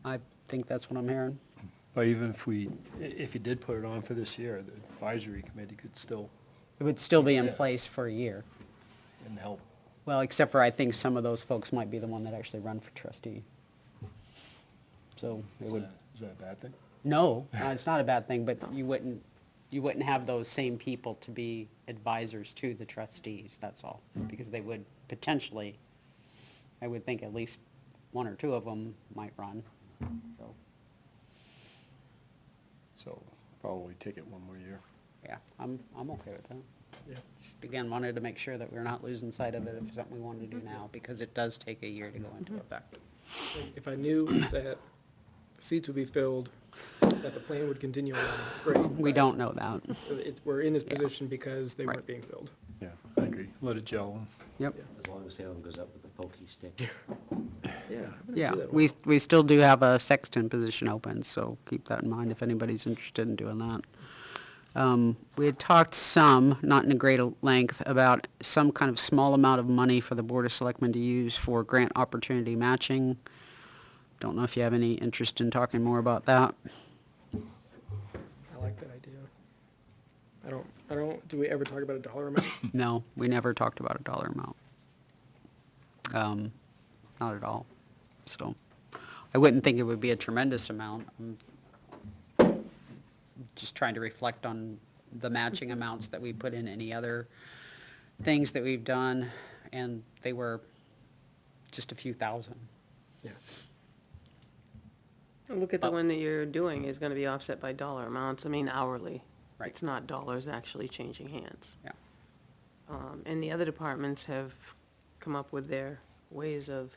I think that's what I'm hearing. But even if you did put it on for this year, the advisory committee could still, It would still be in Exists. place for a year. and help. Well, except for I think some of those folks might be the one that actually run for trustee. So it Is would, that a bad thing? no, it's not a bad thing, but you wouldn't have those same people to be advisors to the trustees, that's all. Because they would potentially, I would think at least one or two of them might run, so, So probably take it one more year. yeah, I'm okay with that. Yeah. Just again, wanted to make sure that we're not losing sight of it if it's something we wanted to do now, because it does take a year to go into effect. If I knew that seats would be filled, that the plan would continue on, great. We don't know that. We're in this Yeah. position because they Right. weren't being filled. Yeah, I agree. Let it gel. Yep. As long as Salem goes up with the pokey stick. Yeah, we still do have a sexton position open, so keep that in mind if anybody's interested in doing that. We had talked some, not in a great length, about some kind of small amount of money for the Board of Selectmen to use for grant opportunity matching. Don't know if you have any interest in talking more about that. I like that idea. Do we ever talk about a dollar amount? No, we never talked about a dollar amount. Not at all. So, I wouldn't think it would be a tremendous amount. I'm just trying to reflect on the matching amounts that we put in any other things that we've done, and they were just a few thousand. Yeah. Look at the one that you're doing is gonna be offset by dollar amounts, I mean hourly. Right. It's not dollars actually changing hands. Yeah. And the other departments have come up with their ways of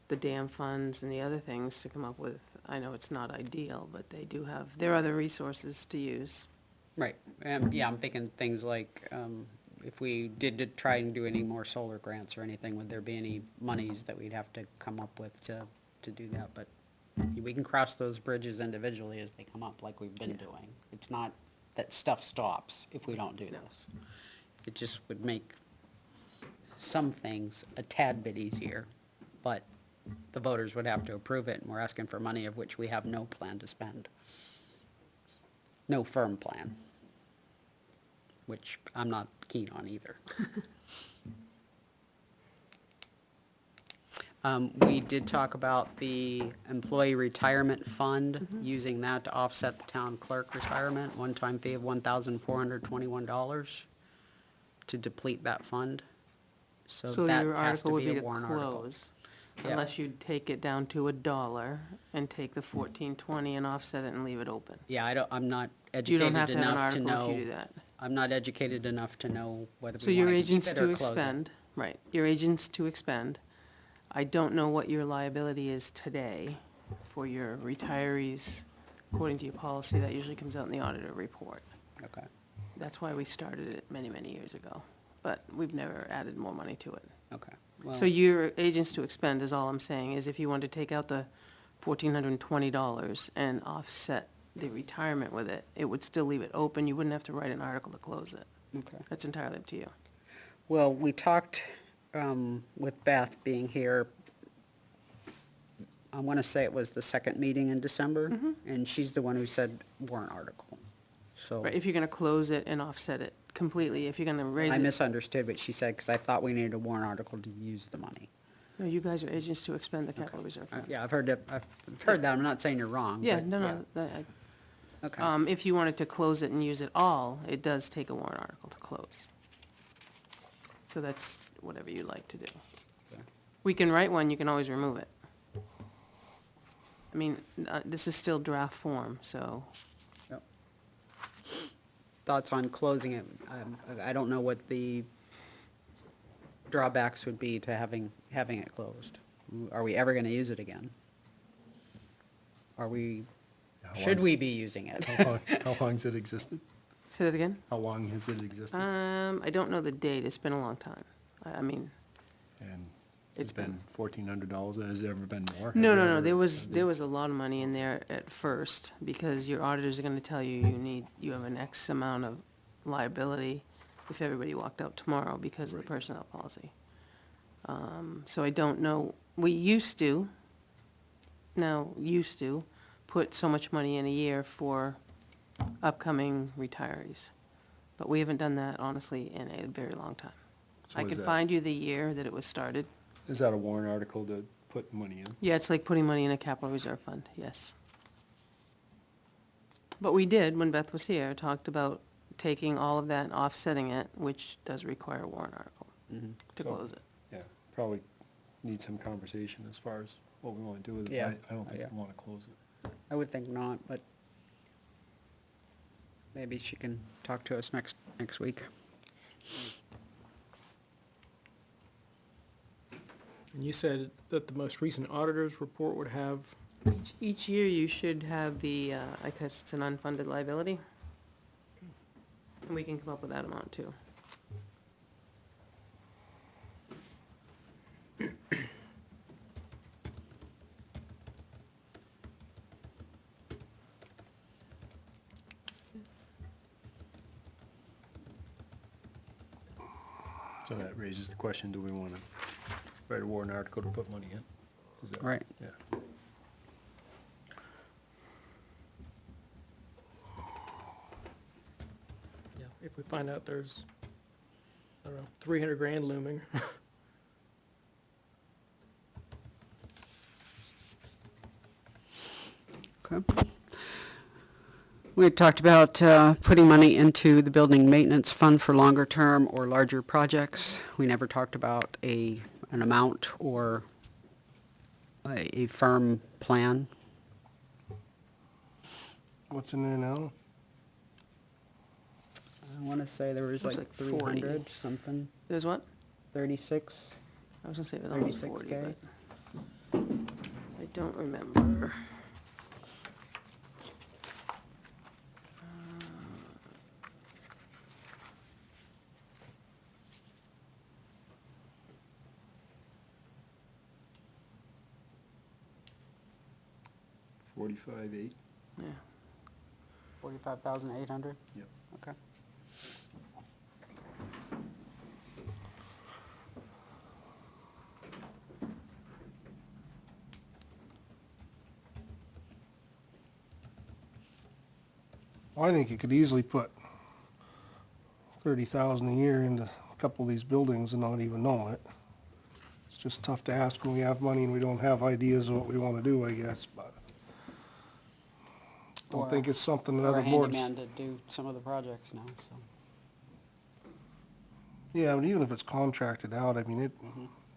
the dam funds and the other things to come up with, I know it's not ideal, but they do have their other resources to use. Right, yeah, I'm thinking things like, if we did to try and do any more solar grants or anything, would there be any monies that we'd have to come up with to do that? But we can cross those bridges individually as they come up, like we've been doing. It's not that stuff stops if we don't do this. It just would make some things a tad bit easier, but the voters would have to approve it, and we're asking for money of which we have no plan to spend. No firm plan, which I'm not keen on either. We did talk about the employee retirement fund, using that to offset the town clerk retirement, one-time fee of $1,421 to deplete that fund. So that your has article would be be a to warrant article. close, Yeah. unless you take it down to $1 and take the 1420 and offset it and leave it open. Yeah, I'm not You don't educated have to have an enough to article if you do know, that. I'm not educated enough to know whether So we your want to keep agents it to or close it. expend, right, your agents to expend. I don't know what your liability is today for your retirees. According to your policy, that usually comes out in the auditor report. Okay, That's why we started it many, many years ago, but we've never added more money to it. okay. So Well, your agents to expend is all I'm saying, is if you want to take out the $1,420 and offset the retirement with it, it would still leave it open, you wouldn't have to write an article to close it. okay. That's entirely up to you. Well, we talked, with Beth being here, I want to say it was the second meeting in December, and she's the one who said warrant article. So, Right, if you're gonna close it and offset it completely, if you're gonna raise I it. misunderstood what she said, because I thought we needed a warrant article to use the money. No, you guys are agents to expend the capital reserve fund. Yeah, I've heard that, I'm not saying you're wrong. Yeah, but no, Okay, if you wanted to close it and use it all, it does take a warrant article to close. So that's whatever you like to do. We can write one, you can always remove it. I mean, this is still draft form, so, Thoughts on closing it? I don't know what the drawbacks would be to having it closed. Are we ever gonna use it again? Should we be using it? How long's it existed? say that again? How long has it existed? I don't know the date, it's been a long time. I mean, And it's it's been $1,400, has there ever been more? no, Have no, you no, ever there was spent a lot of money in there at first, because your auditors are gonna tell you you have an X amount of liability if everybody walked out tomorrow because of the personnel policy. So I don't know, we used to put so much money in a year for upcoming retirees. But we haven't done that honestly in a very long time. So I is can that- find you the year that it was started. Is that a warrant article to put money in? Yeah, it's like putting money in a capital reserve fund, yes. But we did, when Beth was here, talked about taking all of that and offsetting it, which does require a warrant article to So- close it. Yeah, probably need some conversation as far as what we want to do with it. Yeah, I don't think yeah. we want to close it. I would think not, but maybe she can talk to us next week. And you said that the most recent auditor's report would have, Each year you should have the, I guess it's an unfunded liability. And we can come up with that amount too. So that raises the question, do we want to write a warrant article to put money in? Is that- Right. Yeah. yeah, if we find out there's, I don't know, 300 grand looming. Okay. We had talked about putting money into the building maintenance fund for longer term or larger projects. We never talked about an amount or a firm plan. What's in there now? I want to say there was Looks like like 40. 300 something, There's what? 36. I was gonna say it was almost 40, 36K. but I don't remember. $45,800? Yeah. 45,800? Yep. Okay. Well, I think you could easily put 30,000 a year into a couple of these buildings and not even know it. It's just tough to ask when we have money and we don't have ideas of what we want to do, I guess, but I don't think it's something that Or a other boards. handyman to do some of the projects now, so. Yeah, but even if it's contracted out, I mean,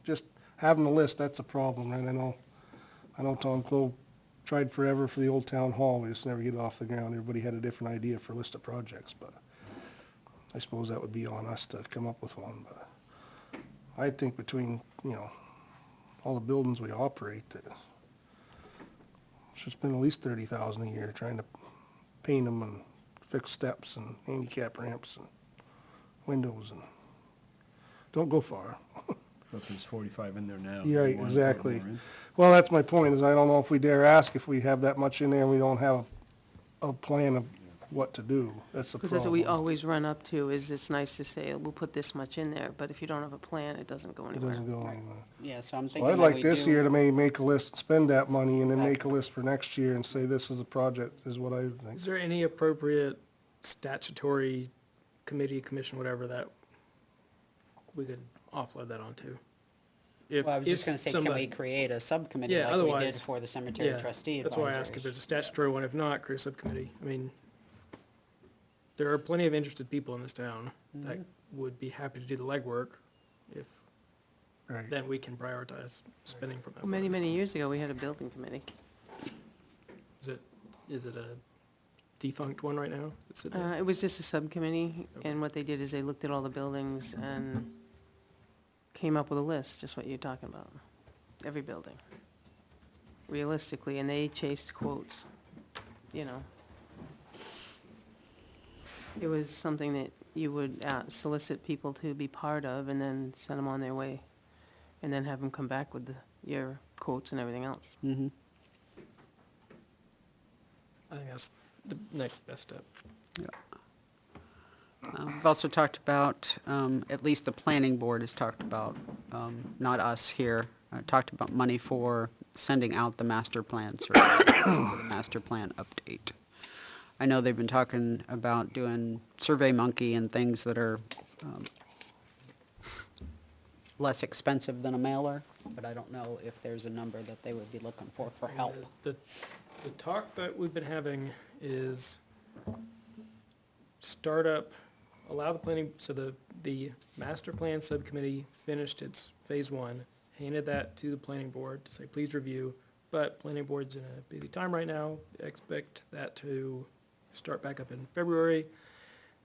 just having the list, that's a problem, right? I know Tom Clove tried forever for the old town hall, we just never get it off the ground. Everybody had a different idea for a list of projects, but I suppose that would be on us to come up with one, but I think between, all the buildings we operate, that should spend at least 30,000 a year trying to paint them and fix steps and handicap ramps and windows and, don't go far. So if there's 45 in there now. Yeah, you wanna put exactly. more in? Well, that's my point, is I don't know if we dare ask if we have that much in there and we don't have a plan of what to do. That's the problem. Because that's what we always run up to, is it's nice to say, we'll put this much in there, but if you don't have a plan, it doesn't go It anywhere. doesn't go anywhere. Yeah, so I'm So thinking I'd that like we this do- year to maybe make a list, and spend that money, and then Right. make a list for next year and say this is a project, is what I would think. Is there any appropriate statutory committee, commission, whatever, that we could offload that onto? Well, I was just if gonna say, can we somebody- create a subcommittee Yeah, like we did otherwise- for the cemetery Yeah, trustee that's why I asked if advisories? there's a statutory one. If not, create a subcommittee. I mean, there are plenty of interested people in this town that would be happy to do the legwork if Right. then we can prioritize spending from that. Many, fund. many years ago, we had a building committee. Is it a defunct one right now? Is it sitting there? It was just a subcommittee, and what they did is they looked at all the buildings and came up with a list, just what you're talking about. Every building. Realistically, and they chased quotes, you know. It was something that you would solicit people to be part of and then send them on their way. And then have them come back with your quotes and everything else. Mm-hmm. I think that's the next best step. We've also talked about, at least the planning board has talked about, not us here, talked about money for sending out the master plan survey, the master plan update. I know they've been talking about doing Survey Monkey and things that are less expensive than a mailer, but I don't know if there's a number that they would be looking for help. The talk that we've been having is allow the planning, so the master plan subcommittee finished its phase one, handed that to the planning board to say, please review, but planning board's in a busy time right now, expect that to start back up in February,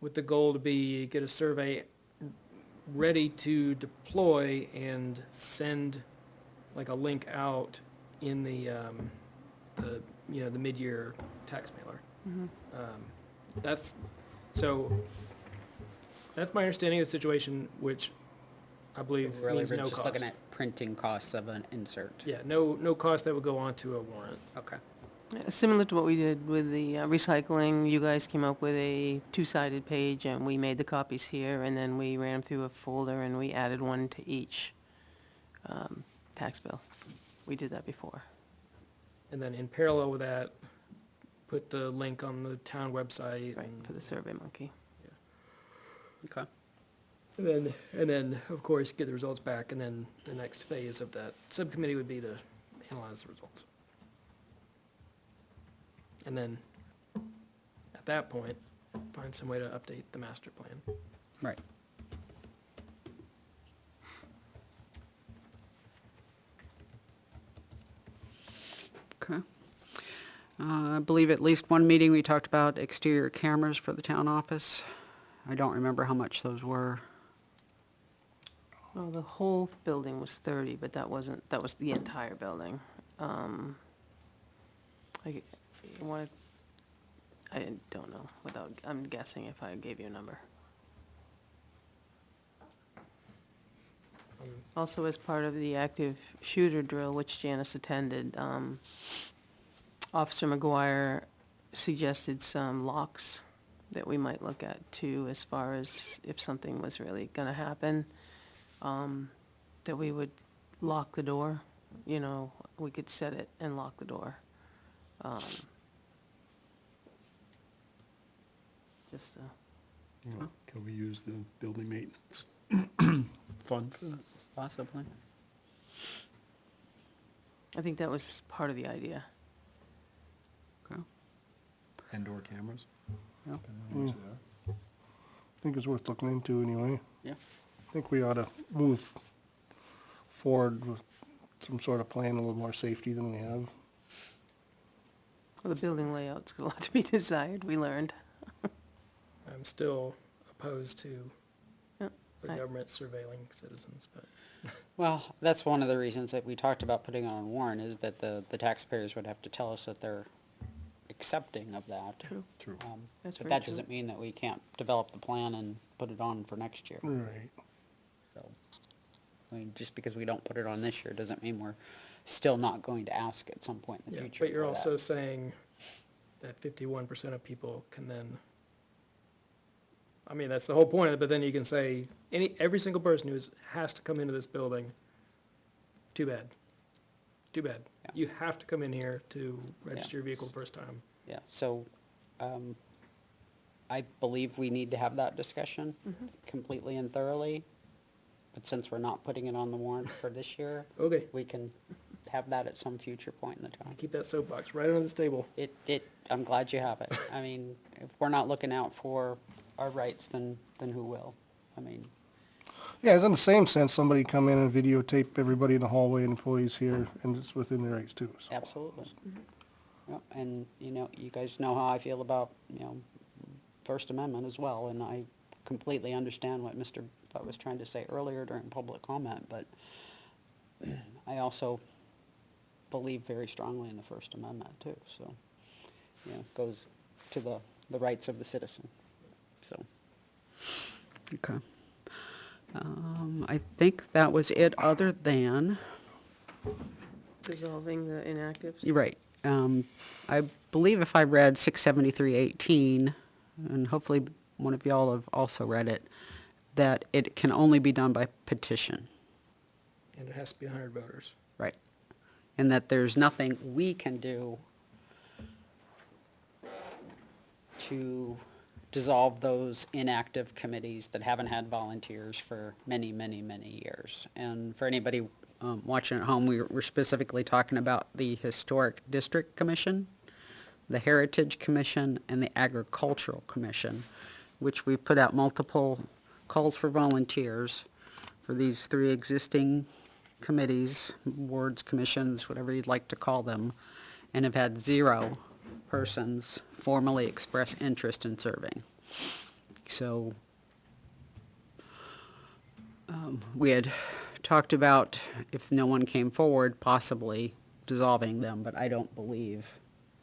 with the goal to get a survey ready to deploy and send like a link out in the mid-year tax mailer. That's my understanding of the situation, which I believe Really, means we're no just cost. looking at printing costs of an insert. Yeah, no cost that would go onto a warrant. Okay. Similar to what we did with the recycling, you guys came up with a two-sided page, and we made the copies here, and then we ran them through a folder, and we added one to each tax bill. We did that before. And then in parallel with that, put the link on the town website. Right, and- for the Survey Monkey. Okay. And then, of course, get the results back, and then the next phase of that subcommittee would be to analyze the results. And then, at that point, find some way to update the master plan. Right. Okay. I believe at least one meeting we talked about exterior cameras for the town office. I don't remember how much those were. Well, the whole building was 30, but that was the entire building. I don't know, I'm guessing if I gave you a number. Also, as part of the active shooter drill, which Janice attended, Officer McGuire suggested some locks that we might look at too, as far as if something was really gonna happen, that we would lock the door, we could set it and lock the door. Just, Can we use the building maintenance fund for that? Possibly. I think that was part of the idea. Okay. Indoor cameras? Yeah. Depending on which they are. I think it's worth looking into anyway. Yeah. I think we ought to move forward with some sort of plan, a little more safety than we have. Well, the building layout's got a lot to be desired, we learned. I'm still opposed to Yeah, the I- government surveilling citizens, but Well, that's one of the reasons that we talked about putting it on warrant, is that the taxpayers would have to tell us that they're accepting of that. True. True. That's But very that true. doesn't mean that we can't develop the plan and put it on for next year. Right. So, I mean, just because we don't put it on this year doesn't mean we're still not going to ask at some point in the yeah, future but you're for that. also saying that 51% of people can then, I mean, that's the whole point of it, but then you can say, every single person who has to come into this building, too bad. Too bad. Yeah. You have to come in here to register your vehicle the first time. Yeah, so, I believe we need to have that discussion completely and thoroughly. But since we're not putting it on the warrant for this year, Okay, we can have that at some future point in the time. keep that soapbox right under this table. I'm glad you have it. I mean, if we're not looking out for our rights, then who will? I mean, Yeah, it's in the same sense, somebody come in and videotape everybody in the hallway and employees here, and it's within their rights too, so. Absolutely. Yep, and, you guys know how I feel about, First Amendment as well, and I completely understand what Mr. Butt was trying to say earlier during public comment, but I also believe very strongly in the First Amendment too, so, it goes to the rights of the citizen, so. Okay. I think that was it, other than, Dissolving the inactives. you're right. I believe if I read 673:18, and hopefully one of y'all have also read it, that it can only be done by petition, And it has to be 100 voters. right? And that there's nothing we can do to dissolve those inactive committees that haven't had volunteers for many, many, many years. And for anybody watching at home, we're specifically talking about the Historic District Commission, the Heritage Commission, and the Agricultural Commission, which we put out multiple calls for volunteers for these three existing committees, boards, commissions, whatever you'd like to call them, and have had 0 persons formally express interest in serving. So, we had talked about, if no one came forward, possibly dissolving them, but I don't believe,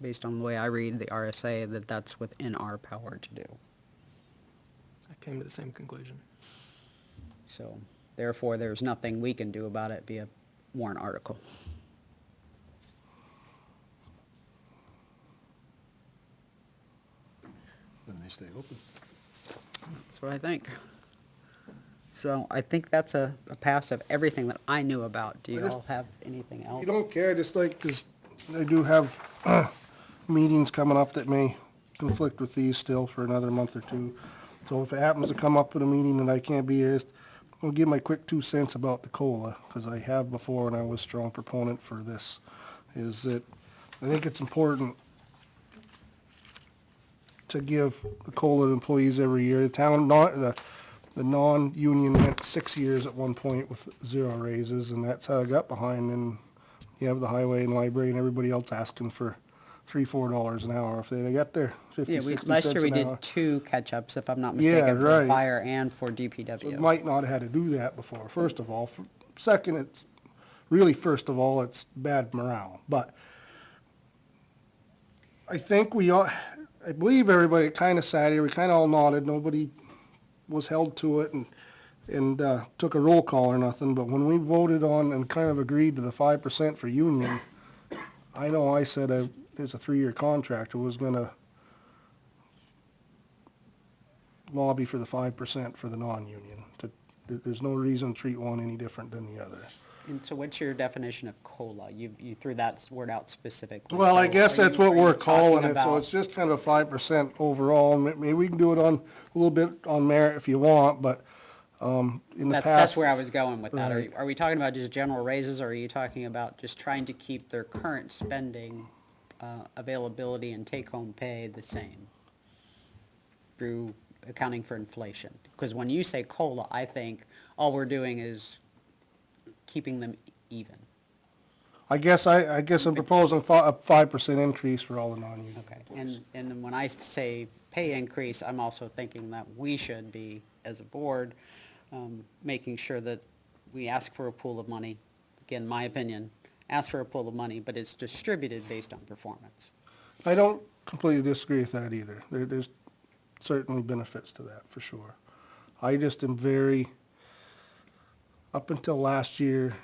based on the way I read the RSA, that that's within our power to do. I came to the same conclusion. So, therefore, there's nothing we can do about it via warrant article. Then they stay open. That's what I think. So I think that's a pass of everything that I knew about. Do you all have anything else? You don't care, just like, 'cause I do have meetings coming up that may conflict with these still for another month or two. So if it happens to come up in a meeting and I can't be here, I'll give my quick 2 cents about the COLA, because I have before and I was a strong proponent for this, is that I think it's important to give the COLA to employees every year. The town, the non-union went 6 years at one point with 0 raises, and that's how I got behind. And you have the highway and library and everybody else asking for $3-4 an hour. If they got their 50, Yeah, 60 last cents year we an did hour. 2 catch-ups, if I'm not Yeah, mistaken, for right. fire and for So DPW. it might not have had to do that before, first of all. Second, it's, really, first of all, it's bad morale. But I think I believe everybody kind of sat here, we kind of all nodded, nobody was held to it and took a roll call or nothing. But when we voted on and kind of agreed to the 5% for union, I know I said there's a 3-year contract, I was gonna lobby for the 5% for the non-union. There's no reason to treat one any different than the other. And so what's your definition of COLA? You threw that word out specifically. Well, I So guess are that's you- what are you we're calling talking it, so about- it's just kind of 5% overall. Maybe we can do it on, a little bit on merit if you want, but, in the That's past. where I was going with that. Right. Are we talking about just general raises, or are you talking about just trying to keep their current spending, availability and take-home pay the same through accounting for inflation? Because when you say COLA, I think all we're doing is keeping them even. I guess I'm proposing a 5% increase for all the non-union Okay, employees. and then when I say pay increase, I'm also thinking that we should be, as a board, making sure that we ask for a pool of money. Again, my opinion, ask for a pool of money, but it's distributed based on performance. I don't completely disagree with that either. There's certainly benefits to that, for sure. I just am up until last year,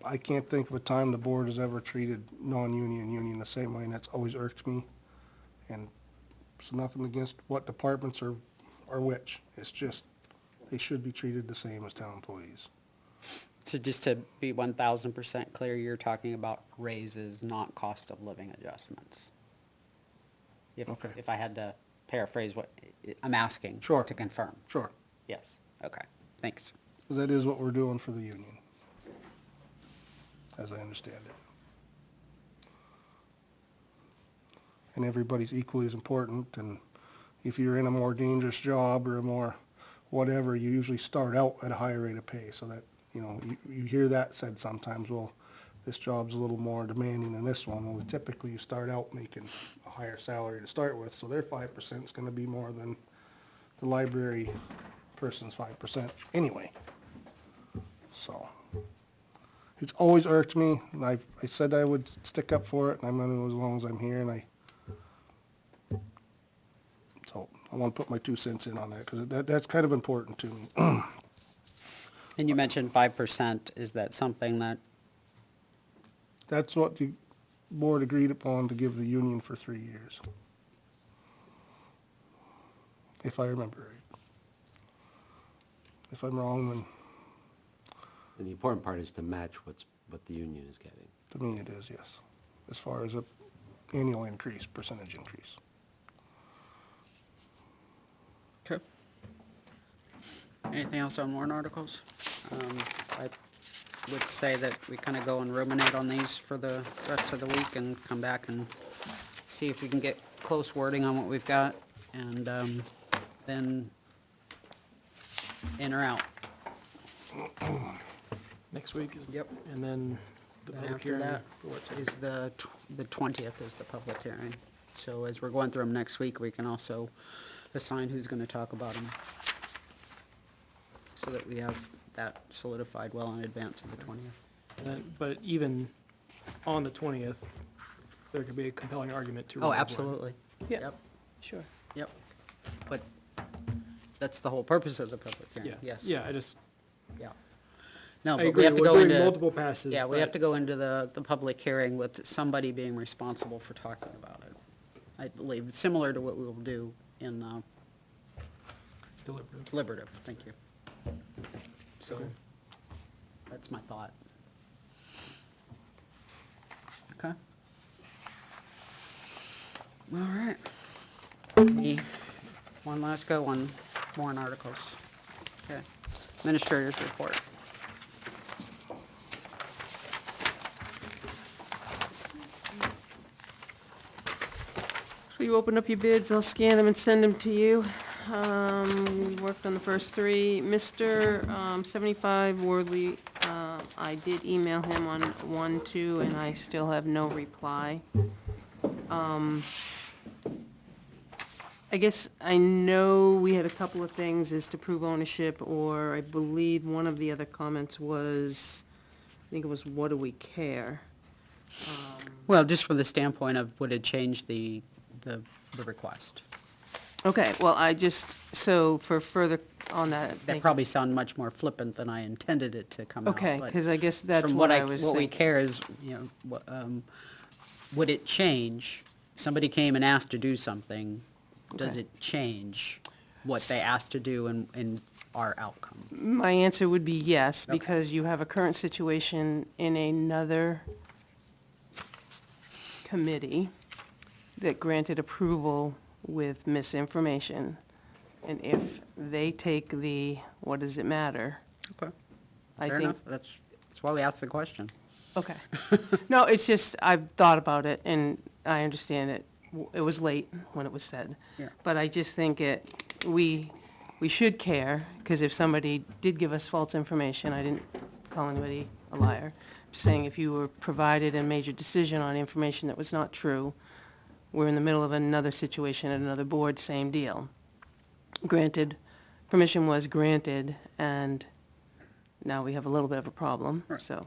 I can't think of a time the board has ever treated non-union and union the same way, and that's always irked me. And it's nothing against what departments are which. It's just, they should be treated the same as town employees. So just to be 1,000% clear, you're talking about raises, not cost of living adjustments? Okay. If I had to paraphrase what I'm asking. Sure. To confirm. Sure, Yes, okay, thanks. because that is what we're doing for the union, as I understand it. And everybody's equally as important, and if you're in a more dangerous job or a more whatever, you usually start out at a higher rate of pay, so that, you hear that said sometimes, well, this job's a little more demanding than this one. Well, typically you start out making a higher salary to start with, so their 5% is gonna be more than the library person's 5% anyway. So, it's always irked me, and I said I would stick up for it, and I'm gonna as long as I'm here, and so I wanna put my 2 cents in on that, because that's kind of important to me. And you mentioned 5%. Is that something that, That's what the board agreed upon to give the union for 3 years. If I remember right. If I'm wrong, then And the important part is to match what the union is getting. to me it is, yes, as far as a annual increase, percentage increase. okay. Anything else on warrant articles? I would say that we kind of go and ruminate on these for the rest of the week and come back and see if we can get close wording on what we've got, and then in or out. Next week is, Yep. and then the Then public after hearing that for what's is the 20th is the public hearing. So as we're going through them next week, we can also assign who's going to talk about them, so that we have that solidified well in advance of the 20th. And then, but even on the 20th, there could be a compelling argument to. Oh, remove one. absolutely. Yeah. Yep, Sure. yep. But that's the whole purpose of the public Yeah, hearing, yes. yeah, I just, Yeah. No, I but we agree, have to we're go doing into. multiple passes. Yeah, we have but- to go into the public hearing with somebody being responsible for talking about it. I believe, similar to what we will do in Deliberative. deliberative, thank you. So, that's my thought. Okay. All right. One last go on warrant articles. Okay. Administrators report. So you open up your bids, I'll scan them and send them to you. We worked on the first 3. Mr. 75 Wardley, I did email him on 1, 2, and I still have no reply. I guess I know we had a couple of things as to prove ownership, or I believe one of the other comments was, I think it was, what do we care? Well, just from the standpoint of would it change the request? Okay, well, so for further on that. That thank you. probably sound much more flippant than I intended it to come out. Okay, but because I guess that's from what I was What we thinking. care is, would it change? Somebody came and asked to do something, does Okay. it change what they asked to do in our outcome? My answer would be yes, Okay. because you have a current situation in another committee that granted approval with misinformation. And if they take what does it matter? Okay. I Fair think, enough, that's why we asked the question. okay. No, it's just, I've thought about it, and I understand it. It was late when it was said. Yeah. But I just think we should care, because if somebody did give us false information, I didn't call anybody a liar. Just saying, if you were provided a major decision on information that was not true, we're in the middle of another situation at another board, same deal. Granted, permission was granted, and now we have a little bit of a problem, Right. so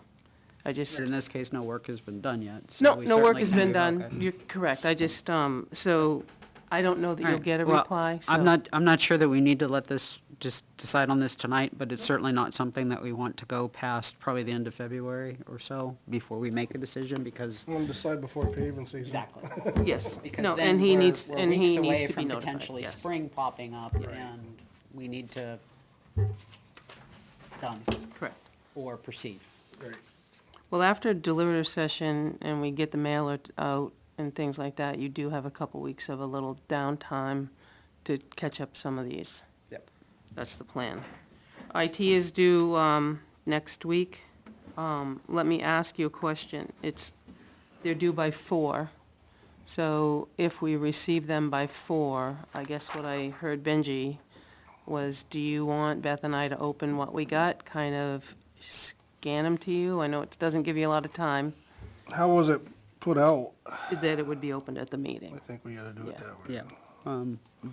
I just. But in this case, no work has been done yet. so No, we no work certainly has can been move- done. okay. You're correct. I just, so I don't know that All you'll right. get a Well, reply, so. I'm not sure that we need to let this, just decide on this tonight, but it's certainly not something that we want to go past probably the end of February or so before we make a decision, because. I'm gonna decide before paving season. Exactly. Yes, Because no, then and he we're- needs, we're and weeks he away needs to be from notified, potentially yes. spring popping up, Yes. and we need to done Correct. or proceed. Well, after deliberative session and we get the mailer out and things like that, you do have a couple weeks of a little downtime to catch up some of these. Yep. That's the plan. IT is due next week. Let me ask you a question. They're due by 4. So if we receive them by 4, I guess what I heard Benji was, do you want Beth and I to open what we got, kind of scan them to you? I know it doesn't give you a lot of time, How was it put out? that it would be opened at the meeting. I think we gotta do it Yeah. that way. Yeah.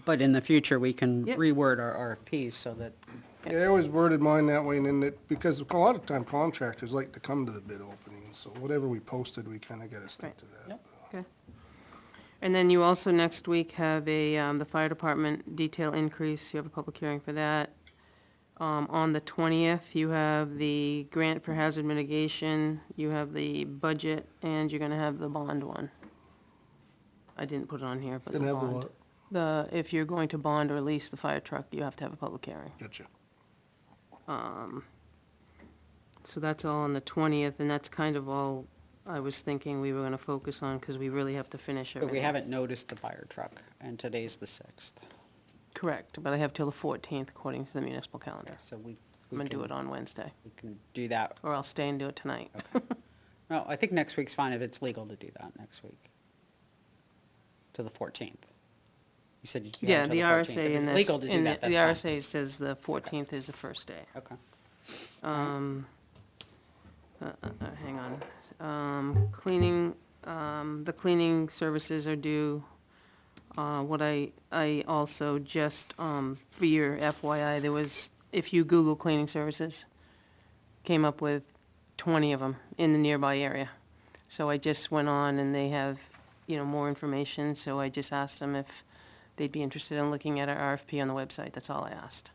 But in the future, we can Yep. reword our RFPs so that, Yeah, I always worded mine that way, and then because a lot of time contractors like to come to the bid openings, so whatever we posted, we kinda gotta stick Right. to that. Yep. Okay. And then you also next week have the fire department detail increase, you have a public hearing for that. On the 20th, you have the grant for hazard mitigation, you have the budget, and you're gonna have the bond one. I didn't put it on here, but the Didn't have the bond. what? If you're going to bond or lease the fire truck, you have to have a public hearing. Gotcha. So that's all on the 20th, and that's kind of all I was thinking we were gonna focus on, because we really have to finish but everything. we haven't noticed the fire truck, and today's the 6th. Correct, but I have till the 14th according to the municipal calendar. So we I'm gonna do can- it on Wednesday, We can do that. or I'll stay and do it tonight. No, I think next week's fine if it's legal to do that next week. To the 14th. You said you Yeah, had the till 14th. RSA If in it's this, legal to do in that, the that's fine. RSA says the 14th is the first day. Okay. Hang on. Cleaning, the cleaning services are due. What I also just, for your FYI, there was, if you Google cleaning services, came up with 20 of them in the nearby area. So I just went on and they have, more information, so I just asked them if they'd be interested in looking at our RFP on the website, that's all I asked.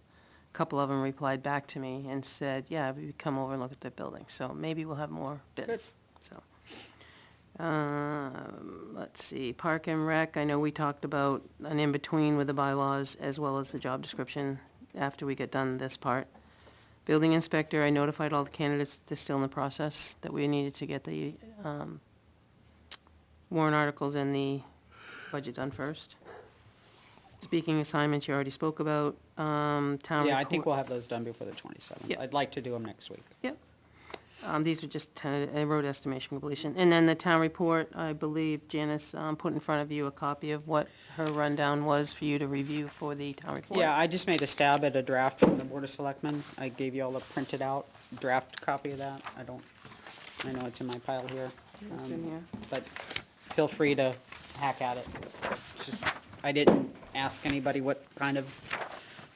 A couple of them replied back to me and said, yeah, we'd come over and look at the building, so maybe we'll have more bids, so. Let's see, Park and Rec, I know we talked about an in-between with the bylaws as well as the job description after we get done this part. Building inspector, I notified all the candidates, they're still in the process, that we needed to get the warrant articles and the budget done first. Speaking assignments, you already spoke about, town Yeah, I think report- we'll have those done before the 27th. Yep. I'd like to do them next week. Yep. These are just tentative, road estimation completion. And then the town report, I believe Janice put in front of you a copy of what her rundown was for you to review for the town report. Yeah, I just made a stab at a draft from the Board of Selectmen. I gave you all a printed out draft copy of that. I know it's in my pile here. It's in here. But feel free to hack at it. It's just, I didn't ask anybody what kind of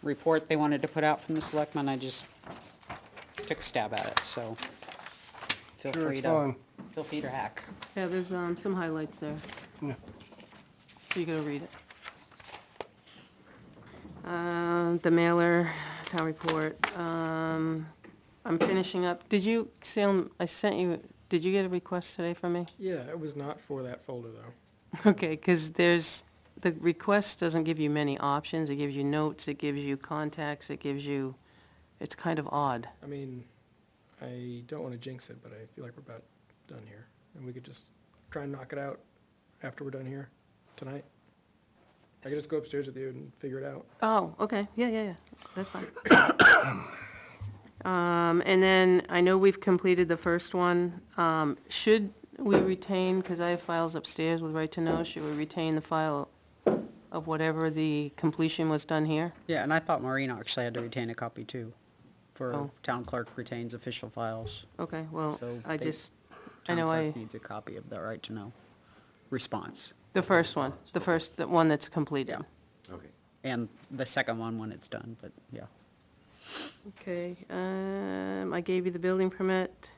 report they wanted to put out from the Selectmen. I just took a stab at it, so feel Sure, free it's to, fine. feel free to hack. Yeah, there's some highlights there. Yeah. So you gotta read it. The mailer, town report, I'm finishing up. Did you, Salem, I sent you, did you get a request today from me? Yeah, it was not for that folder, though. Okay, because the request doesn't give you many options. It gives you notes, it gives you contacts, it gives you, it's kind of odd. I mean, I don't want to jinx it, but I feel like we're about done here. And we could just try and knock it out after we're done here tonight. I could just go upstairs with you and figure it out. Oh, okay, yeah, that's fine. And then, I know we've completed the first one. Should we retain, because I have files upstairs with right to know, should we retain the file of whatever the completion was done here? Yeah, and I thought Maureen actually had to retain a copy too, for Oh. town clerk retains official files. Okay, well, So I they- just, I Town know clerk I, needs a copy of the right to know response. the first one, the one that's completed. Yeah. Okay. And the second one when it's done, but yeah. Okay, I gave you the building permit.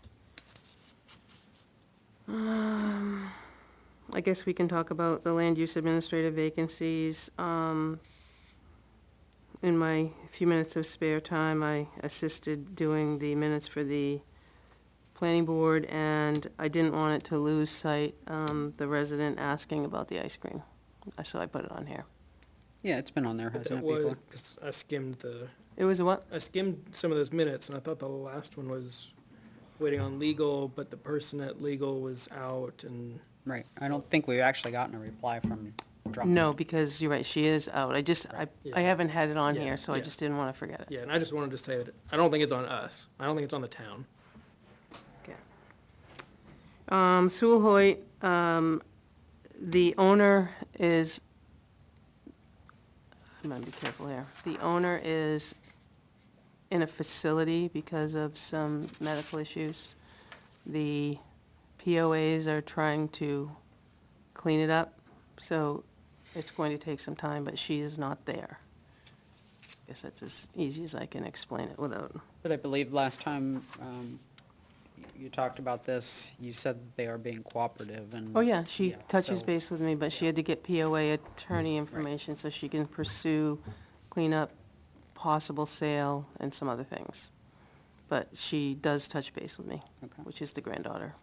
I guess we can talk about the land use administrative vacancies. In my few minutes of spare time, I assisted doing the minutes for the planning board, and I didn't want it to lose sight, the resident asking about the ice cream. So I put it on here. Yeah, it's been on there, But hasn't that it, was, before? because I skimmed It was a what? I skimmed some of those minutes, and I thought the last one was waiting on legal, but the person at legal was out, and Right, I don't think we've actually gotten a reply from Drummond. No, because you're right, she is out. I Yeah. haven't had it on Yeah, here, so I yeah. just didn't want to forget it. yeah, and I just wanted to say that I don't think it's on us. I don't think it's on the town. Okay. Sewell Hoyt, the owner is I'm gonna be careful here. The owner is in a facility because of some medical issues. The POAs are trying to clean it up, so it's going to take some time, but she is not there. Guess that's as easy as I can explain it without, But I believe last time, you talked about this, you said that they are being cooperative and. oh yeah, she touches so- base with me, but she had to get POA attorney information so she can pursue cleanup, possible sale, and some other things. But she does touch base with me, Okay. which is the granddaughter.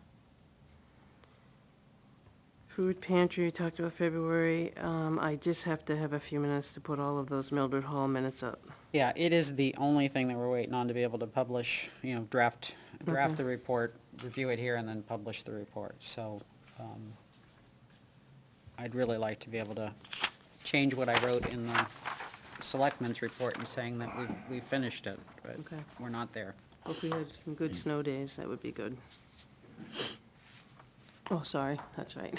Food pantry, we talked about February. I just have to have a few minutes to put all of those Mildred Hall minutes up. Yeah, it is the only thing that we're waiting on to be able to publish, draft Okay. the report, review it here, and then publish the report. So, I'd really like to be able to change what I wrote in the selectmen's report and saying that we finished it, but Okay. we're not there. If we had some good snow days, that would be good. Oh, sorry, that's right.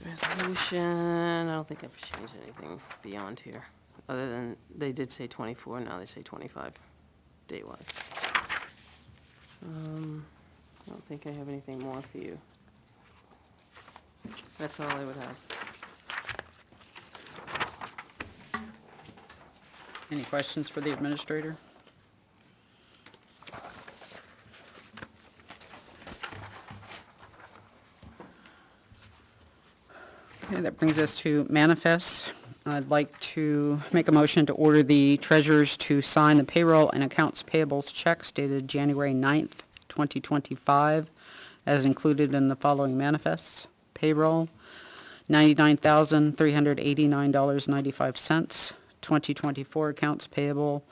Resolution, I don't think I've changed anything beyond here, other than they did say 24, now they say 25, date-wise. I don't think I have anything more for you. That's all I would have. Any questions for the administrator? Okay, that brings us to manifests. I'd like to make a motion to order the treasurers to sign the payroll and accounts payables checks dated January 9th, 2025, as included in the following manifests. Payroll, $99,389.95. 2024 accounts payable,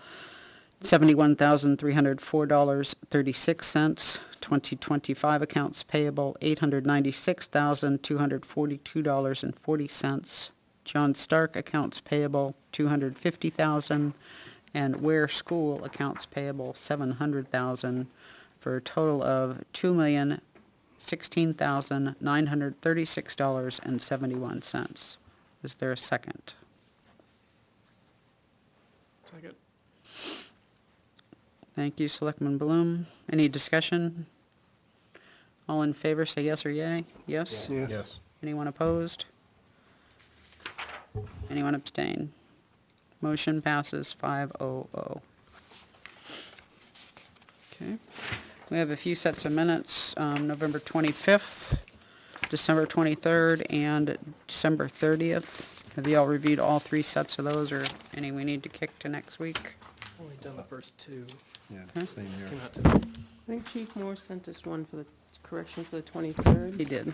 $71,304.36. 2025 accounts payable, $896,242.40. John Stark accounts payable, $250,000, and Ware School accounts payable, $700,000, for a total of $2,016,936.71. Is there a second? Second. Thank you, Selectman Bloom. Any discussion? All in favor, say yes or yay. Yes? Yes. Anyone opposed? Anyone abstain? Motion passes 500. Okay. We have a few sets of minutes, November 25th, December 23rd, and December 30th. Have you all reviewed all three sets of those, or any we need to kick to next week? Only done the first two. Yeah, Okay. same here. Came out today. I think Chief Moore sent us one for the correction for the 23rd. He did.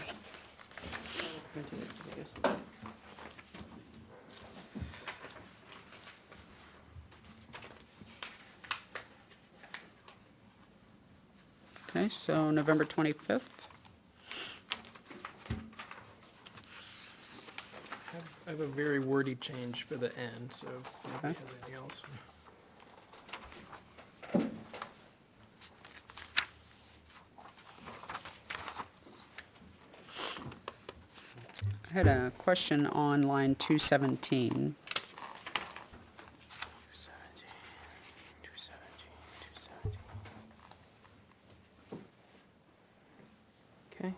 Okay, so November 25th. I have a very wordy change for the end, so if anybody Okay. has anything else. I had a question on line 217. Okay.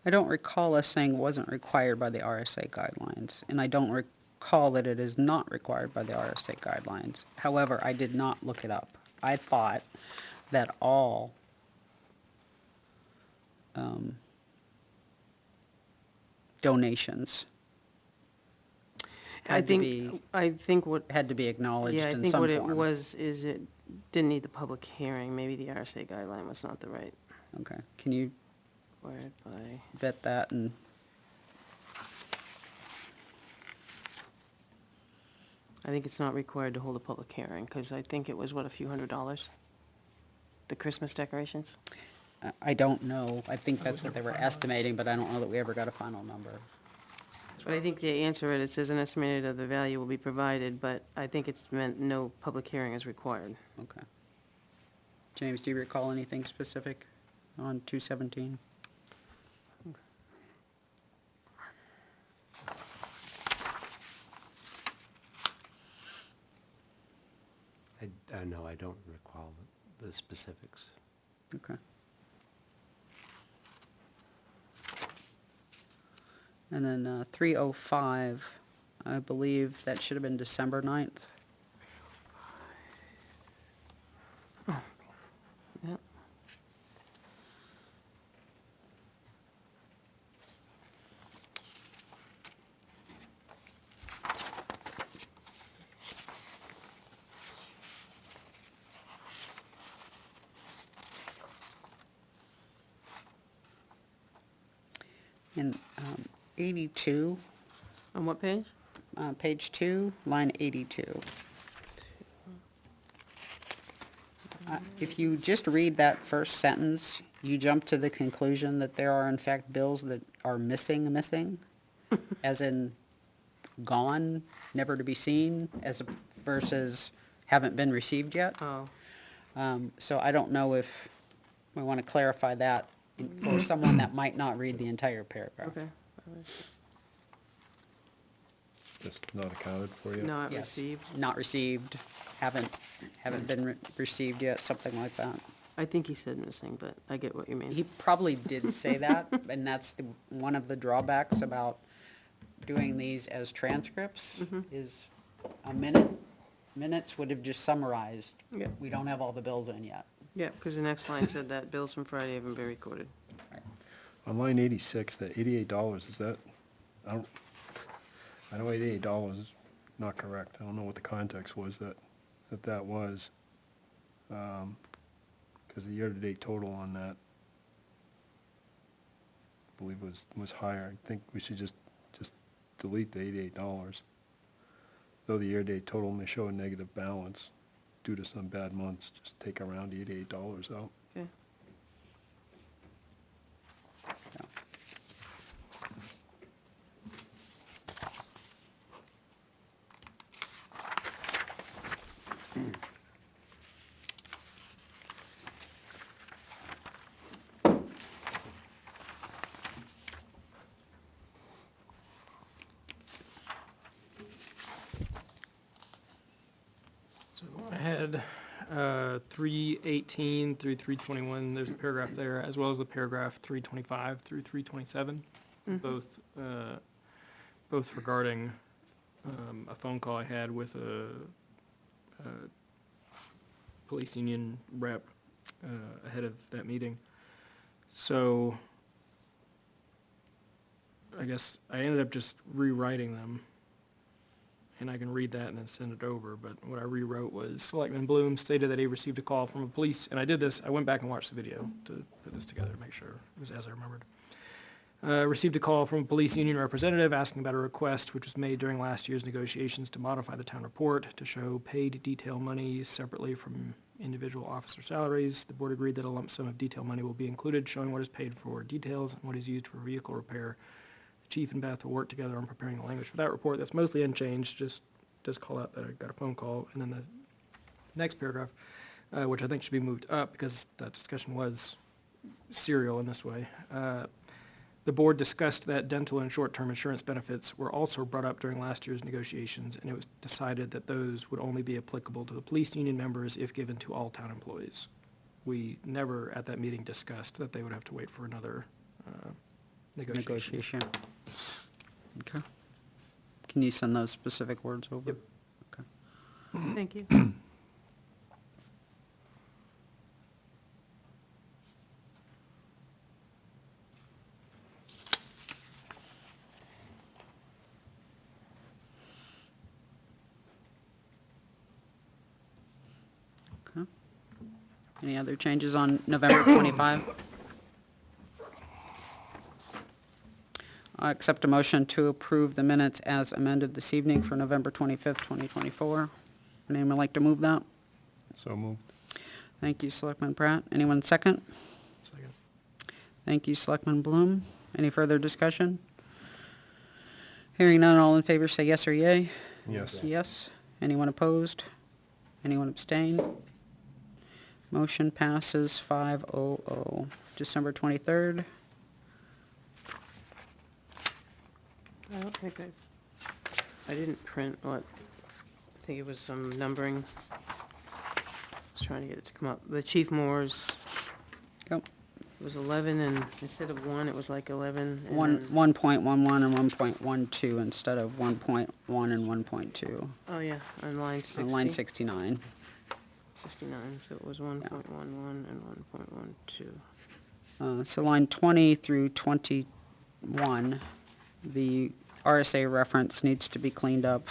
I don't recall us saying wasn't required by the RSA guidelines, and I don't recall that it is not required by the RSA guidelines. However, I did not look it up. I thought that all donations had to be, I think what, had to be acknowledged yeah, I in think some what it form. was is it didn't need the public hearing. Maybe the RSA guideline was not the right Okay, can you word by, vet that and, I think it's not required to hold a public hearing, because I think it was, what, a few $100s? The Christmas decorations? I don't know. I think Oh, that's was what they there were a final? estimating, but I don't know that we ever got a final number. But I think the answer, it says an estimated of the value will be provided, but I think it's meant no public hearing is required. Okay. James, do you recall anything specific on 217? no, I don't recall the specifics. Okay. And then 305, I believe that should have been December 9th. Yep. And 82, On what page? page 2, line 82. If you just read that first sentence, you jump to the conclusion that there are in fact bills that are missing, as in gone, never to be seen, versus haven't been received yet. Oh, So I don't know if we want to clarify that for someone that might not read the entire paragraph. okay. Just not accounted for yet? Not Yes. received. Not received, haven't been received yet, something like that. I think he said missing, but I get what you mean. He probably did say that, and that's one of the drawbacks about doing these as transcripts, is minutes would have just summarized. Yep. We don't have all the bills in yet. Yeah, because the next line said that bills from Friday haven't been recorded. On line 86, that $88, is that, I know $88 is not correct. I don't know what the context was that was. Because the year-to-date total on that, I believe was higher. I think we should just delete the $88. Though the year-to-date total may show a negative balance due to some bad months, just take around $88 out. Okay. So I had 318 through 321, there's a paragraph there, as well as the paragraph 325 through 327, both regarding a phone call I had with a police union rep ahead of that meeting. So I guess I ended up just rewriting them, and I can read that and then send it over, but what I rewrote was, Selectman Bloom stated that he received a call from a police, and I did this, I went back and watched the video to put this together to make sure it was as I remembered. Received a call from a police union representative asking about a request which was made during last year's negotiations to modify the town report to show paid detail money separately from individual officer salaries. The board agreed that a lump sum of detail money will be included, showing what is paid for details and what is used for vehicle repair. The chief and Beth will work together on preparing the language for that report. That's mostly unchanged, just call out that I got a phone call. And then the next paragraph, which I think should be moved up because that discussion was serial in this way. The board discussed that dental and short-term insurance benefits were also brought up during last year's negotiations, and it was decided that those would only be applicable to the police union members if given to all town employees. We never at that meeting discussed that they would have to wait for another negotiation. Negotiation. Okay. Can you send those specific words over? Yep. Okay. Thank you. Okay. Any other changes on November 25? I accept a motion to approve the minutes as amended this evening for November 25th, 2024. Anyone like to move that? So moved. Thank you, Selectman Pratt. Anyone second? Second. Thank you, Selectman Bloom. Any further discussion? Hearing none, all in favor say yes or yay. Yes. Yes. Anyone opposed? Anyone abstain? Motion passes 500. December 23rd. I don't think I didn't print what, I think it was some numbering. Just trying to get it to come up. The Chief Moore's Yep. was 11, and instead of 1, it was like 11. and One, then- 1.11 and 1.12 instead of 1.1 and 1.2 Oh, yeah, on line 60. on line 69. 69, so it was 1.11 and 1.12. So line 20 through 21, the RSA reference needs to be cleaned up.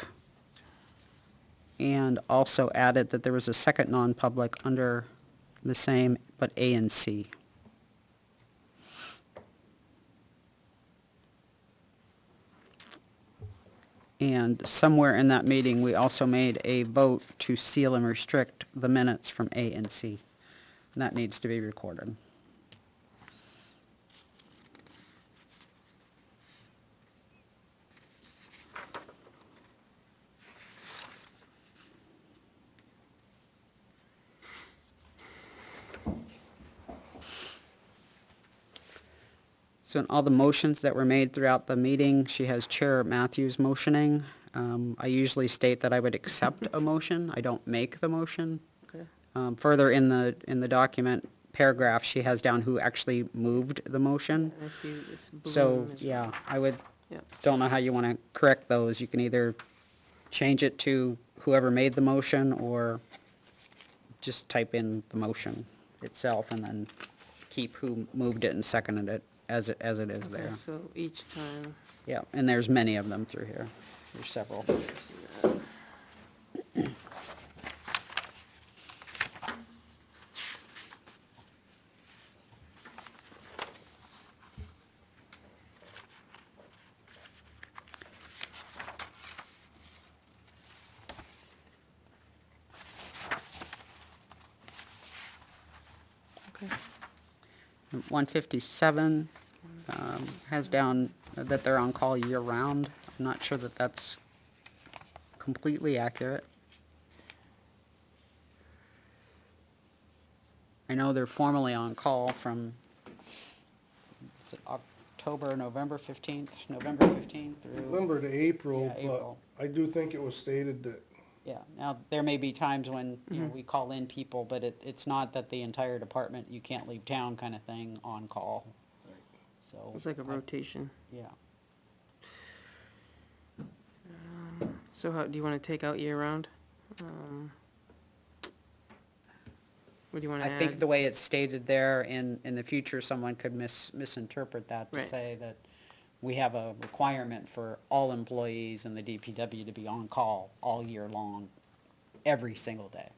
And also added that there was a second non-public under the same, but A and C. And somewhere in that meeting, we also made a vote to seal and restrict the minutes from A and C. And that needs to be recorded. So in all the motions that were made throughout the meeting, she has Chair Matthews motioning. I usually state that I would accept a motion. I don't make the motion. Okay. Further in the document paragraph, she has down who actually moved the motion. I see this So, balloon is- yeah, I would, Yep. don't know how you want to correct those. You can either change it to whoever made the motion or just type in the motion itself and then keep who moved it and seconded it as it is Okay, there. so each time, Yeah, and there's many of them through here. There's several. I see that. Okay. 157 has down that they're on call year-round. I'm not sure that that's completely accurate. I know they're formally on call from, is it October, November 15th, November 15th through? November to April, Yeah, April. but I do think it was stated that Yeah, now, there may be times when, you know, we call in people, but it's not that the entire department, you can't leave town kind of thing on call. So. It's like a rotation. Yeah. So how, do you want to take out year-round? What do you want to I add? think the way it's stated there, in the future, someone could misinterpret that to Right. say that we have a requirement for all employees in the DPW to be on call all year long, every single day.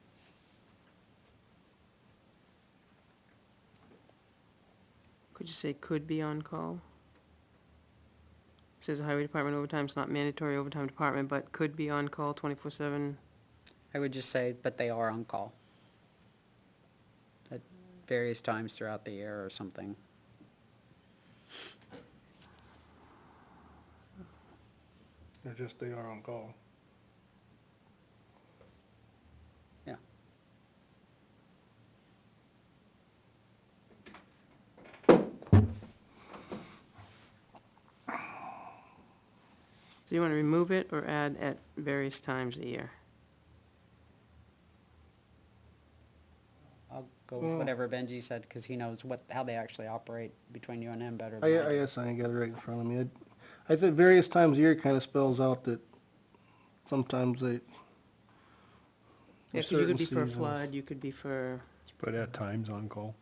Could you say could be on call? Says the highway department overtime's not mandatory overtime department, but could be on call 24/7. I would just say, but they are on call. At various times throughout the year or something. they're just, they are on call. Yeah. So you want to remove it or add at various times a year? I'll go with whatever Benji said, because he knows how they actually operate between you and him better I than I do. guess I ain't got it right in front of me. I think various times a year kind of spells out that sometimes they. Yeah, because you could be for a flood, you could be for, But at times on call.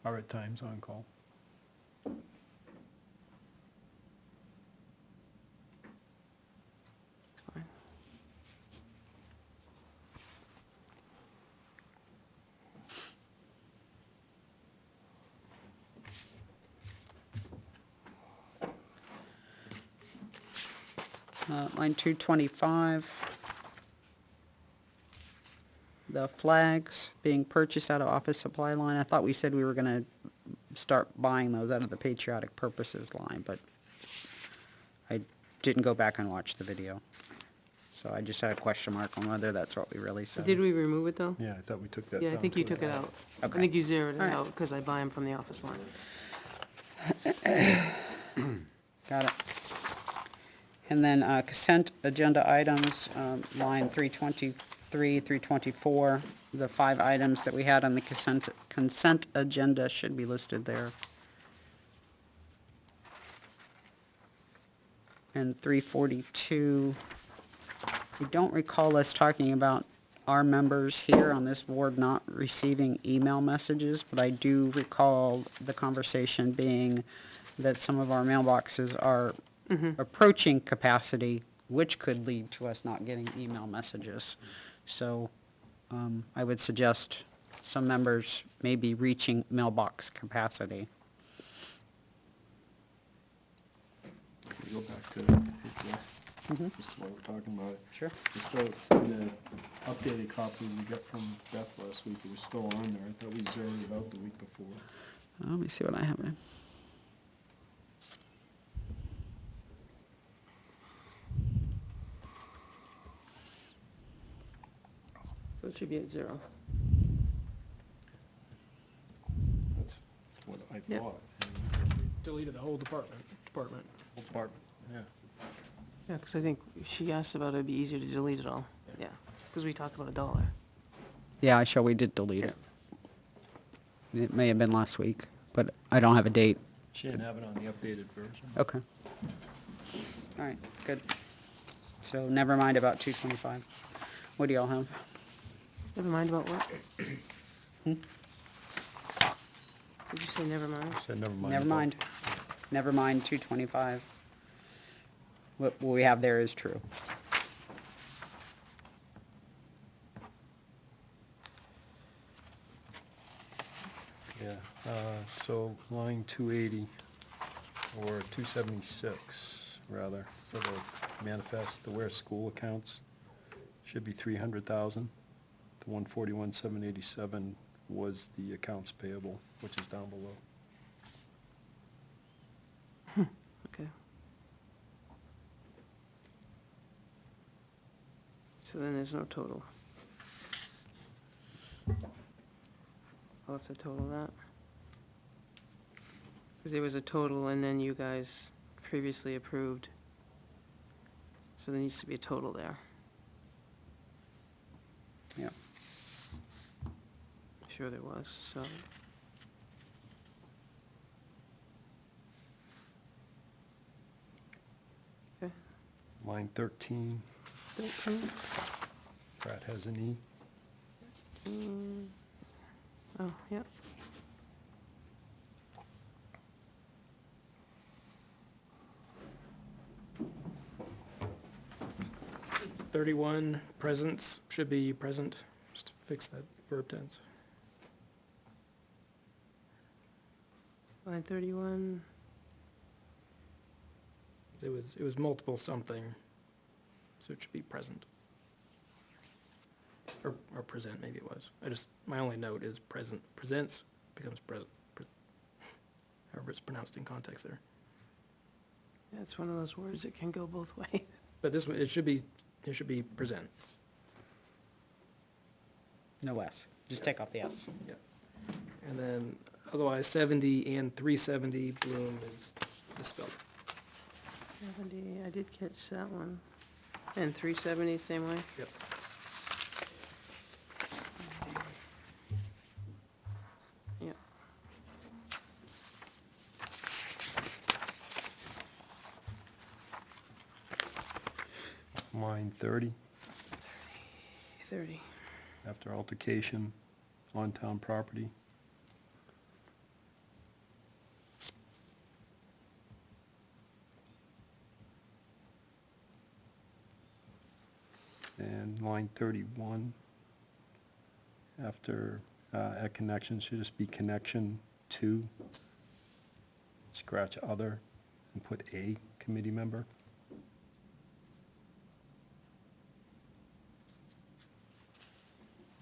Or at times on call. it's fine. Line 225. The flags being purchased out of office supply line, I thought we said we were gonna start buying those out of the patriotic purposes line, but I didn't go back and watch the video. So I just had a question mark on whether that's what we really said. Did we remove it, though? Yeah, I thought we took that Yeah, I down think you too. took it out. I Okay. think you zeroed it All right. out, because I buy them from the office line. Got it. And then consent agenda items, line 323, 324. the 5 items that we had on the consent agenda should be listed there. And 342, I don't recall us talking about our members here on this board not receiving email messages, but I do recall the conversation being that some of our mailboxes are approaching capacity, which could lead to us not getting email messages. So I would suggest some members may be reaching mailbox capacity. Can we go back to, just while we're talking about it? Sure. It's still, in the updated copy we got from Beth last week, it was still on there. I thought we zeroed it out the week before. Let me see what I have in. So it should be at 0. That's what I Yep. thought. Deleted the whole department. Whole department, yeah. Yeah, because I think she asked about it'd be easier to delete it all. Yeah, because we talked about $1. Yeah, I show we did delete it. It may have been last week, but I don't have a date. She didn't have it on the updated version. Okay. All right, good. So never mind about 225. What do y'all have? Never mind about what? Did you say never mind? Said never mind. Never about- mind. Never mind 225. What we have there is true. Yeah, so line 280, or 276, rather, for the manifest, the where school accounts, should be 300,000. The 141,787 was the accounts payable, which is down below. Okay. So then there's no total. I'll have to total that. Because there was a total and then you guys previously approved. So there needs to be a total there. Yeah. Sure there was, so. Okay, Line 13, 13. Pratt has an E. Oh, yep. .31 presents should be present. Just fix that verb tense. Line 31. It was multiple something, so it should be present. Or present, maybe it was. My only note is present. Presents becomes present. However it's pronounced in context there. Yeah, it's one of those words that can go both ways. But this one, it should be present. No S. Just take off the S. Yep. And then otherwise 70 and 370 Bloom is misspelled. 70, I did catch that one. And 370, same way? Yep. Yep. Line 30, 30. after altercation on town property. And line 31, after, at connection, should just be connection to, scratch other, and put a committee member.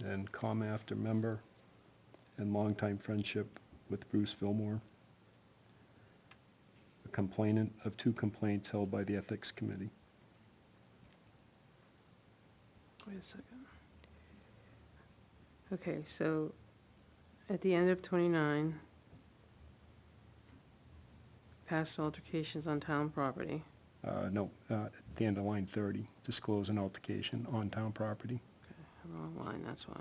And comma after member, and longtime friendship with Bruce Fillmore. A complainant of 2 complaints held by the Ethics Committee. Wait a second. Okay, so at the end of 29, past altercations on town property. No, at the end of line 30, disclose an altercation on town property. Okay, wrong line, that's why.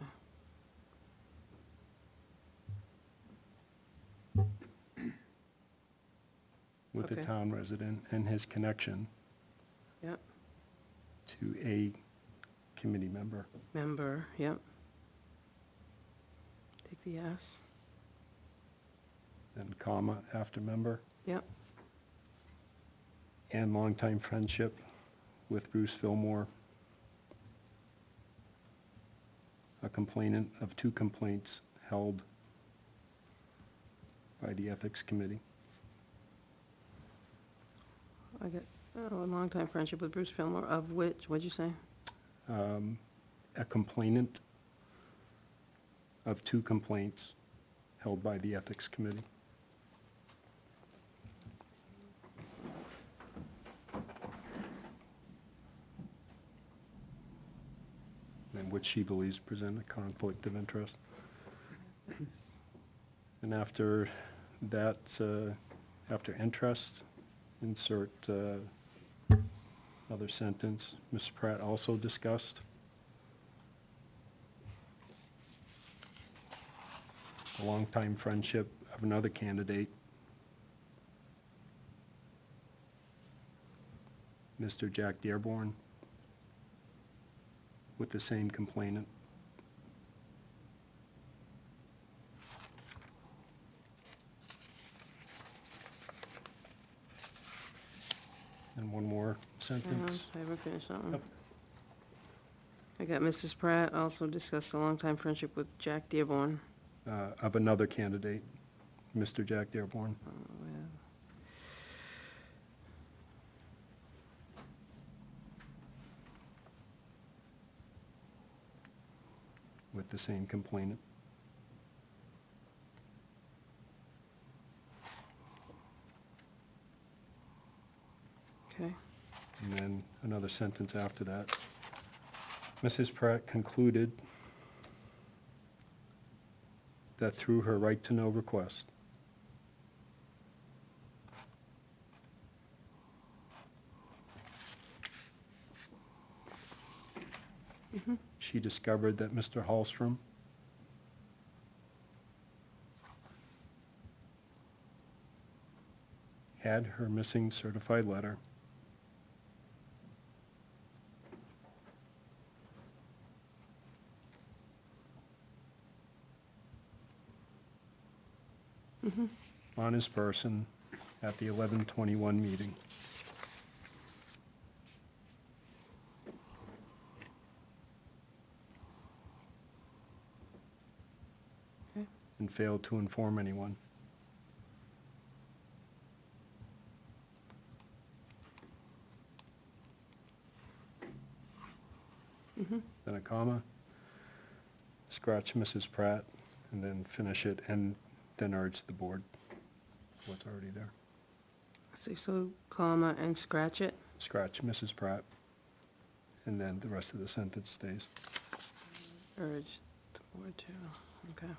with a Okay. town resident and his connection Yep, to a committee member. member, yep. Take the S, Then comma after member, yep, and longtime friendship with Bruce Fillmore, a complainant of 2 complaints held by the Ethics Committee. I got, a longtime friendship with Bruce Fillmore, of which, what'd you say? A complainant of 2 complaints held by the Ethics Committee. And which she believes present a conflict of interest. And after that, after interest, insert another sentence. Ms. Pratt also discussed a longtime friendship of another candidate, Mr. Jack Dearborn, with the same complainant. And one more sentence. I haven't finished that one. Yep. I got Mrs. Pratt also discussed a longtime friendship with Jack Dearborn. Of another candidate, Mr. Jack Dearborn. With the same complainant. Okay, And then another sentence after that. Mrs. Pratt concluded that through her right-to-know request, she discovered that Mr. Hallstrom had her missing certified letter on his person at the 11/21 meeting. Okay. And failed to inform anyone. Then a comma, scratch Mrs. Pratt, and then finish it, and then urge the board what's already there. see, so comma and scratch it. Scratch Mrs. Pratt, and then the rest of the sentence stays. Urge the board to, okay.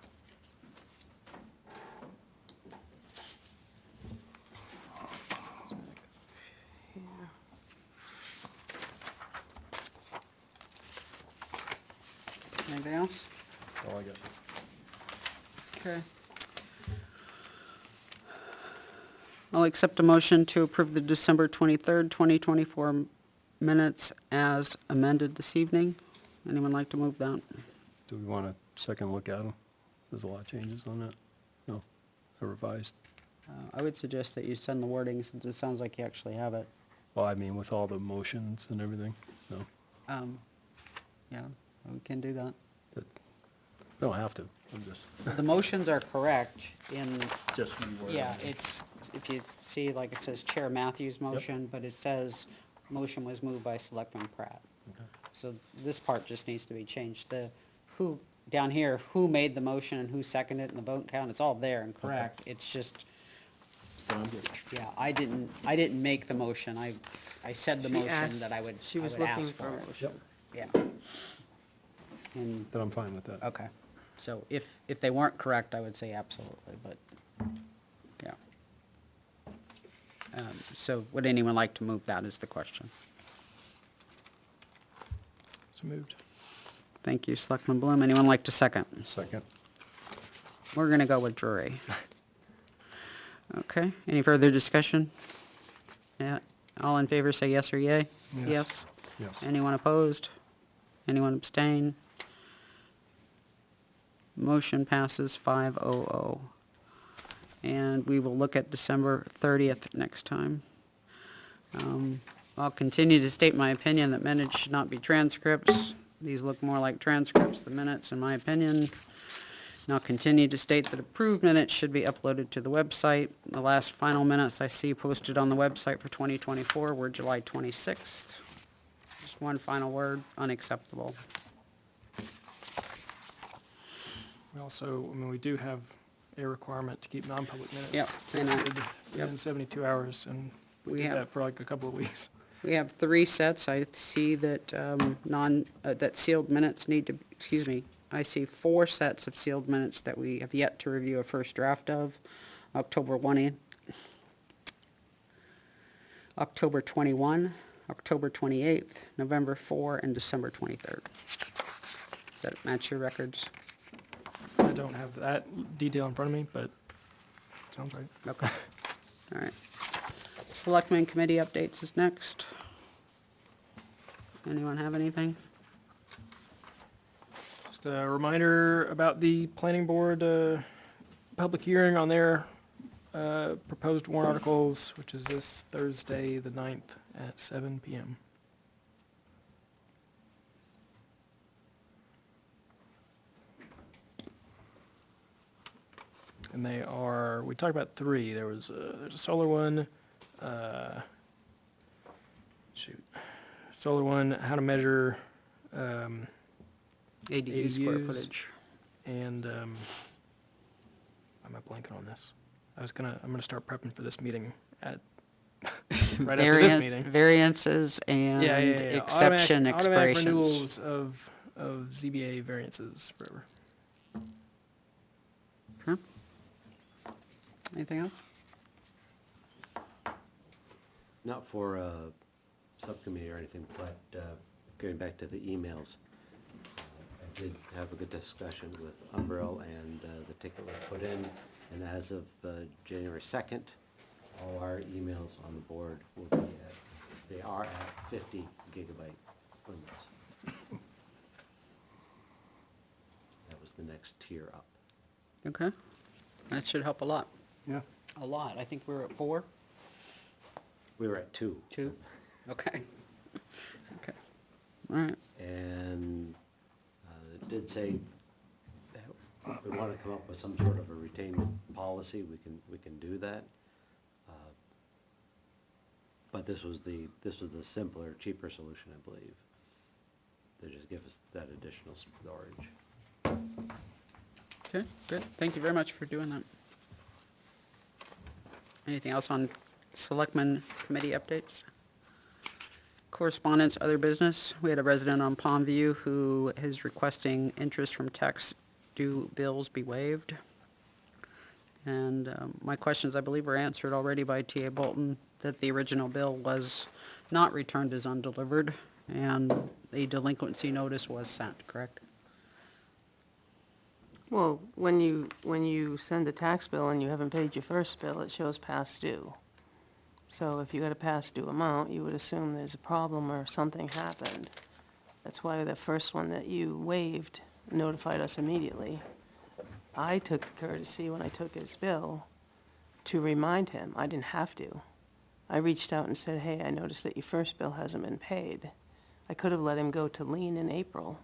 Here. Anything else? All I got. Okay. I'll accept a motion to approve the December 23rd, 2024 minutes as amended this evening. Anyone like to move that? Do we want a second look at them? There's a lot of changes on that. No, they're revised. I would suggest that you send the wording since it sounds like you actually have it. Well, I mean, with all the motions and everything, no. Yeah, we can do that. We don't have to, I'm just, The motions are correct in, just reword. yeah, it's, if you see, like it says Chair Matthews' motion, but it says motion was moved by Selectman Pratt. Okay. So this part just needs to be changed. The who, down here, who made the motion and who seconded it and the vote count, it's all there and correct. It's just, Then I'm good. yeah, I didn't make the motion. I said the She motion asked- that I would She was ask looking for a it. motion. Yeah. And, Then I'm fine with that. okay. So if they weren't correct, I would say absolutely, but, yeah. So would anyone like to move that is the question? It's moved. Thank you, Selectman Bloom. Anyone like to second? Second. We're gonna go with Drury. Okay, any further discussion? Yeah, all in favor say yes or yay? Yes. Yes. Anyone opposed? Anyone abstain? Motion passes 500. And we will look at December 30th next time. I'll continue to state my opinion that minutes should not be transcripts. These look more like transcripts than minutes, in my opinion. And I'll continue to state that approved minutes should be uploaded to the website. The last final minutes I see posted on the website for 2024 were July 26th. Just one final word, unacceptable. We also, I mean, we do have a requirement to keep non-public minutes. Yep, and I- posted within 72 hours, and We we did have- that for like a couple of weeks. We have 3 sets. I see that that sealed minutes need to, I see 4 sets of sealed minutes that we have yet to review a first draft of. October 1, October 21, October 28th, November 4, and December 23rd. Does that match your records? I don't have that detail in front of me, but sounds right. Okay. All right. Selectmen committee updates is next. Anyone have anything? Just a reminder about the planning board public hearing on their proposed warrant articles, which is this Thursday, the 9th at 7 PM. And they are, we talked about 3. There's a solar one, solar one, how to measure, ADU square ADUs. footage. and, I'm not blanking on this. I'm gonna start prepping for this meeting right after this Variance- meeting. Variances and Yeah. exception Automatic expirations. renewals of ZBA variances forever. Okay. Anything else? Not for a subcommittee or anything, but going back to the emails, I did have a good discussion with Umbrel, and the ticket was put in, and as of January 2nd, all our emails on the board will be they are at 50 gigabyte limits. That was the next tier up. Okay. That should help a lot. Yeah. A lot. I think we're at 4. We were at 2. 2? Okay. Okay. All right. And it did say that we want to come up with some sort of a retainment policy, we can do that. But this was the simpler, cheaper solution, I believe. They just give us that additional storage. Okay, good. Thank you very much for doing that. Anything else on Selectmen committee updates? Correspondence, other business. We had a resident on Pondview who is requesting interest from tax due bills be waived. And my questions, I believe, were answered already by T.A. Bolton, that the original bill was not returned as undelivered, and a delinquency notice was sent, correct? Well, when you send a tax bill and you haven't paid your first bill, it shows past due. So if you got a past due amount, you would assume there's a problem or something happened. That's why the first one that you waived notified us immediately. I took the courtesy when I took his bill to remind him. I didn't have to. I reached out and said, hey, I noticed that your first bill hasn't been paid. I could have let him go to lien in April,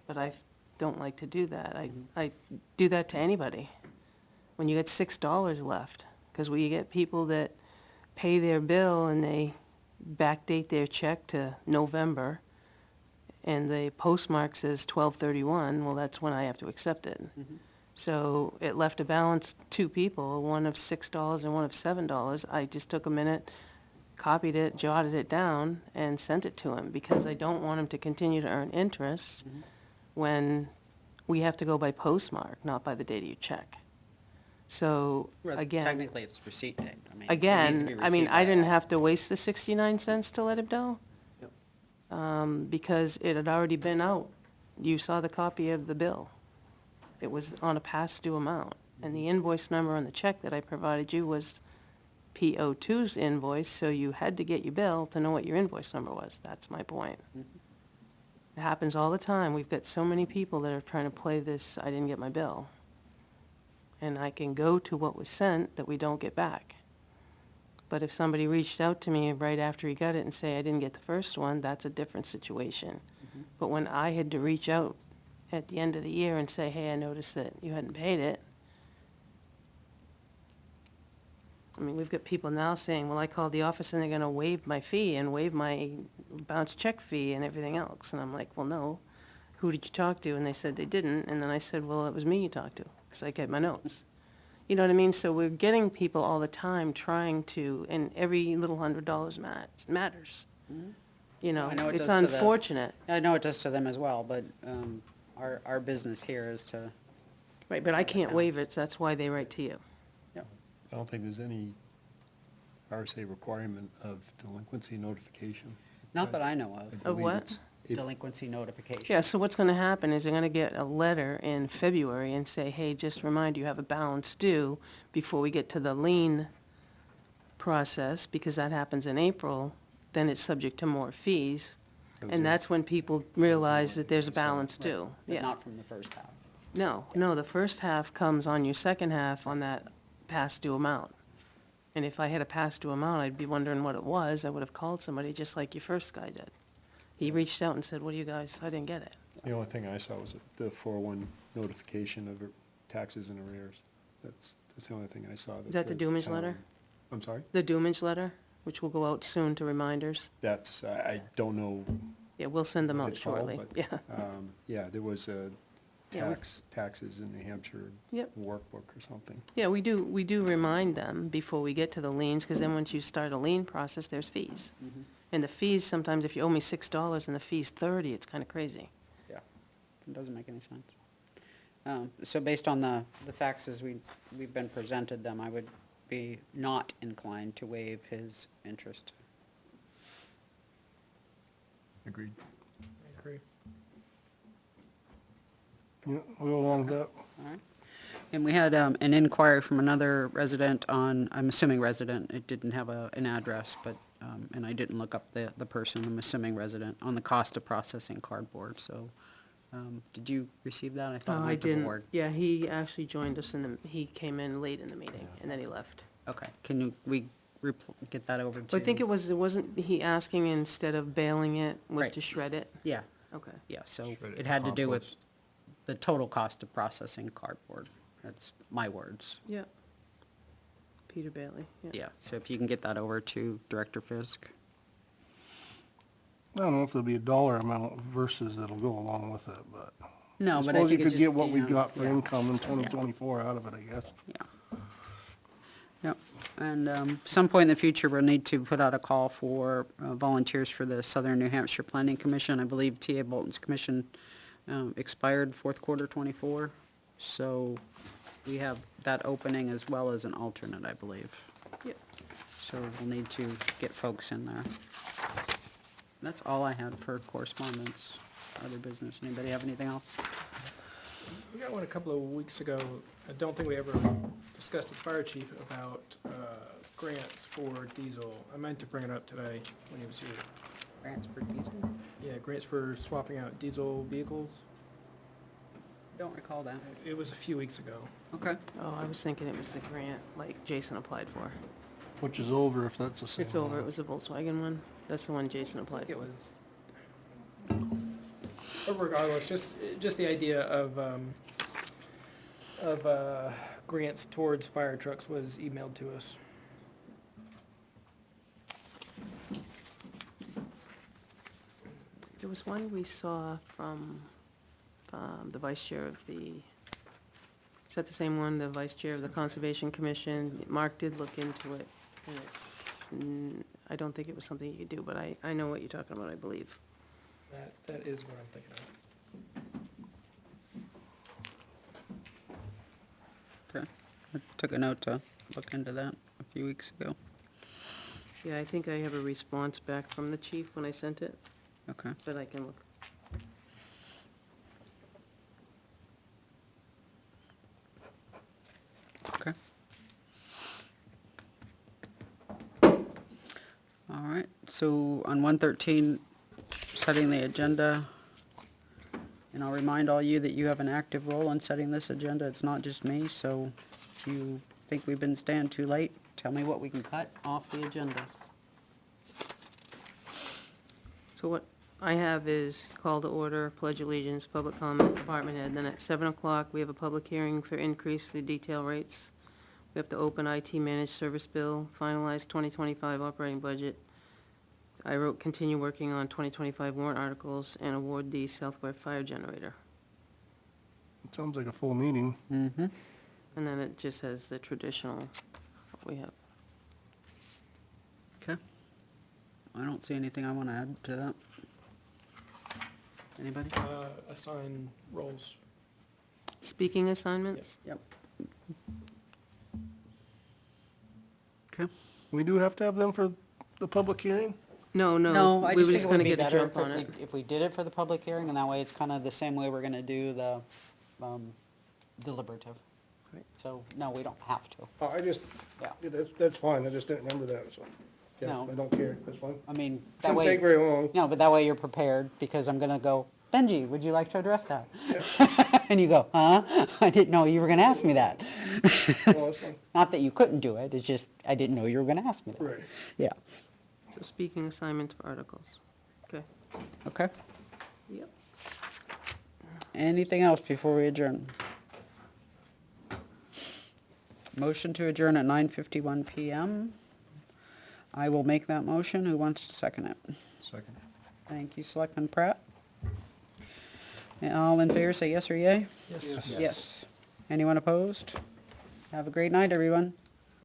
but I don't like to do that. I do that to anybody. When you get $6 left, because we get people that pay their bill and they backdate their check to November, and the postmark says 12/31, well, that's when I have to accept it. So it left a balance, 2 people, one of $6 and one of $7. I just took a minute, copied it, jotted it down, and sent it to him, because I don't want him to continue to earn interest when we have to go by postmark, not by the date of your check. So, again, Technically, it's receipt date. I mean, it needs to again, be I mean, received I by didn't all. have to waste the 69 cents to let him know. Because it had already been out. You saw the copy of the bill. It was on a past due amount. And the invoice number on the check that I provided you was PO2's invoice, so you had to get your bill to know what your invoice number was. That's my point. It happens all the time. We've got so many people that are trying to play this, I didn't get my bill. And I can go to what was sent that we don't get back. But if somebody reached out to me right after he got it and say, I didn't get the first one, that's a different situation. But when I had to reach out at the end of the year and say, hey, I noticed that you hadn't paid it, I mean, we've got people now saying, well, I called the office and they're gonna waive my fee and waive my bounce check fee and everything else. And I'm like, well, no, who did you talk to? And they said they didn't. And then I said, well, it was me you talked to, because I get my notes. You know what I mean? So we're getting people all the time trying to, and every little $100 matters. You know, I know it it's does to the- unfortunate. I know it does to them as well, but our business here is to, Right, but I can't waive it, so that's why they write to you. I don't think there's any RSA requirement of delinquency notification. not that I know of, Of believe what? it's- it- delinquency notification. Yeah, so what's gonna happen is they're gonna get a letter in February and say, hey, just remind you have a balance due before we get to the lien process, because that happens in April, then it's subject to more fees. And that's when people realize that there's a balance due. But Yeah. not from the first half. No, the first half comes on your second half on that past due amount. And if I had a past due amount, I'd be wondering what it was. I would have called somebody just like your first guy did. He reached out and said, what do you guys, I didn't get it. The only thing I saw was the 401 notification of taxes and arrears. That's the only thing I saw. Is that the Doomage town- letter? I'm sorry? The Doomage letter, which will go out soon to reminders. That's, I don't know. Yeah, we'll send them what out it's called, shortly. but, Yeah, Yeah, there was a Yeah, we- taxes in New Hampshire Yep. workbook or something. yeah, we do remind them before we get to the liens, because then once you start a lien process, there's fees. And the fees, sometimes if you owe me $6 and the fee's 30, it's kind of crazy. Yeah, it doesn't make any sense. So based on the faxes we've been presented them, I would be not inclined to waive his interest. Agreed. I agree. Yeah, we'll go along with that. All right. And we had an inquiry from another resident on, I'm assuming resident, it didn't have an address, but, and I didn't look up the person, I'm assuming resident, on the cost of processing cardboard, so, did you receive that? I thought it I went to didn't, board. yeah, he actually joined us he came in late in the meeting, and then he left. Okay, can we get that over to? I think it wasn't he asking instead of bailing it, was Right. to shred it? Yeah, Okay. yeah, so Shred it it had to do with compost. the total cost of processing cardboard, that's my words. Yeah. Peter Bailey, yeah. Yeah, so if you can get that over to Director Fisk. I don't know if there'll be a dollar amount versus that'll go along with it, but. No, I but I suppose you think it's could just, get what we you know, got for yeah. income in 2024 out of it, I guess. Yeah. Yep, and some point in the future, we'll need to put out a call for volunteers for the Southern New Hampshire Planning Commission. I believe T.A. Bolton's commission expired fourth quarter '24, so we have that opening as well as an alternate, I believe. Yep. So we'll need to get folks in there. That's all I had for correspondence, other business. Anybody have anything else? We got one a couple of weeks ago. I don't think we ever discussed with fire chief about grants for diesel. I meant to bring it up today when he was here. Grants for diesel? Yeah, grants for swapping out diesel vehicles. Don't recall that. It was a few weeks ago. Okay. Oh, I was thinking it was the grant, like Jason applied for. Which is over if that's the same. It's over, it was the Volkswagen one. That's the one Jason applied It for. was, but regardless, just the idea of grants towards fire trucks was emailed to us. There was one we saw from the vice chair of the, is that the same one, the vice chair of the Conservation Commission? Mark did look into it, and I don't think it was something you could do, but I know what you're talking about, I believe. That is what I'm thinking of. Okay. I took a note to look into that a few weeks ago. Yeah, I think I have a response back from the chief when I sent it, Okay. but I can look. So on 113, setting the agenda, and I'll remind all you that you have an active role in setting this agenda. It's not just me, so if you think we've been staying too late, tell me what we can cut off the agenda. So what I have is call to order, pledge allegiance, public comment, department head. Then at 7 o'clock, we have a public hearing for increase the detail rates. We have to open IT managed service bill, finalize 2025 operating budget. I wrote continue working on 2025 warrant articles and award the Southwest fire generator. It sounds like a full meeting. Mm-hmm. And then it just has the traditional, what we have. Okay. I don't see anything I want to add to that. Anybody? Assign roles. Speaking assignments? Yep. Okay. We do have to have them for the public hearing? No, No, I we just were think just it would gonna be get a better jump on it. if we did it for the public hearing, and that way it's kind of the same way we're gonna do the deliberative. Right. So, no, we don't have to. Oh, I just, Yeah. yeah, that's fine, I just didn't remember that, so. Yeah, No. I don't care, that's fine. I mean, that Shouldn't way. take very long. No, but that way you're prepared, because I'm gonna go, Benji, would you like to address that? And you go, huh? I didn't know you were gonna ask me that. No, that's fine. Not that you couldn't do it, it's just, I didn't know you were gonna ask me that. Right. Yeah, So speaking assignments for articles. Okay. okay. Yep. Anything else before we adjourn? Motion to adjourn at 9:51 PM. I will make that motion. Who wants to second it? Second. Thank you, Selectman Pratt. And all in favor, say yes or yay? Yes. Yes. Anyone opposed? Have a great night, everyone.